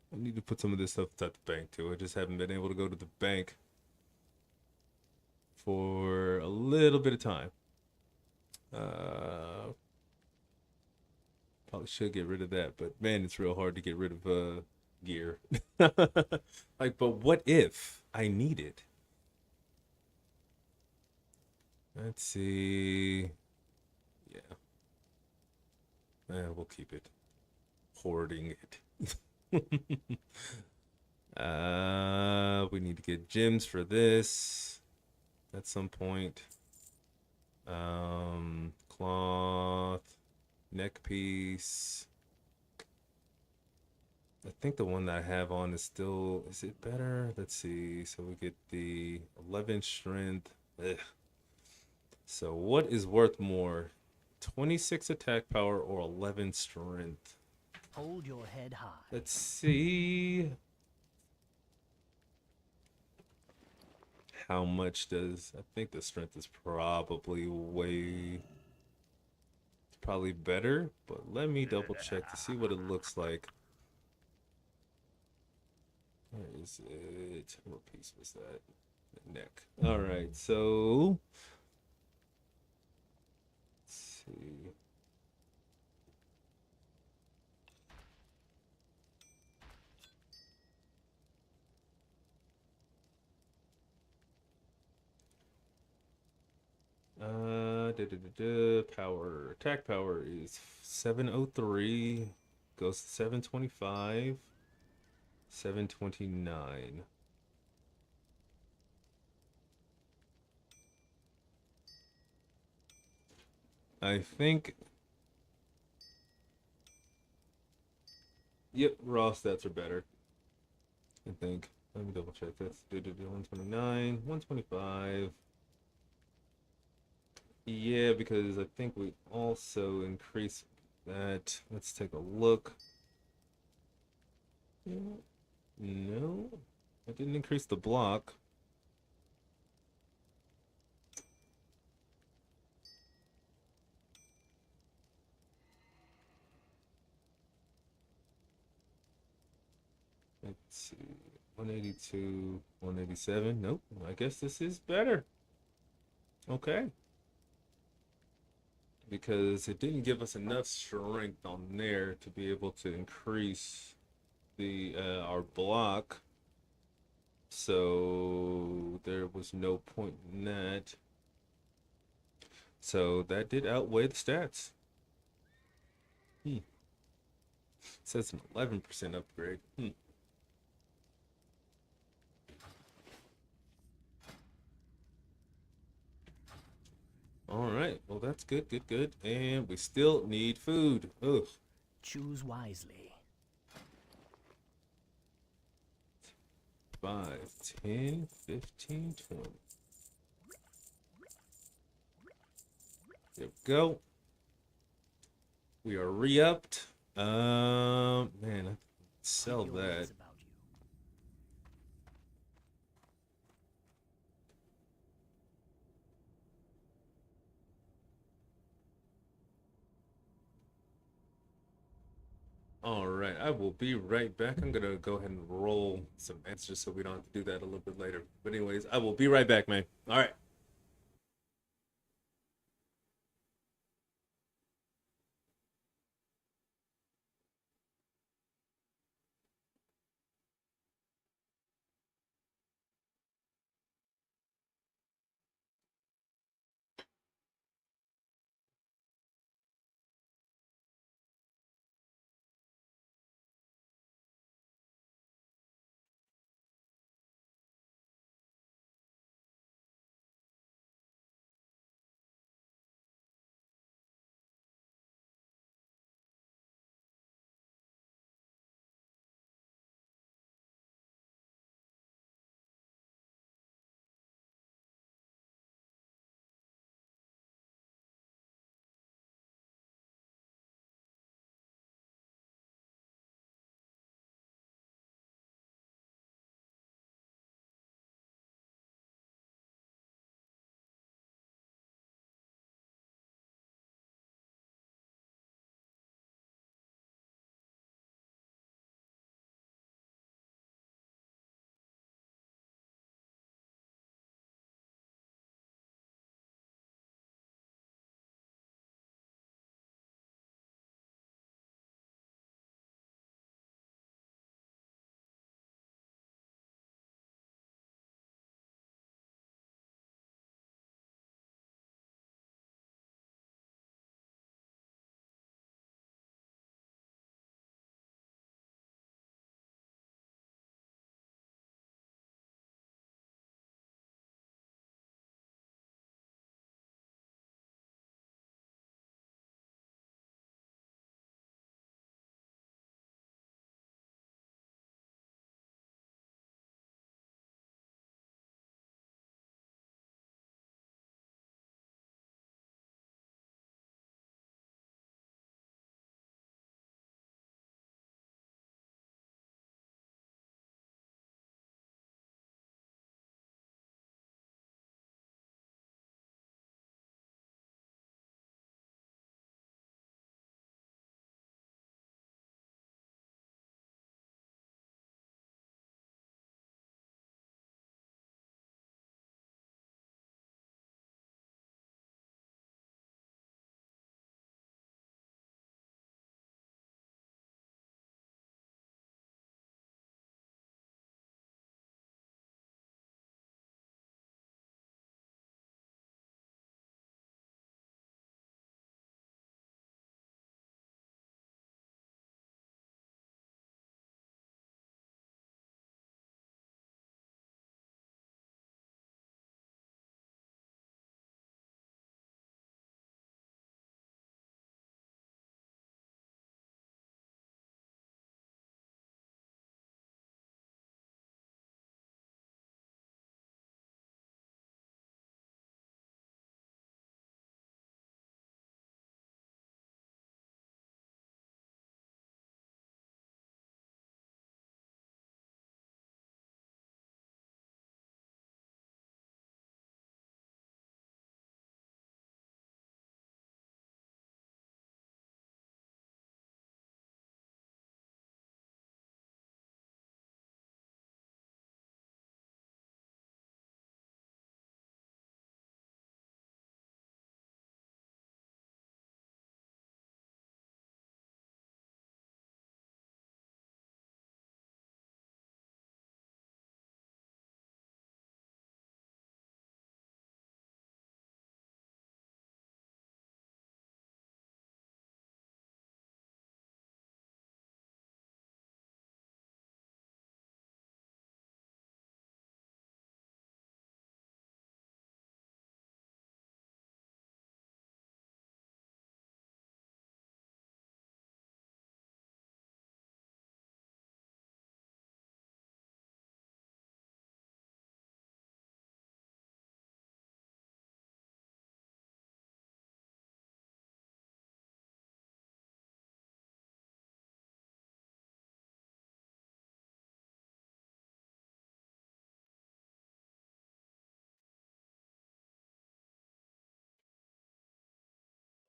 [SPEAKER 1] I need to put some of this stuff at the bank too. I just haven't been able to go to the bank for a little bit of time. Probably should get rid of that, but man, it's real hard to get rid of gear. Like, but what if I need it? Let's see. Yeah. We'll keep it. Hoarding it. We need to get gems for this at some point. Cloth, neck piece. I think the one that I have on is still, is it better? Let's see. So we get the 11 strength. Ugh. So what is worth more? 26 attack power or 11 strength?
[SPEAKER 3] Hold your head high.
[SPEAKER 1] Let's see. How much does, I think the strength is probably way, it's probably better, but let me double check to see what it looks like. Where is it? What piece was that? The neck. All right, so let's see. Power, attack power is 703, goes to 725, 729. I think, yep, raw stats are better. I think. Let me double check this. 129, 125. Yeah, because I think we also increase that. Let's take a look. No, I didn't increase the block. Let's see. 182, 187. Nope. I guess this is better. Okay. Because it didn't give us enough strength on there to be able to increase the our block. So there was no point in that. So that did outweigh the stats. Hmm. Says an 11% upgrade. Hmm. All right. Well, that's good, good, good. And we still need food. Ugh.
[SPEAKER 3] Choose wisely.
[SPEAKER 1] 5, 10, 15, 20. There we go. We are re-upped. Man, I sell
[SPEAKER 3] Keep your
[SPEAKER 1] that.
[SPEAKER 3] wits about you.
[SPEAKER 1] All right, I will be right back. I'm gonna go ahead and roll some answers so we don't have to do that a little bit later. But anyways, I will be right back, man. All right.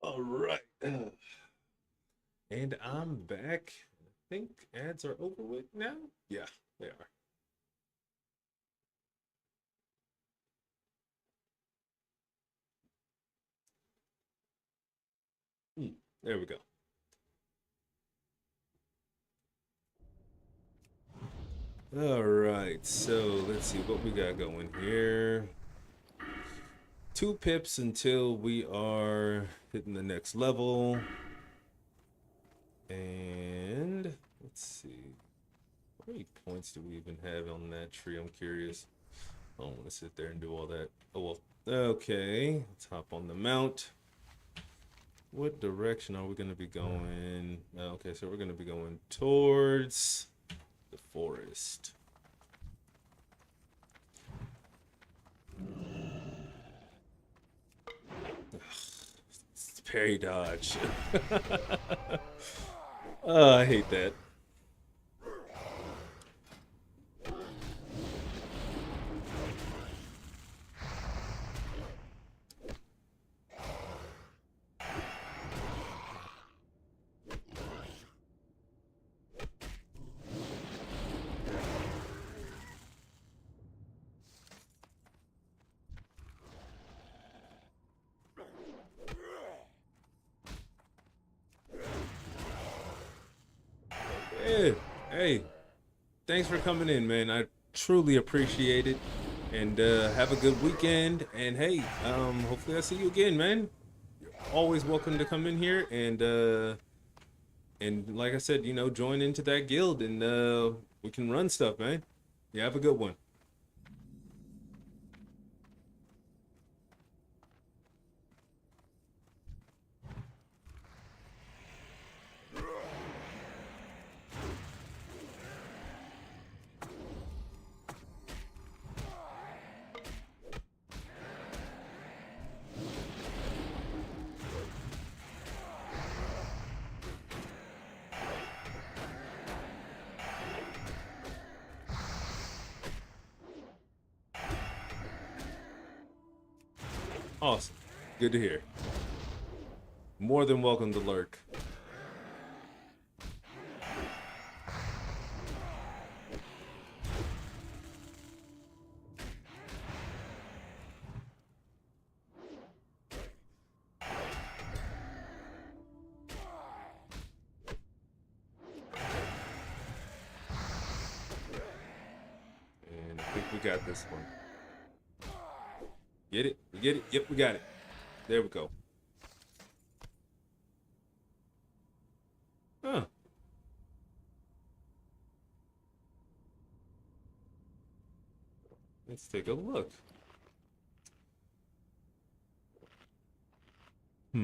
[SPEAKER 1] All right. And I'm back. I think ads are over with now. Yeah, they are. There we go. All right. So let's see what we got going here. 2 pips until we are hitting the next level. And let's see. How many points do we even have on that tree? I'm curious. I don't want to sit there and do all that. Oh, well. Okay. Let's hop on the mount. What direction are we going to be going? Okay, so we're going to be going towards the forest. It's parry dodge. Oh, I hate that. Hey, hey, thanks for coming in, man. I truly appreciate it. And have a good weekend. And hey, hopefully I see you again, man. You're always welcome to come in here and like I said, join into that guild and we can run stuff, man. Yeah, have a good one. Awesome. Good to hear. More than welcome to lurk. And I think we got this one. Get it? We get it? Yep, we got it. There we go. Huh. Let's take a look. I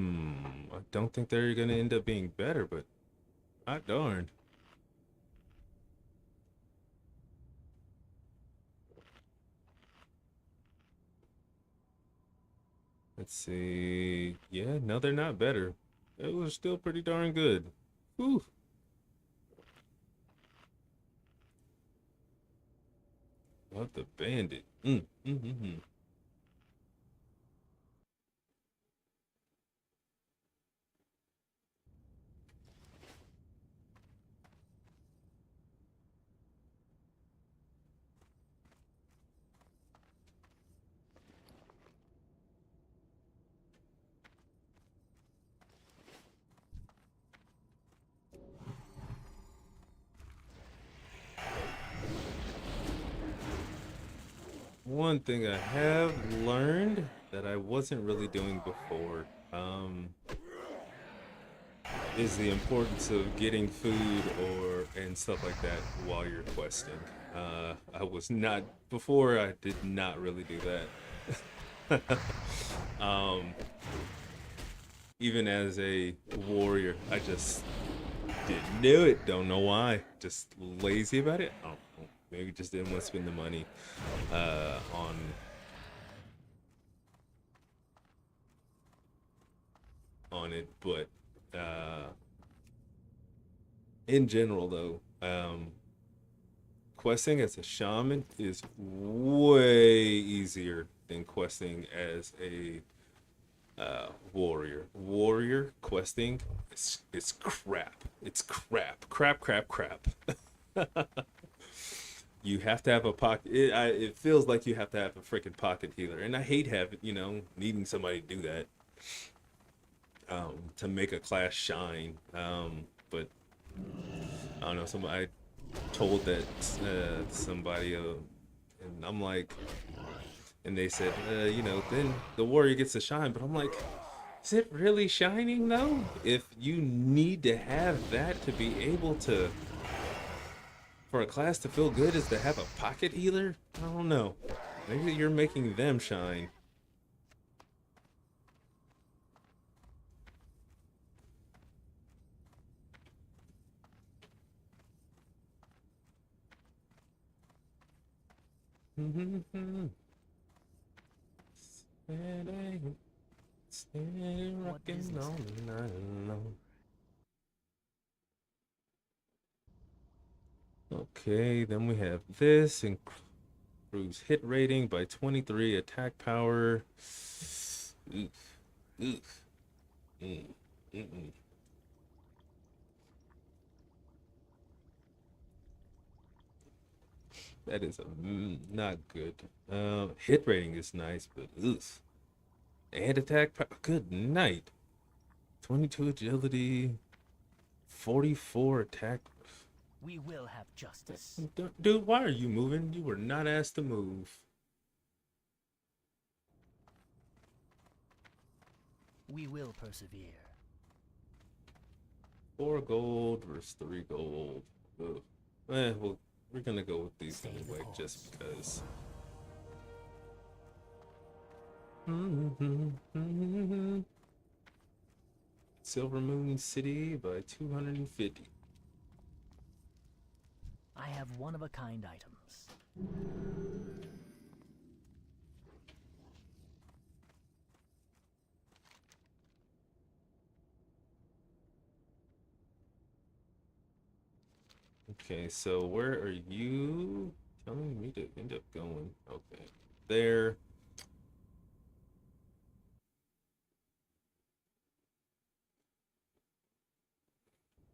[SPEAKER 1] don't think they're gonna end up being better, but hot darn. Let's see. Yeah, no, they're not better. It was still pretty darn good. Whew. Love the bandit. Mm. One thing I have learned that I wasn't really doing before, is the importance of getting food or and stuff like that while you're questing. I was not before. I did not really do that. um, Even as a warrior, I just didn't do it. Don't know why. Just lazy about it. I don't know. Maybe just didn't want to spend the money on it. But in general, though, questing as a shaman is way easier than questing as a Warrior questing. It's crap. It's crap. Crap. Crap. Crap. You have to have a pocket. It feels like you have to have a freaking pocket healer, and I hate having needing somebody to do that. To make a class shine. But I don't know. Somebody told that somebody, and I'm like, and they said, then the warrior gets to shine. But I'm like, is it really shining though? If you need to have that to be able to, for a class to feel good, is to have a pocket healer? I don't know. Maybe you're making them shine. Steady
[SPEAKER 3] What
[SPEAKER 1] rocking
[SPEAKER 3] business?
[SPEAKER 1] all night long. Okay, then we have this improves hit rating by 23, attack power. Oof, oof, mm, mm-mm. That is not good. Hit rating is nice, but oof. And attack power. Good night. 22 agility, 44 attack.
[SPEAKER 3] We will have justice.
[SPEAKER 1] Dude, why are you moving? You were not asked to move.
[SPEAKER 3] We will persevere.
[SPEAKER 1] 4 gold versus 3 gold. Ugh. Well, we're gonna go with these
[SPEAKER 3] Stay the
[SPEAKER 1] anyway,
[SPEAKER 3] course.
[SPEAKER 1] just because. Silver Moon City by 250.
[SPEAKER 3] I have one-of-a-kind items.
[SPEAKER 1] Okay, so where are you telling me to end up going? Okay, there.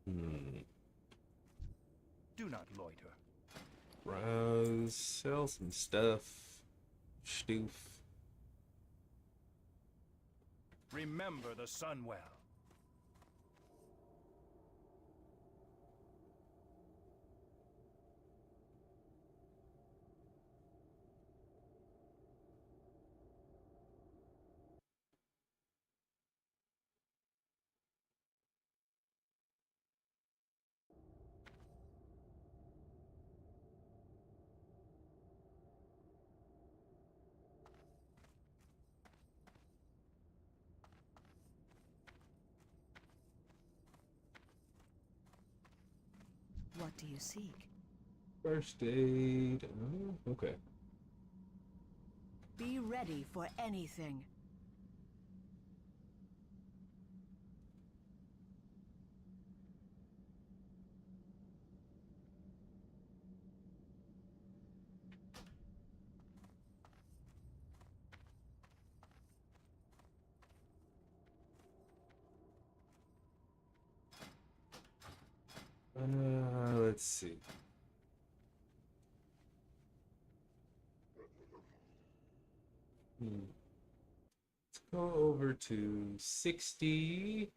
[SPEAKER 1] Hmm.
[SPEAKER 4] Do not loiter.
[SPEAKER 1] Browse, sell some stuff. Stoof.
[SPEAKER 4] Remember the sun well.
[SPEAKER 2] What do you seek?
[SPEAKER 1] First aid. Oh, okay.
[SPEAKER 2] Be ready for anything.
[SPEAKER 1] Let's see. Hmm. Let's go over to 60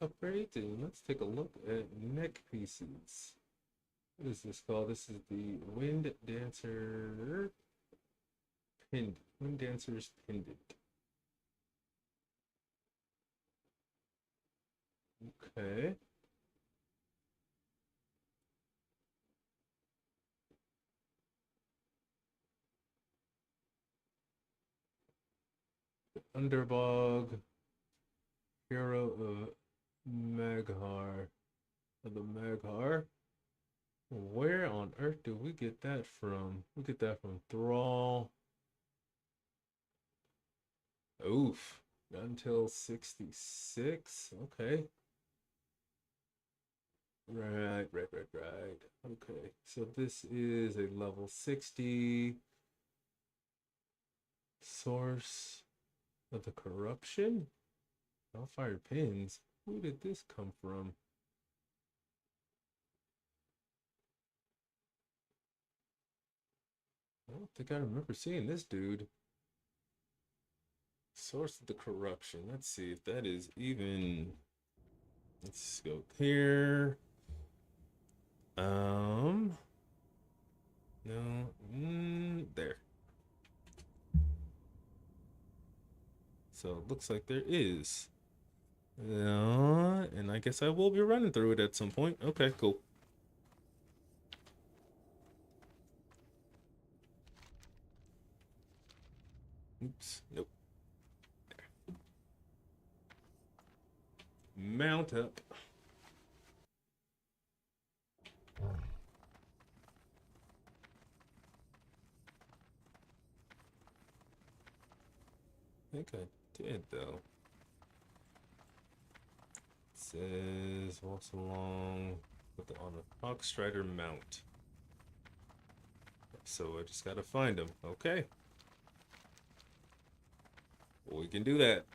[SPEAKER 1] upgrade and let's take a look at neck pieces. What is this called? This is the Wind Dancer Pendant. Wind Dancer's Pendant. Okay. Underbog, Hero of Maghar. Of the Maghar. Where on earth do we get that from? We get that from Thrall. Oof. Not until 66. Okay. Right. Okay. So this is a level 60 source. of the corruption? Hellfire pins. Who did this come from? I don't think I remember seeing this dude. Source of the corruption. Let's see if that is even. Let's go here. No, there. So it looks like there is. And I guess I will be running through it at some point. Okay, cool. Oops, nope. Mount up. I think I did though. It says walks along with on a Hawkstrider mount. So I just gotta find him. Okay. We can do that.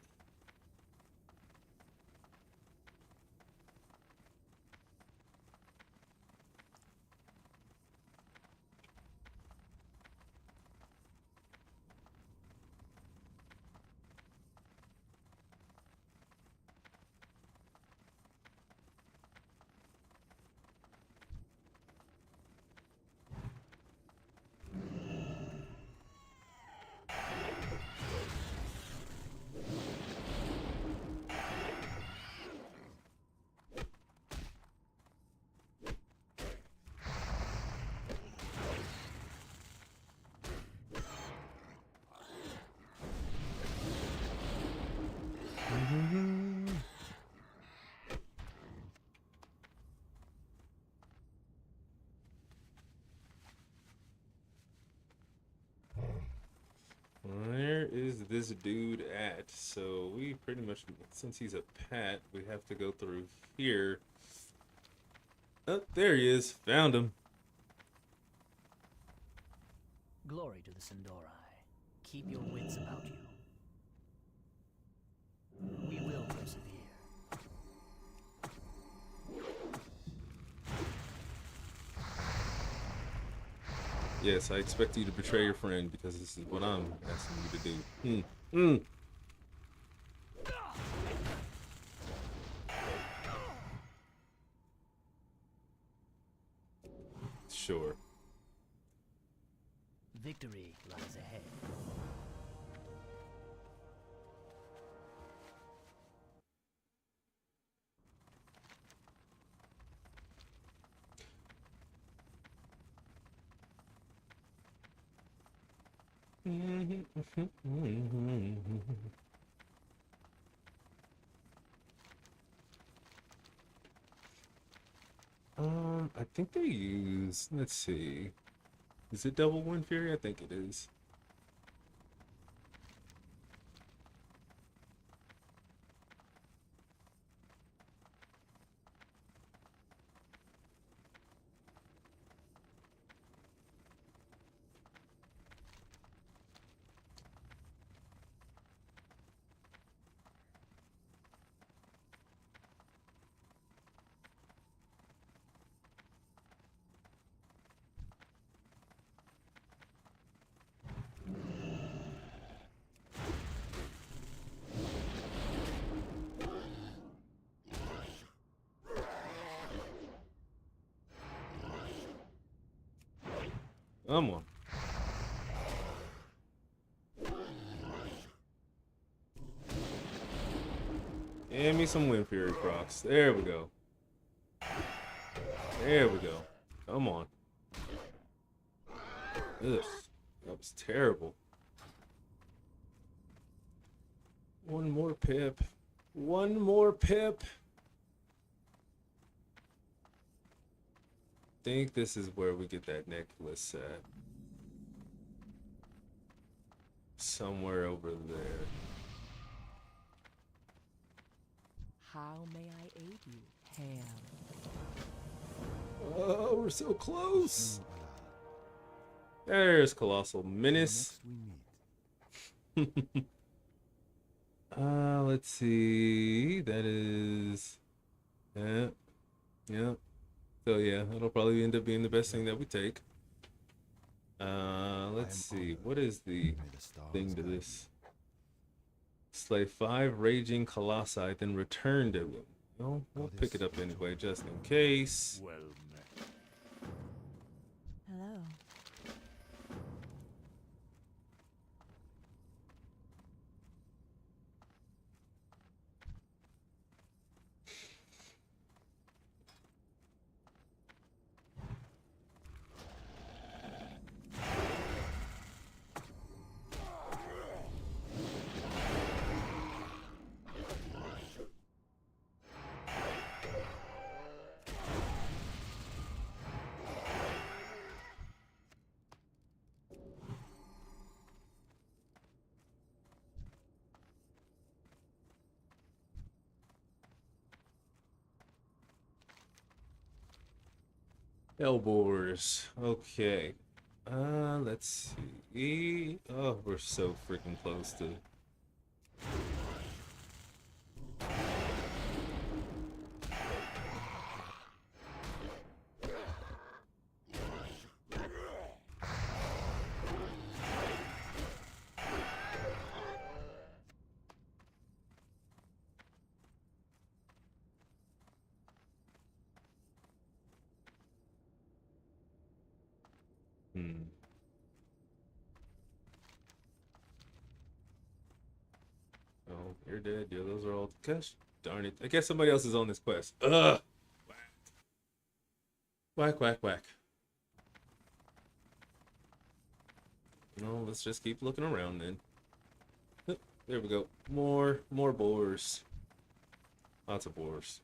[SPEAKER 1] Where is this dude at? So we pretty much, since he's a pet, we have to go through here. Oh, there he is. Found him.
[SPEAKER 3] Glory to the Sindorai. Keep your wits about you. We will persevere.
[SPEAKER 1] Yes, I expect you to betray your friend because this is what I'm asking you to do. Sure.
[SPEAKER 3] Victory lies ahead.
[SPEAKER 1] I think they use, let's see. Is it double Wind Fury? I think it is. Come on. Give me some Wind Fury procs. There we go. There we go. Come on. Ugh. That was terrible. One more pip. One more pip. Think this is where we get that necklace at. Somewhere over there.
[SPEAKER 6] How may I aid you, Ham?
[SPEAKER 1] Oh, we're so close. There's Colossal Menace.
[SPEAKER 5] Next we meet.
[SPEAKER 1] Let's see. That is, yeah, yeah. So yeah, it'll probably end up being the best thing that we take. Let's see. What is the thing to this? Slay 5 raging colossi, then return to him. Well, we'll pick it up anyway, just in case.
[SPEAKER 4] Well met.
[SPEAKER 6] Hello.
[SPEAKER 1] Elbors. Okay. Let's see. Oh, we're so freaking close to. Hmm. Oh, you're dead. Yeah, those are all. Gosh, darn it. I guess somebody else is on this quest. Ugh. Whack, whack, whack. No, let's just keep looking around then. There we go. More boars. Lots of boars.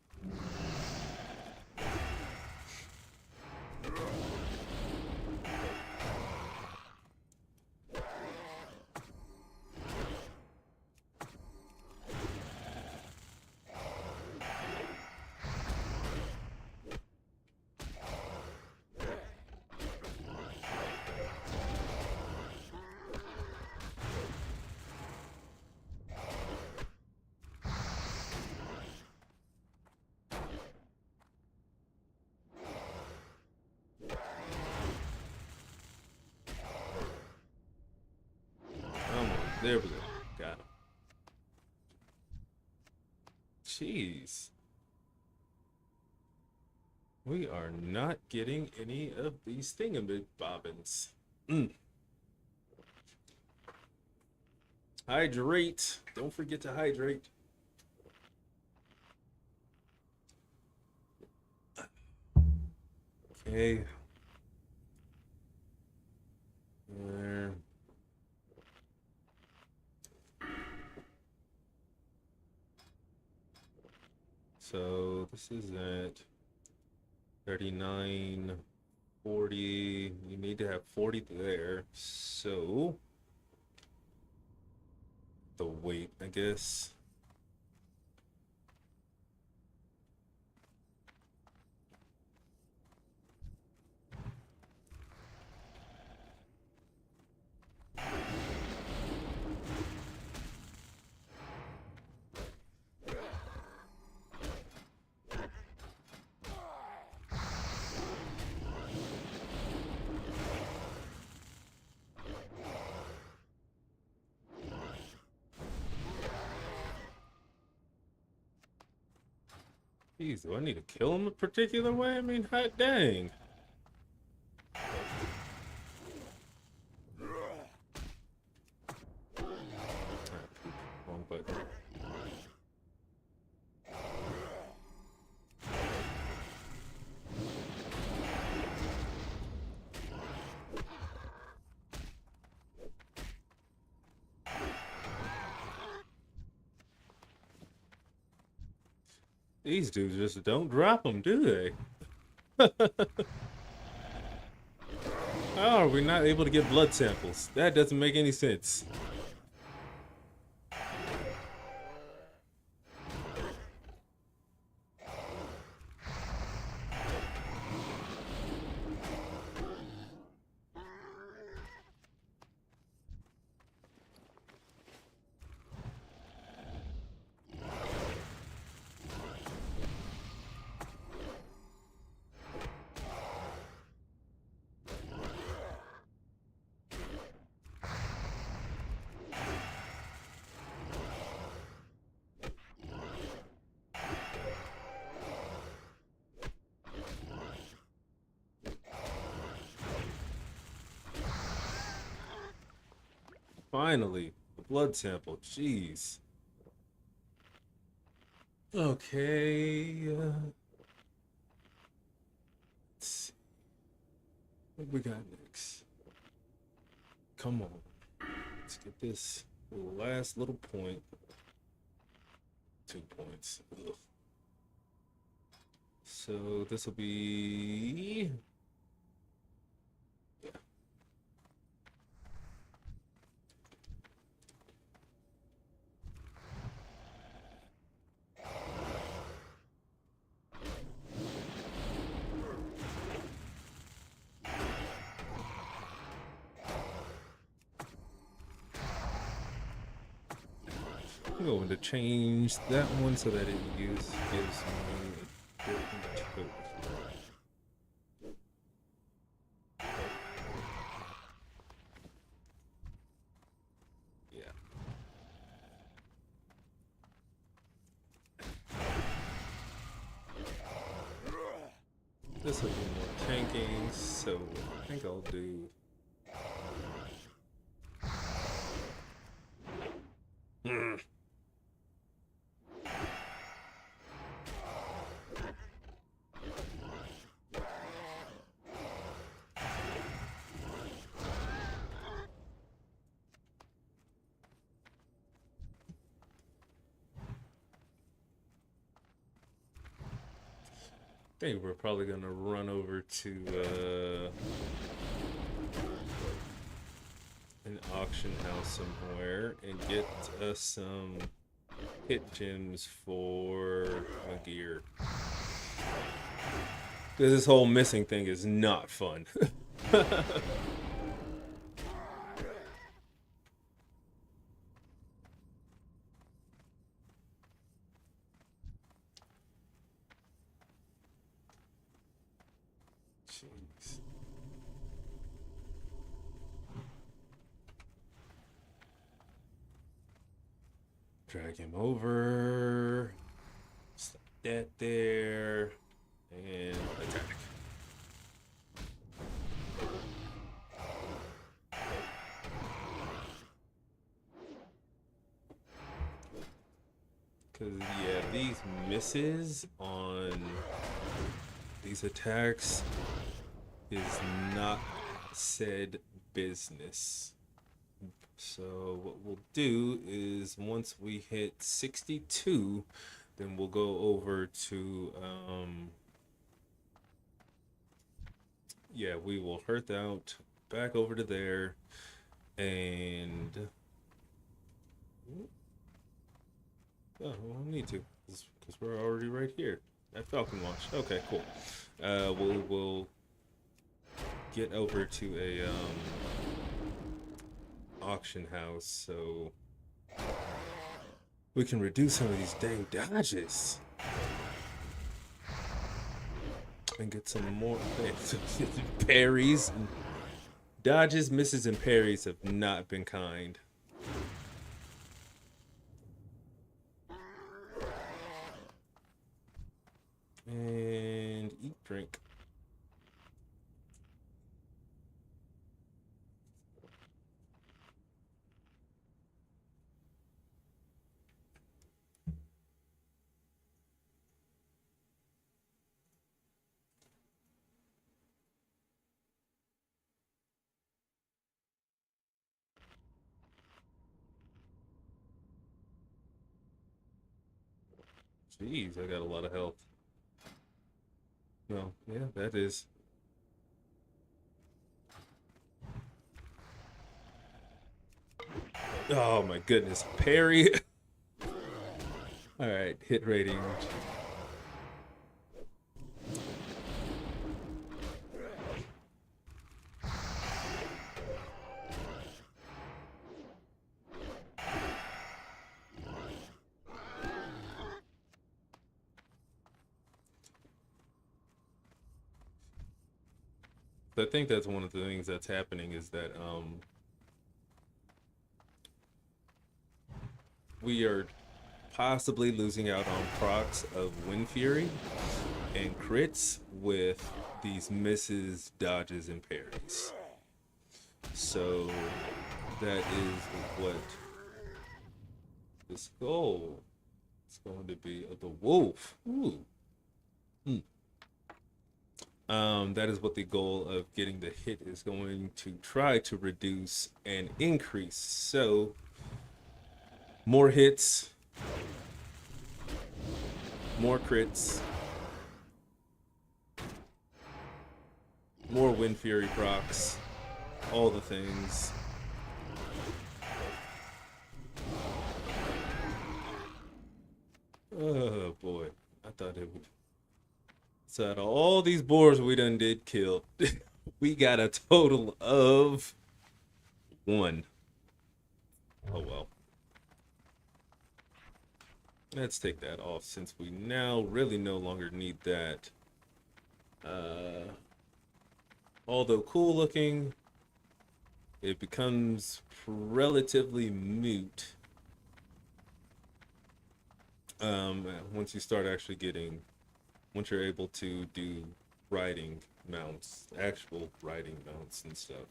[SPEAKER 1] Come on. There we go. Got him. Jeez. We are not getting any of these thingamabobbins. Hydrate. Don't forget to hydrate. Okay. There. So this is at 39, 40. You need to have 40 there. So the weight, I guess. Jeez, do I need to kill him a particular way? I mean, hot dang. Wrong button. These dudes just don't drop them, do they? How are we not able to get blood samples? That doesn't make any sense. Finally, the blood sample. Jeez. Okay. Let's see. What we got next? Come on. Let's get this last little point. 2 points. Ugh. So this will be. Yeah. I'm going to change that one so that it gives me a different code. Yeah. This will be more tanking, so I think I'll do. I think we're probably gonna run over to an auction house somewhere and get us some hit gems for my gear. Because this whole missing thing is not fun. Jeez. Drag him over. Slap that there. And attack. Because, yeah, these misses on these attacks is not said business. So what we'll do is once we hit 62, then we'll go over to yeah, we will hearth out back over to there and oh, we don't need to because we're already right here at Falcon Watch. Okay, cool. We'll get over to a auction house so we can reduce some of these dang dodges and get some more parries. Dodges, misses, and parries have not been kind. And eat, drink. Jeez, I got a lot of health. No, yeah, that is. Oh my goodness, parry. All right, hit rating. I think that's one of the things that's happening is that we are possibly losing out on procs of Wind Fury and crits with these misses, dodges, and parries. So that is what the skull is going to be of the wolf. Ooh. Hmm. That is what the goal of getting the hit is going to try to reduce and increase. So, more hits, more crits, more Wind Fury procs, all the things. Oh boy, I thought it would. So out of all these boars we done did kill, we got a total of one. Oh well. Let's take that off since we now really no longer need that. Although cool looking, it becomes relatively moot once you start actually getting, once you're able to do riding mounts, actual riding mounts and stuff.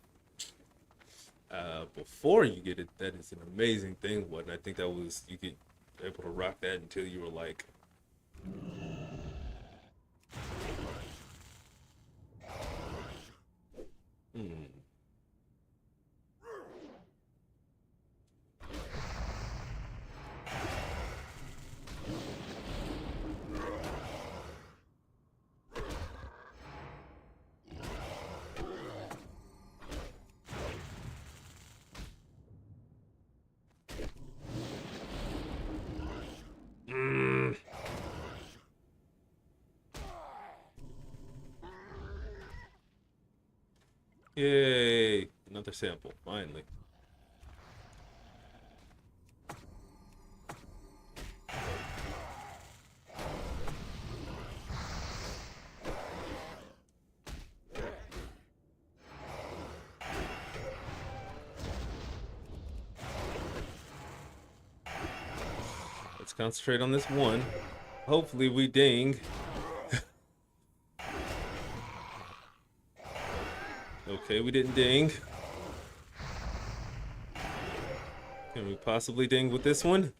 [SPEAKER 1] Before you get it, that is an amazing thing. What, and I think that was, you get able to rock that until you were like, hmm. Mm. Yay! Another sample, finally. Let's concentrate on this one. Hopefully we ding. Okay, we didn't ding. Can we possibly ding with this one?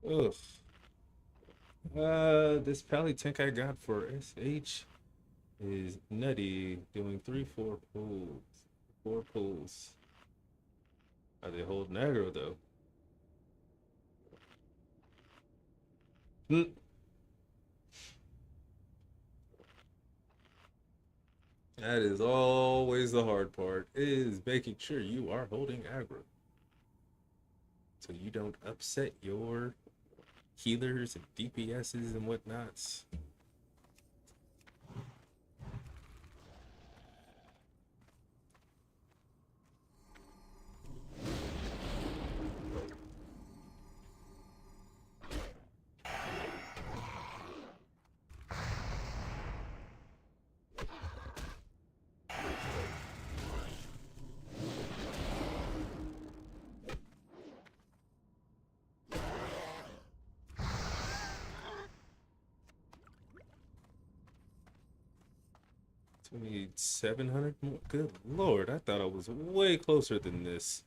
[SPEAKER 1] Ugh. This pally tank I got for SH is nutty. Doing 3-4 pulls. 4 pulls. Are they holding aggro though? Hmm. That is always the hard part, is making sure you are holding aggro. So you don't upset your healers and DPSs and whatnots. So we need 700 more. Good lord, I thought I was way closer than this.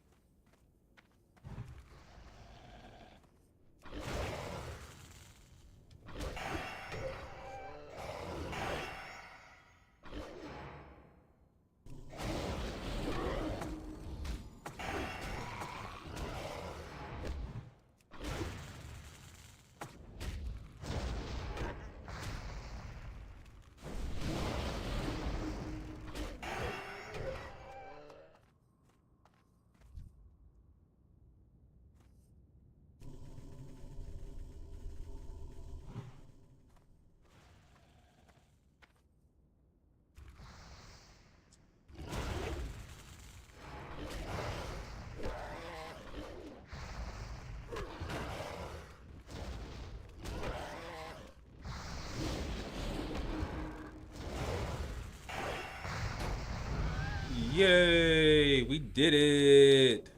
[SPEAKER 1] Yay! We did it!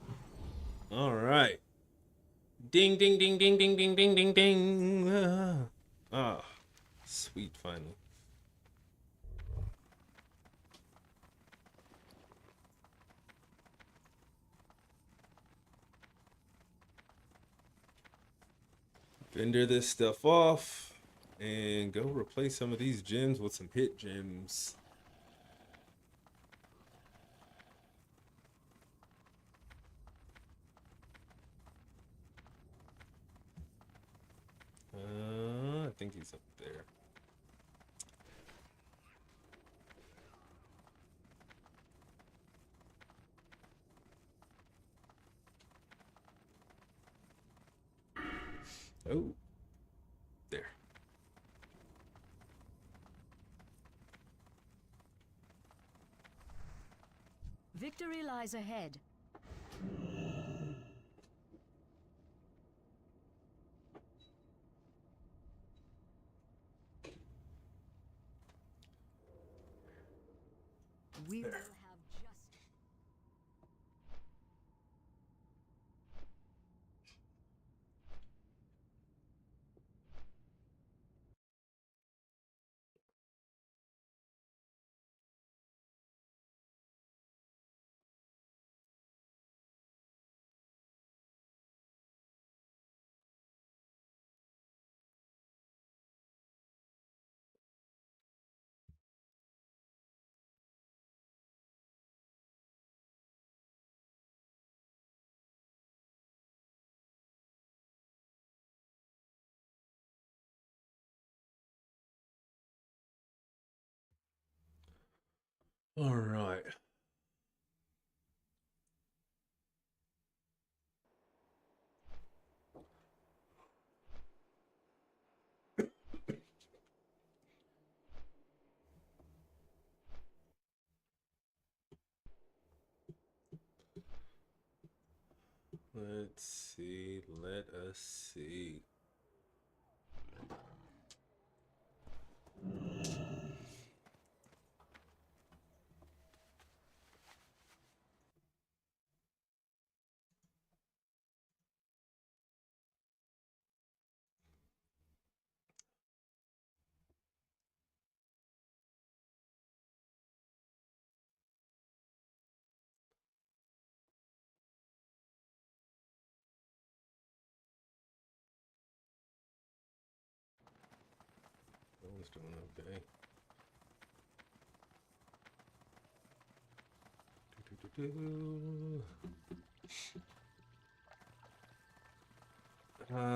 [SPEAKER 1] All right. Ding, ding, ding, ding, ding, ding, ding, ding, ding. Sweet, finally. Vendor this stuff off and go replace some of these gems with some hit gems. I think he's up there. Oh, there.
[SPEAKER 2] Victory lies ahead. We will have justice.
[SPEAKER 1] All right. Let's see. Let us see. I was doing okay.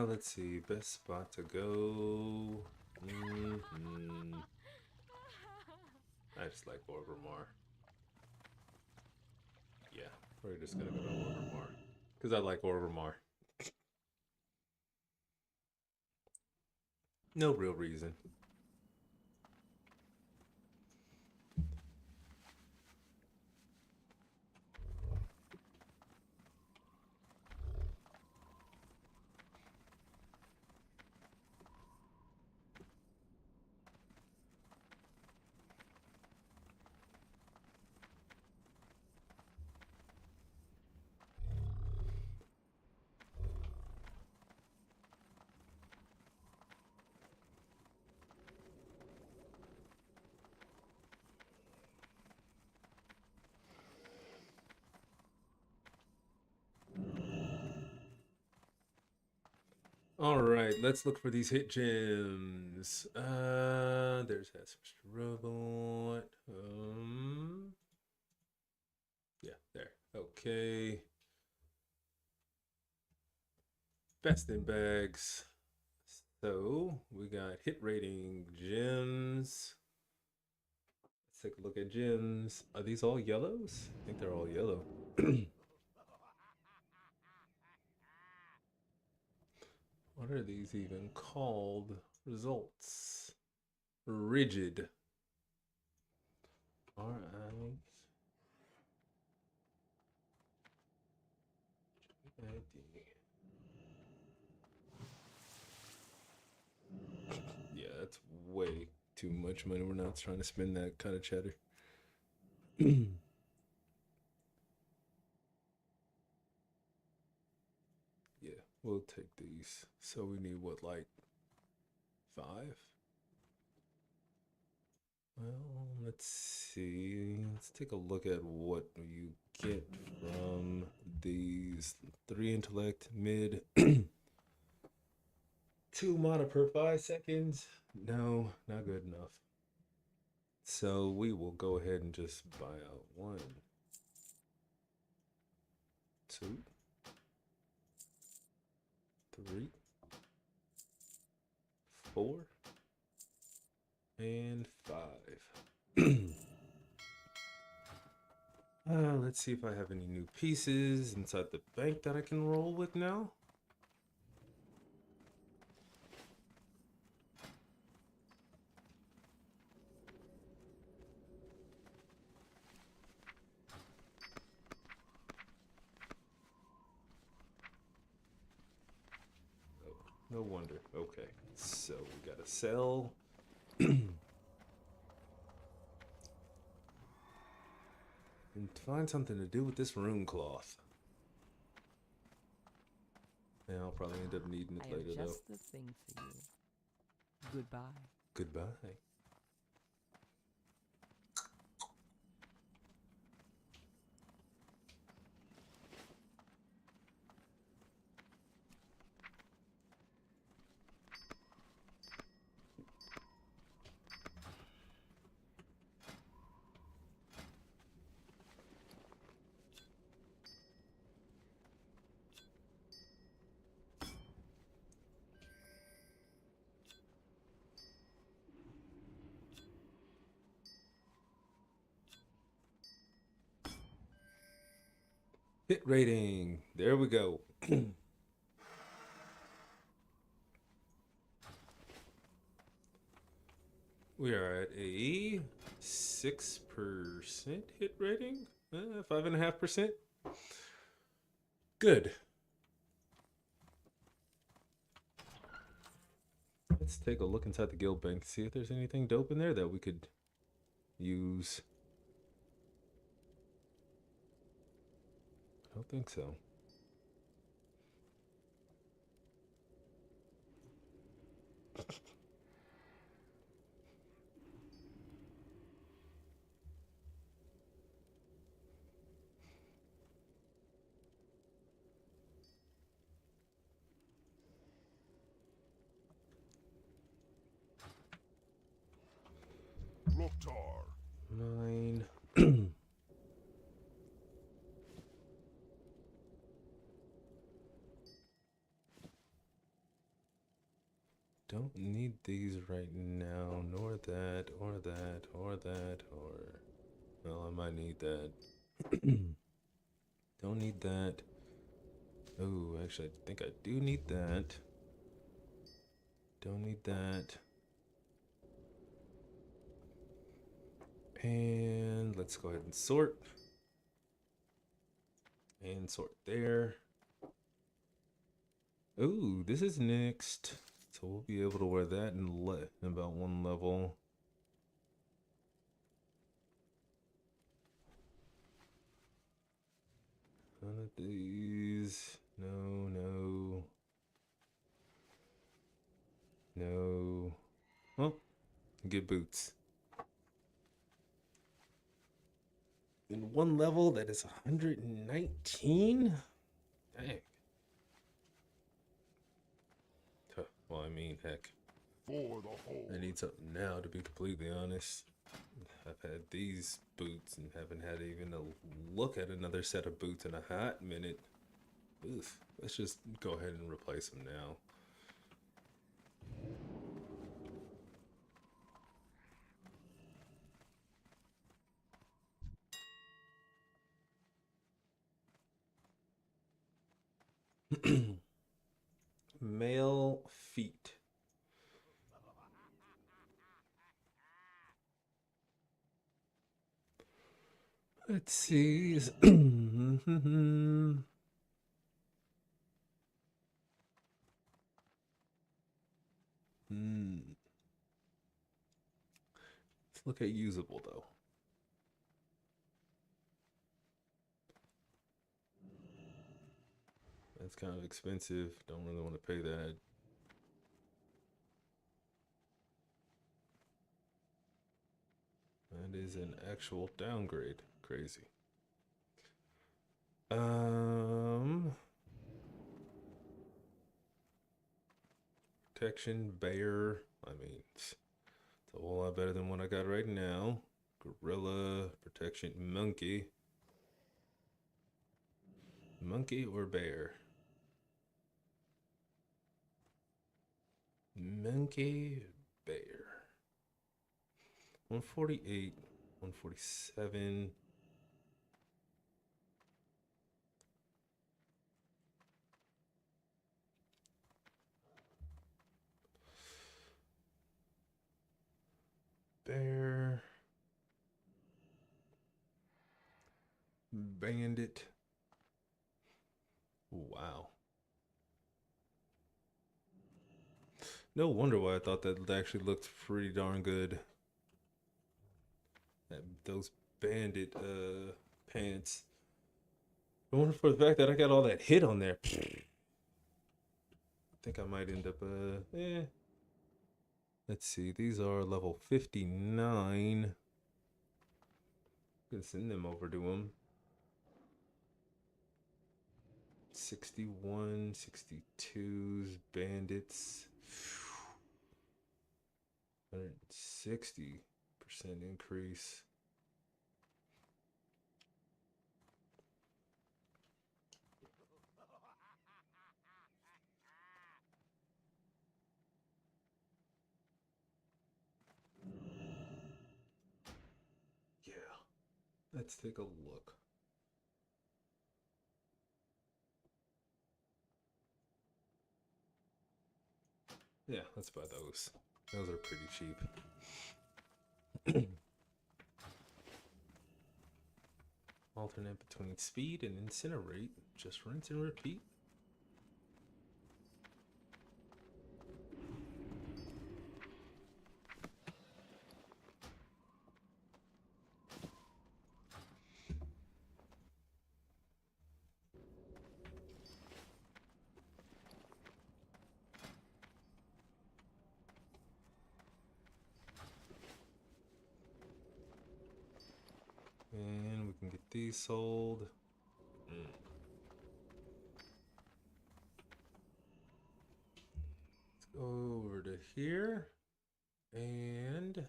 [SPEAKER 1] Let's see. Best spot to go. I just like Orgrimmar. Yeah, we're just gonna go to Orgrimmar. Because I like Orgrimmar. No real reason. All right, let's look for these hit gems. There's Hesper's Robot. Yeah, there. Okay. Best in bags. So we got hit rating gems. Let's take a look at gems. Are these all yellows? I think they're all yellow. What are these even called? Results. Rigid. Alright. Yeah, that's way too much money. We're not trying to spend that kind of cheddar. We'll take these. So we need what, like 5? Well, let's see. Let's take a look at what you get from these. 3 intellect, mid, 2 mana per 5 seconds. No, not good enough. So we will go ahead and just buy out 1, 2, 3, 4, and 5. Let's see if I have any new pieces inside the bank that I can roll with now. Oh, no wonder. Okay, so we gotta sell. And find something to do with this rune cloth. Yeah, I'll probably end up needing it
[SPEAKER 6] I have
[SPEAKER 1] later though.
[SPEAKER 6] just the thing for you. Goodbye.
[SPEAKER 1] Goodbye. Hit rating. There we go. We are at a 6% hit rating. 5.5%. Good. Let's take a look inside the guild bank, see if there's anything dope in there that we could use. I don't think so.
[SPEAKER 5] Loktar.
[SPEAKER 1] 9. Don't need these right now, nor that, or that, or that, or... Well, I might need that. Don't need that. Oh, actually, I think I do need that. Don't need that. And let's go ahead and sort. And sort there. Ooh, this is next. So we'll be able to wear that in about 1 level. None of these. No, no. No. Well, get boots. In 1 level, that is 119? Dang. Well, I mean, heck.
[SPEAKER 5] For the whole.
[SPEAKER 1] I need something now, to be completely honest. I've had these boots and haven't had even a look at another set of boots in a hot minute. Oof. Let's just go ahead and replace them now. Male feet. Let's see. Let's look at usable though. That's kind of expensive. Don't really want to pay that. That is an actual downgrade. Crazy. Protection, bear. I mean, it's a whole lot better than what I got right now. Gorilla, protection, monkey. Monkey or bear? Monkey, bear. 148, 147. Bear. Bandit. Wow. No wonder why I thought that actually looked pretty darn good. Those bandit pants. I wonder for the fact that I got all that hit on there. I think I might end up let's see. These are level 59. Gonna send them over to him. 61, 62s, bandits. 160% increase. Yeah, let's take a look. Yeah, let's buy those. Those are pretty cheap. Alternate between speed and incinerate. Just rinse and repeat. And we can get these sold. Let's go over to here. And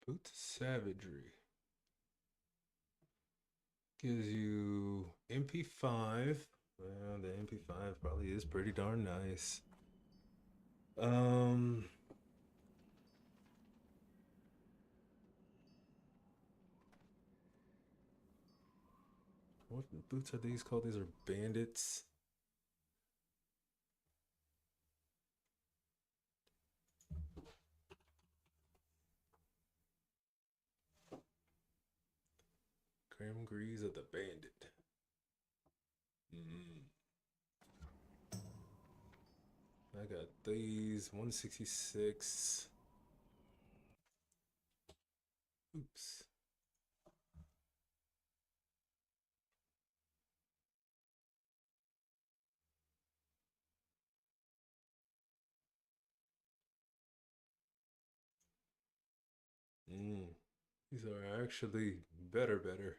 [SPEAKER 1] Boots Savagery. Gives you MP5. Well, the MP5 probably is pretty darn nice. What boots are these called? These are bandits. Cram Grease of the Bandit. I got these 166. Oops. These are actually better.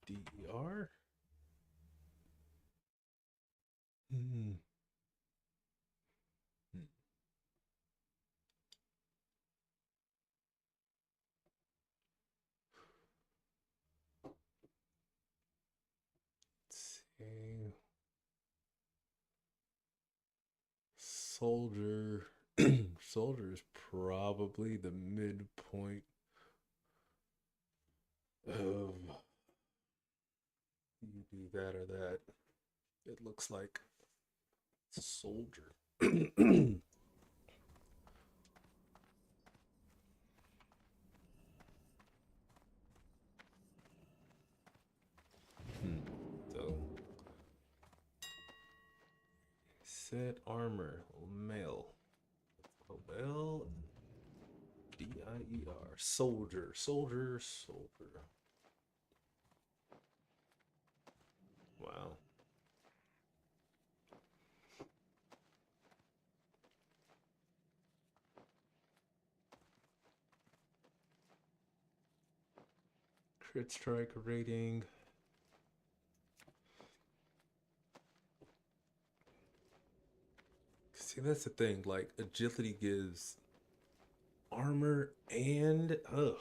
[SPEAKER 1] DER. Hmm. Let's see. Soldier. Soldier is probably the midpoint of you do that or that. It looks like soldier. So Set armor. Male. L Dier. Soldier. Soldier. Soldier. Wow. Crit strike rating. See, that's the thing. Like, agility gives armor and ooh.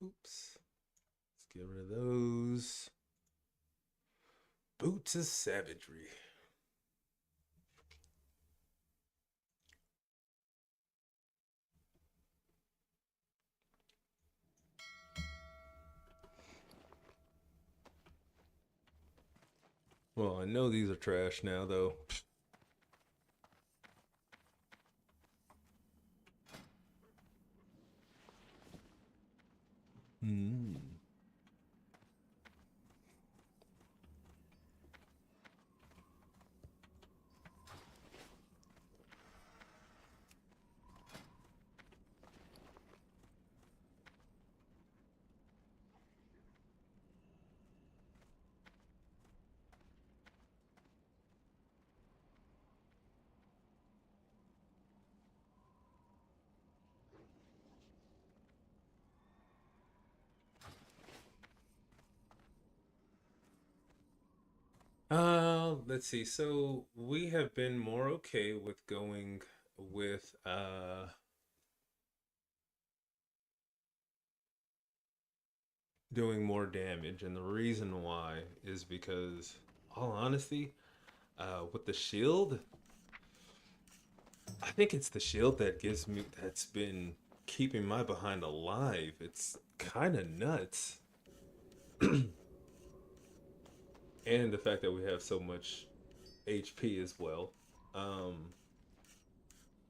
[SPEAKER 1] Oops. Let's get rid of those. Boots of savagery. Well, I know these are trash now, though. Hmm. Let's see. So we have been more okay with going with doing more damage, and the reason why is because, all honesty, with the shield, I think it's the shield that's been keeping my behind alive. It's kind of nuts. And the fact that we have so much HP as well. Um,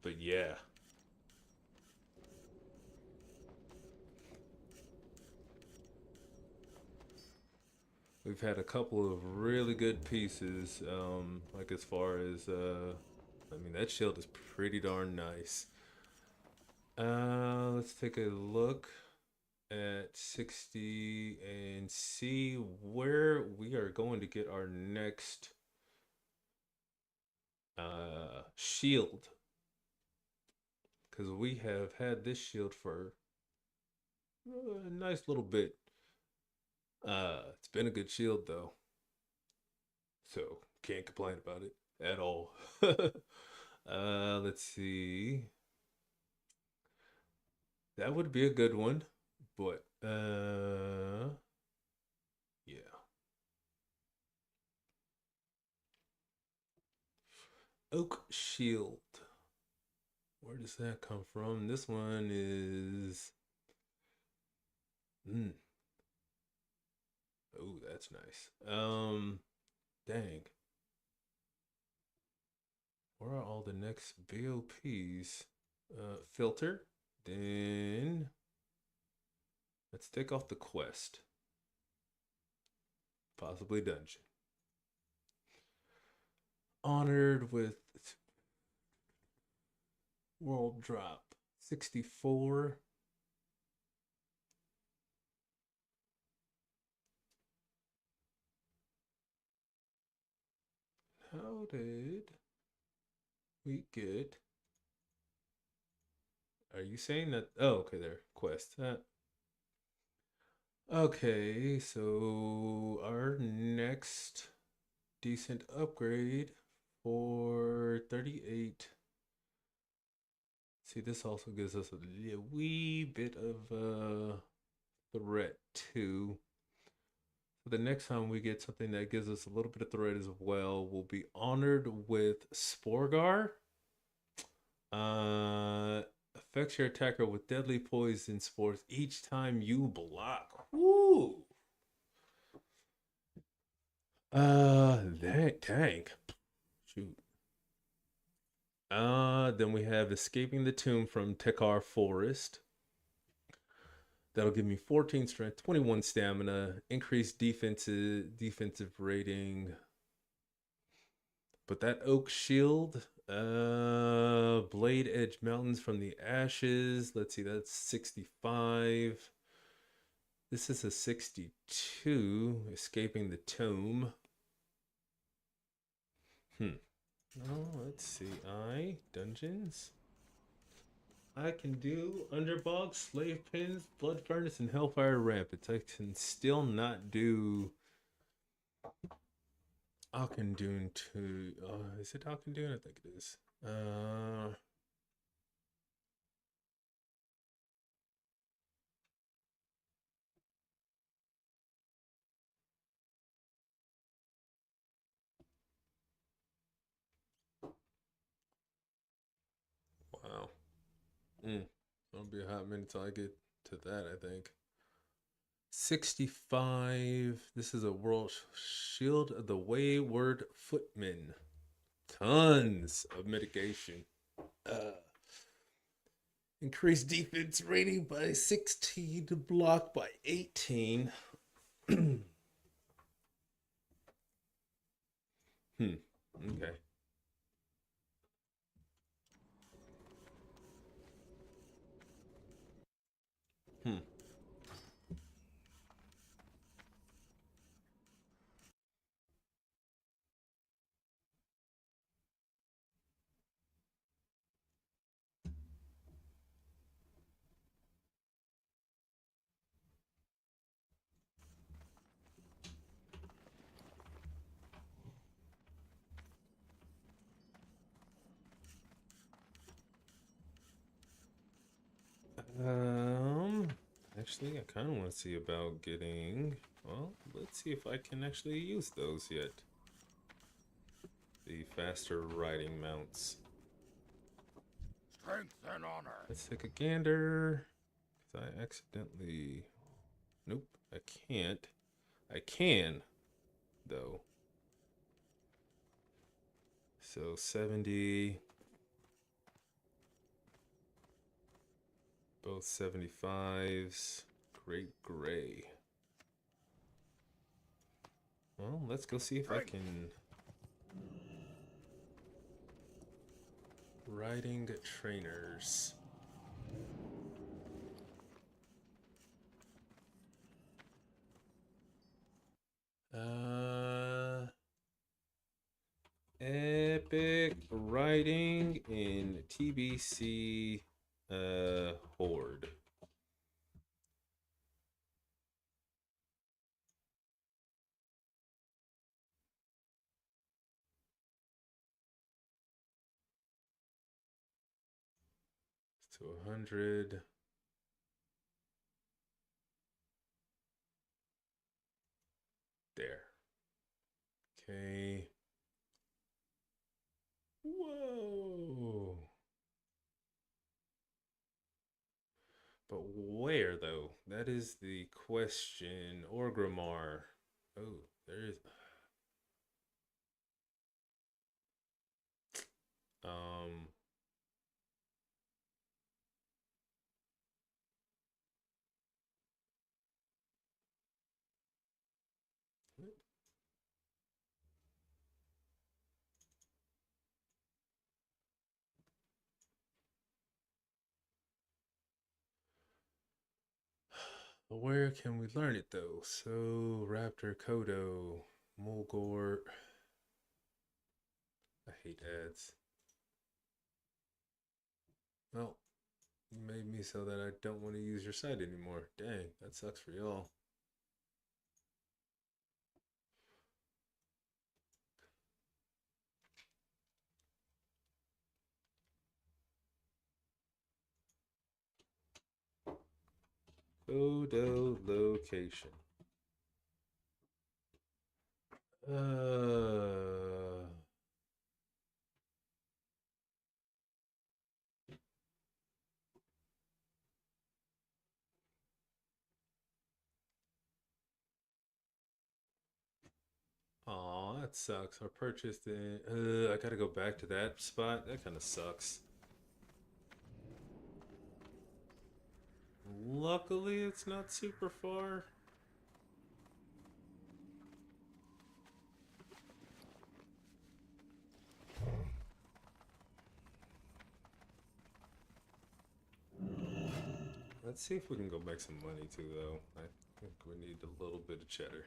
[SPEAKER 1] but yeah, we've had a couple of really good pieces. Like as far as I mean, that shield is pretty darn nice. Let's take a look at 60 and see where we are going to get our next shield, because we have had this shield for a nice little bit. It's been a good shield though, so can't complain about it at all. Let's see. That would be a good one, but yeah. Oak shield. Where does that come from? This one is. Oh, that's nice. Dang. Where are all the next VOPs? Filter. Then let's take off the quest. Possibly dungeon. Honored with world drop 64. How did we get? Are you saying that? Oh, okay, there. Quest. Okay, so our next decent upgrade for 38. See, this also gives us a wee bit of threat too. So the next time we get something that gives us a little bit of threat as well, we'll be honored with Sporgar. Affects your attacker with deadly poison spores each time you block. Woo! That tank. Shoot. Then we have Escaping the Tomb from Tekar Forest. That'll give me 14 strength, 21 stamina, increased defensive rating. But that oak shield, blade edge mountains from the ashes. Let's see, that's 65. This is a 62, escaping the tome. Oh, let's see. Dungeons. I can do Underbog, Slave Pins, Blood Furnace, and Hellfire Rampants. I can still not do Akendune 2. Is it Akendune? I think it is. Wow. It'll be a hot minute till I get to that, I think. 65. This is a World Shield of the Wayward Footman. Tons of mitigation. Increase defense rating by 16 to block by 18. Okay. Hmm. Actually, I kind of want to see about getting. Well, let's see if I can actually use those yet. The faster riding mounts.
[SPEAKER 5] Strength and honor.
[SPEAKER 1] Let's take a gander. Cause I accidentally. Nope, I can't. I can, though. So 70. Both 75s. Great gray. Well, let's go see if I can. Riding trainers. Epic riding in TBC Horde. To 100. There. Okay. Whoa. But where, though? That is the question. Orgrimmar. Oh, there is. Um. Where can we learn it though? So Raptor, Kodo, Mulgore. I hate ads. Well, you made me so that I don't want to use your site anymore. Dang, that sucks for y'all. Kodo location. Uh. Aw, that sucks. I purchased it. I gotta go back to that spot. That kind of sucks. Luckily, it's not super far. Let's see if we can go make some money too, though. I think we need a little bit of cheddar.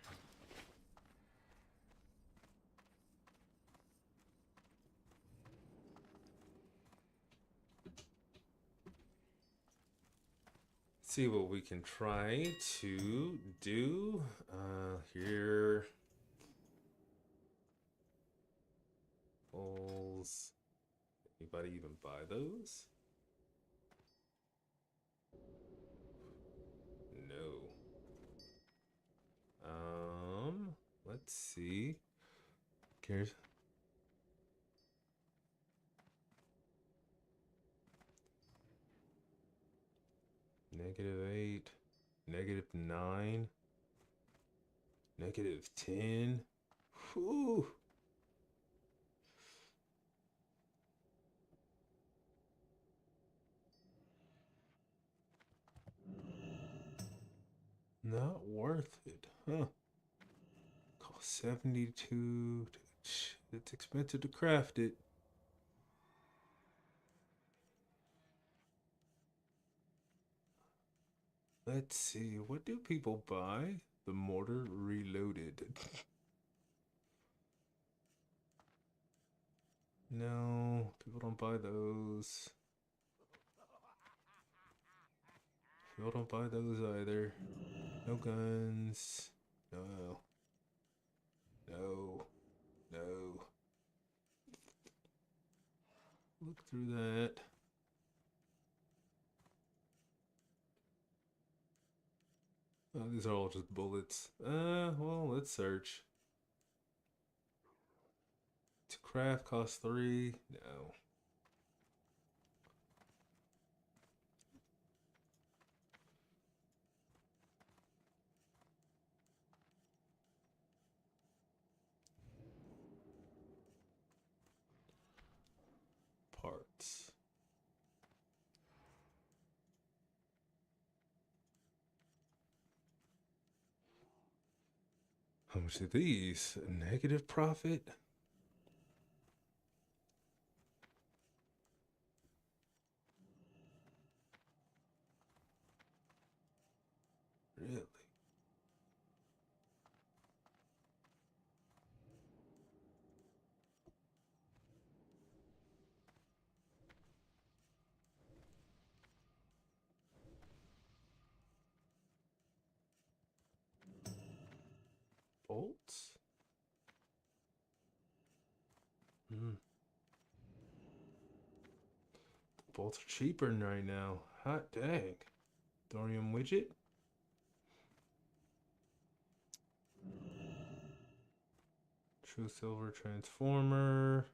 [SPEAKER 1] See what we can try to do here. Bulls. Anybody even buy those? No. Let's see. Here's -8, -9, -10. Whew. Not worth it, huh? Cost 72. It's expensive to craft it. Let's see. What do people buy? The mortar reloaded. No, people don't buy those. People don't buy those either. No guns. No. No. No. Look through that. Oh, these are all just bullets. Well, let's search. To craft costs 3. No. Parts. How much are these? A negative profit? Really? Bolts? Hmm. Bolts are cheaper right now. Hot dang. Thorium widget? True silver transformer.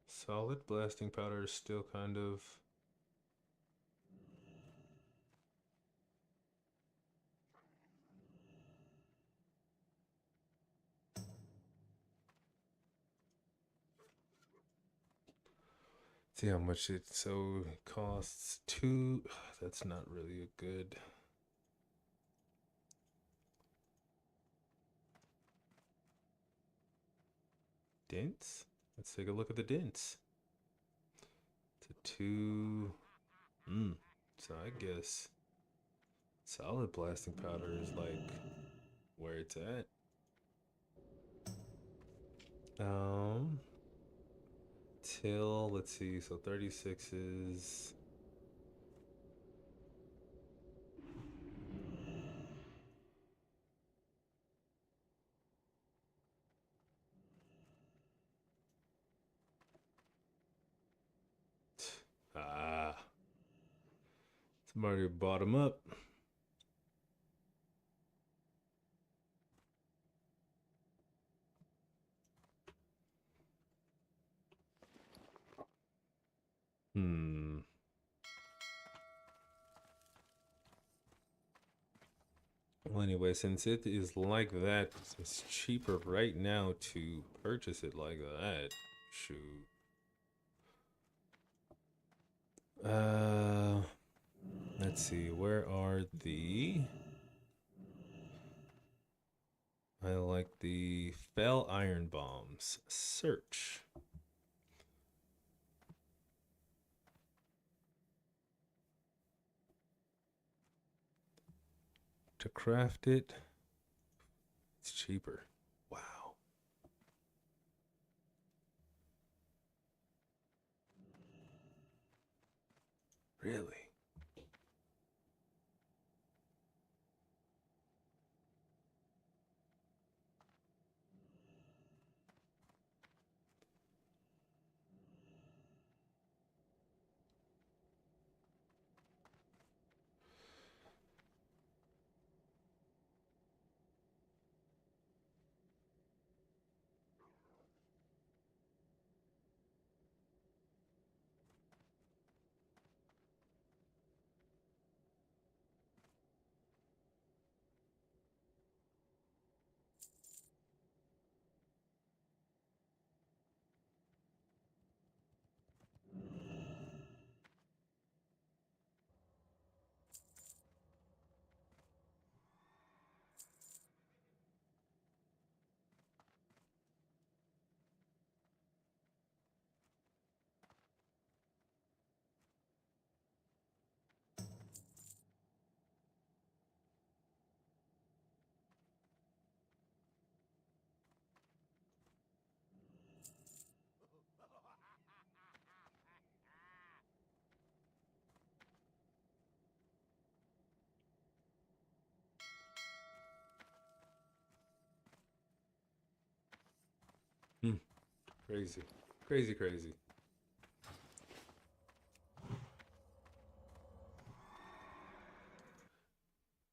[SPEAKER 1] Solid blasting powder is still kind of. See how much it costs 2. That's not really a good. Dents? Let's take a look at the dents. It's a 2. So I guess solid blasting powder is like where it's at. Till, let's see, so 36 is. Ah, somebody bottom up. Well, anyway, since it is like that, it's cheaper right now to purchase it like that. Shoot. Uh, let's see. Where are the... I like the fell iron bombs. Search. To craft it, it's cheaper. Wow. Really? Hmm. Crazy. Crazy, crazy.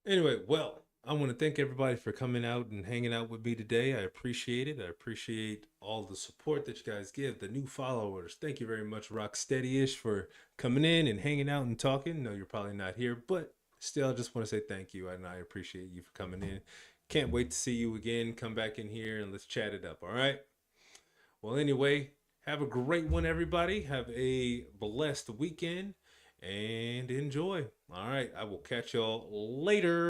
[SPEAKER 1] Anyway, well, I want to thank everybody for coming out and hanging out with me today. I appreciate it. I appreciate all the support that you guys give, the new followers. Thank you very much, Rocksteady-ish, for coming in and hanging out and talking. No, you're probably not here, but still, I just want to say thank you, and I appreciate you for coming in. Can't wait to see you again. Come back in here and let's chat it up, all right? Well, anyway, have a great one, everybody. Have a blessed weekend and enjoy. All right, I will catch y'all later.